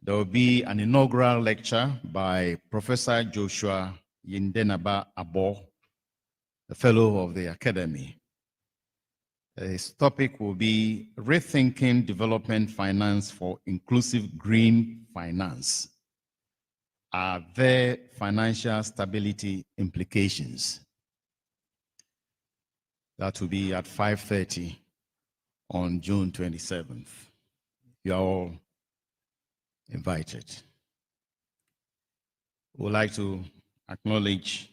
there will be an inaugural lecture by Professor Joshua Yindenaba Abo, a fellow of the Academy. His topic will be Rethinking Development Finance for Inclusive Green Finance. Are there financial stability implications? That will be at 5:30 on June 27th. You are all invited. We would like to acknowledge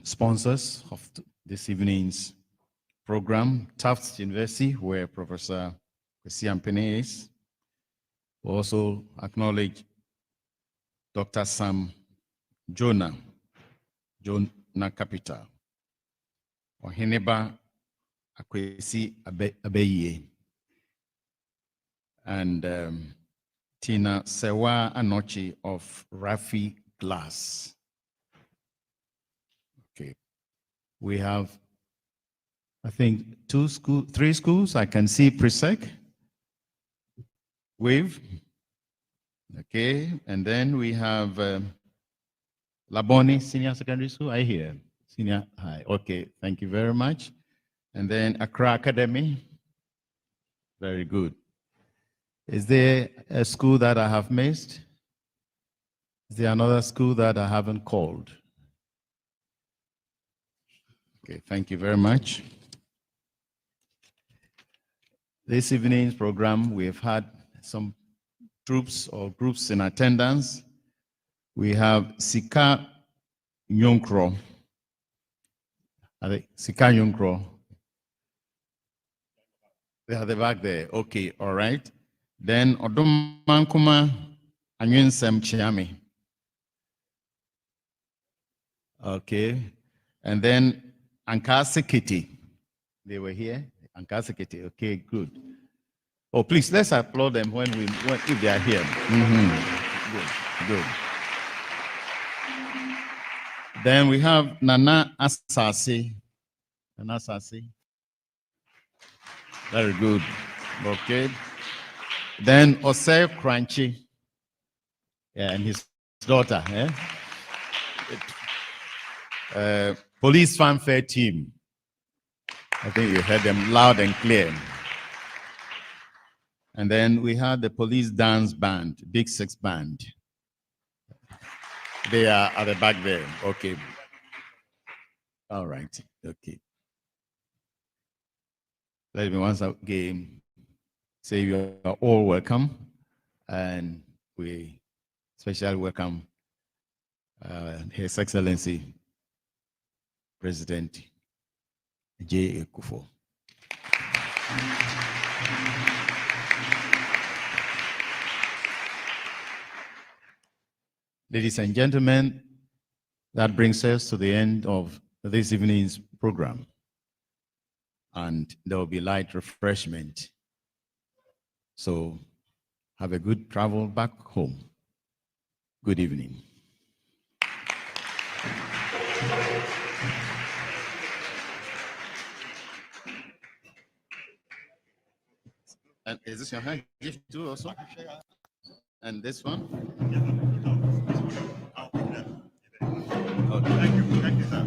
sponsors of this evening's program, Tufts University, where Professor Kwasi Ampene is. We also acknowledge Dr. Sam Jonah Capital, Oheneba Akwesi Abeye, and Tina Sewa Anochi of Rafi Glass. Okay. We have, I think, 3 schools. I can see Presec, Wave. Okay. And then we have Laboni Senior Secondary School. I hear. Senior High. Okay. Thank you very much. And then Accra Academy. Very good. Is there a school that I have missed? Is there another school that I haven't called? Okay, thank you very much. This evening's program, we have had some troops or groups in attendance. We have Sika Nyonkro. Sika Nyonkro. They are the back there. Okay, all right. Then Odomankuma Anyunsem Chiami. Okay. And then Ankasekiti. They were here. Ankasekiti. Okay, good. Oh, please, let's applaud them if they are here. Good. Then we have Nana Asasi. Nana Asasi. Very good. Okay. Then Osei Crunchy. Yeah, and his daughter. Police fanfare team. I think you heard them loud and clear. And then we had the police dance band, Big Six Band. They are at the back there. Okay. All right. Okay. Let me once again say you are all welcome, and we especially welcome His Excellency President J. Akufo. Ladies and gentlemen, that brings us to the end of this evening's program. And there will be light refreshment. So have a good travel back home. Good evening. And is this your hand gift too also? And this one? Okay. Thank you, sir.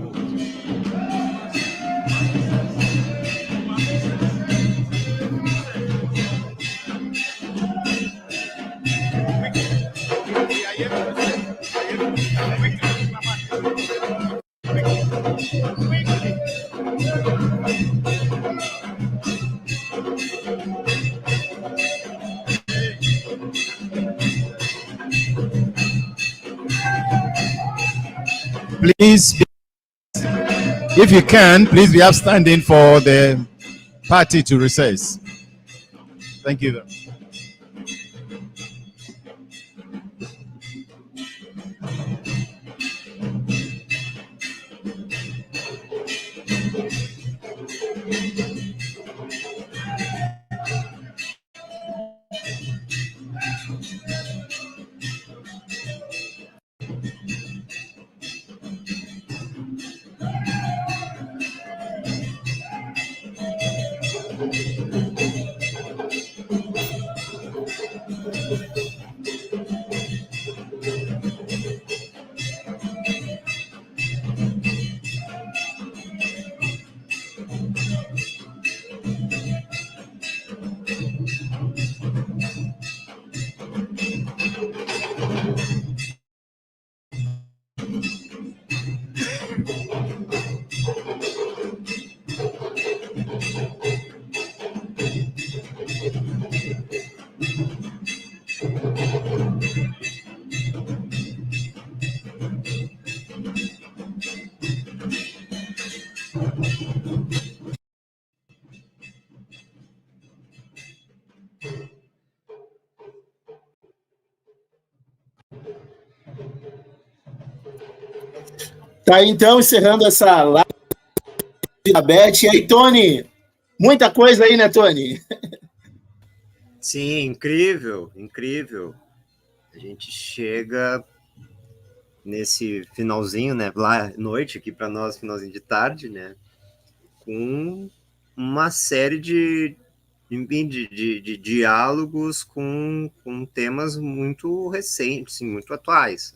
Please, if you can, please be upstanding for the party to recess. Thank you. Tá, então, encerrando essa live da ABET. E aí, Tony? Muita coisa aí, né, Tony? Sim, incrível, incrível. A gente chega nesse finalzinho, né, lá noite, aqui para nós, finalzinho de tarde, né, com uma série de diálogos com temas muito recentes, muito atuais.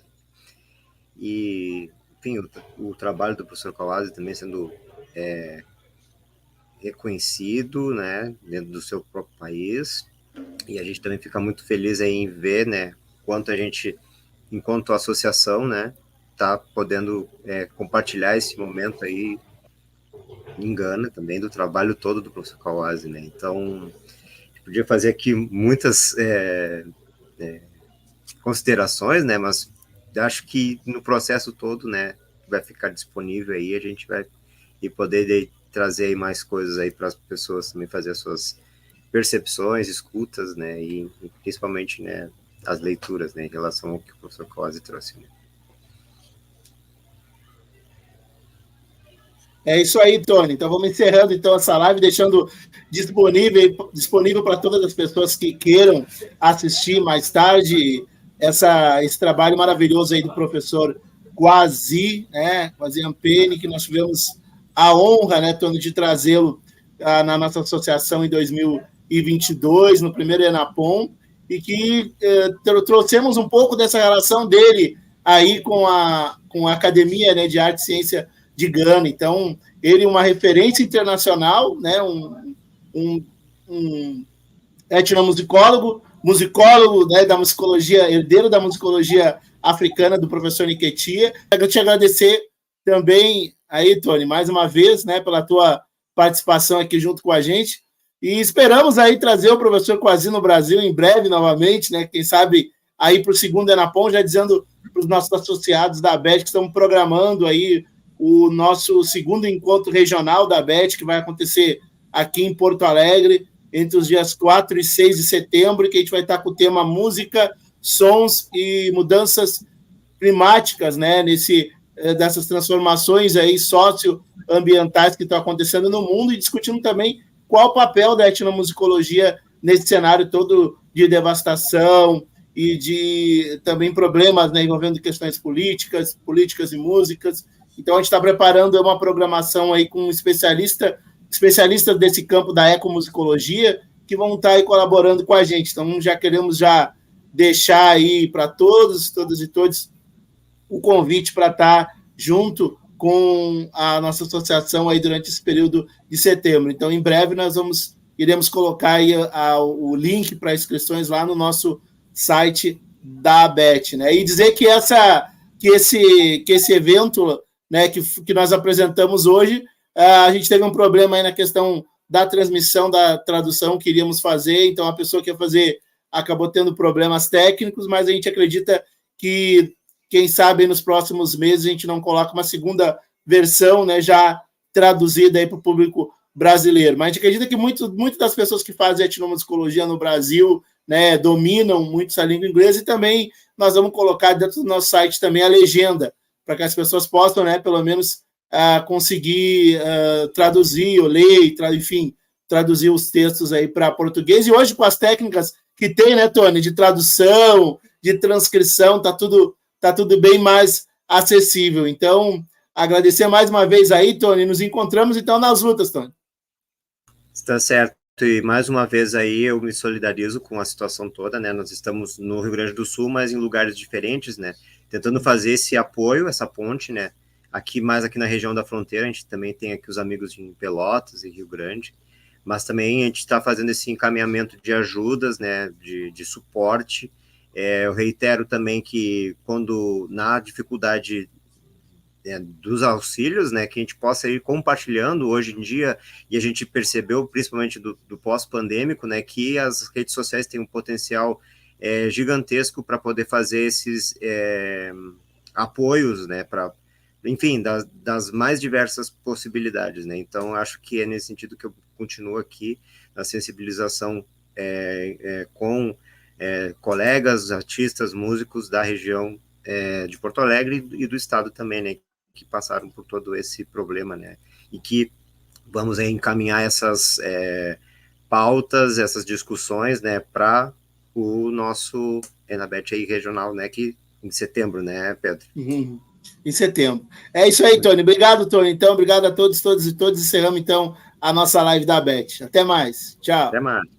E, enfim, o trabalho do professor Kwasi também sendo reconhecido, né, dentro do seu próprio país. E a gente também fica muito feliz aí em ver, né, quanto a gente, enquanto associação, né, tá podendo compartilhar esse momento aí em Gana também, do trabalho todo do professor Kwasi, né. Então, a gente podia fazer aqui muitas considerações, né, mas acho que no processo todo, né, vai ficar disponível aí, a gente vai poder trazer aí mais coisas aí para as pessoas também fazer as suas percepções, escutas, né, e principalmente, né, as leituras, né, em relação ao que o professor Kwasi trouxe, né. É isso aí, Tony. Então vamos encerrando então essa live, deixando disponível para todas as pessoas que queiram assistir mais tarde esse trabalho maravilhoso aí do professor Kwasi, né, Kwasi Ampene, que nós tivemos a honra, né, Tony, de trazê-lo na nossa associação em 2022, no primeiro Enapom, e que trouxemos um pouco dessa relação dele aí com a Academia, né, de Arte e Ciência de Gana. Então, ele é uma referência internacional, né, um etnomusicólogo, musicólogo, né, da musicologia, herdeiro da musicologia africana do professor Niketia. Eu quero te agradecer também aí, Tony, mais uma vez, né, pela tua participação aqui junto com a gente, e esperamos aí trazer o professor Kwasi no Brasil em breve novamente, né, quem sabe aí para o segundo Enapom, já dizendo para os nossos associados da ABET que estamos programando aí o nosso segundo encontro regional da ABET, que vai acontecer aqui em Porto Alegre, entre os dias 4 e 6 de setembro, que a gente vai estar com o tema música, sons e mudanças climáticas, né, dessas transformações aí socioambientais que estão acontecendo no mundo, e discutindo também qual o papel da etnomusicologia nesse cenário todo de devastação e de também problemas, né, envolvendo questões políticas e músicas. Então, a gente está preparando uma programação aí com especialistas desse campo da ecomusicologia, que vão estar aí colaborando com a gente. Então, já queremos deixar aí para todas e todos o convite para estar junto com a nossa associação aí durante esse período de setembro. Então, em breve, nós iremos colocar aí o link para inscrições lá no nosso site da ABET, né? E dizer que esse evento, né, que nós apresentamos hoje, a gente teve um problema aí na questão da transmissão, da tradução que iríamos fazer, então a pessoa que ia fazer acabou tendo problemas técnicos, mas a gente acredita que quem sabe nos próximos meses a gente não coloca uma segunda versão, né, já traduzida aí para o público brasileiro. Mas a gente acredita que muitas das pessoas que fazem etnomusicologia no Brasil, né, dominam muito essa língua inglesa, e também nós vamos colocar dentro do nosso site também a legenda, para que as pessoas possam, né, pelo menos conseguir traduzir ou ler, enfim, traduzir os textos aí para português. E hoje, com as técnicas que tem, né, Tony, de tradução, de transcrição, tá tudo bem mais acessível. Então, agradecer mais uma vez aí, Tony. Nos encontramos, então, nas lutas, Tony. Está certo. E mais uma vez aí eu me solidarizo com a situação toda, né? Nós estamos no Rio Grande do Sul, mas em lugares diferentes, né? Tentando fazer esse apoio, essa ponte, né? Aqui na região da fronteira, a gente também tem aqui os amigos de Pelotas e Rio Grande, mas também a gente está fazendo esse encaminhamento de ajudas, né? De suporte. Eu reitero também que quando na dificuldade dos auxílios, né, que a gente possa ir compartilhando hoje em dia, e a gente percebeu, principalmente do pós-pandêmico, né, que as redes sociais têm um potencial gigantesco para poder fazer esses apoios, né, para, enfim, das mais diversas possibilidades, né, então acho que é nesse sentido que eu continuo aqui, na sensibilização com colegas, artistas, músicos da região de Porto Alegre e do estado também, né, que passaram por todo esse problema, né, e que vamos encaminhar essas pautas, essas discussões, né, para o nosso ABET aí regional, né, que em setembro, né, Pedro? Uhum. Em setembro. É isso aí, Tony. Obrigado, Tony. Então, obrigado a todos e todas. Encerramos, então, a nossa live da ABET. Até mais. Tchau. Até mais.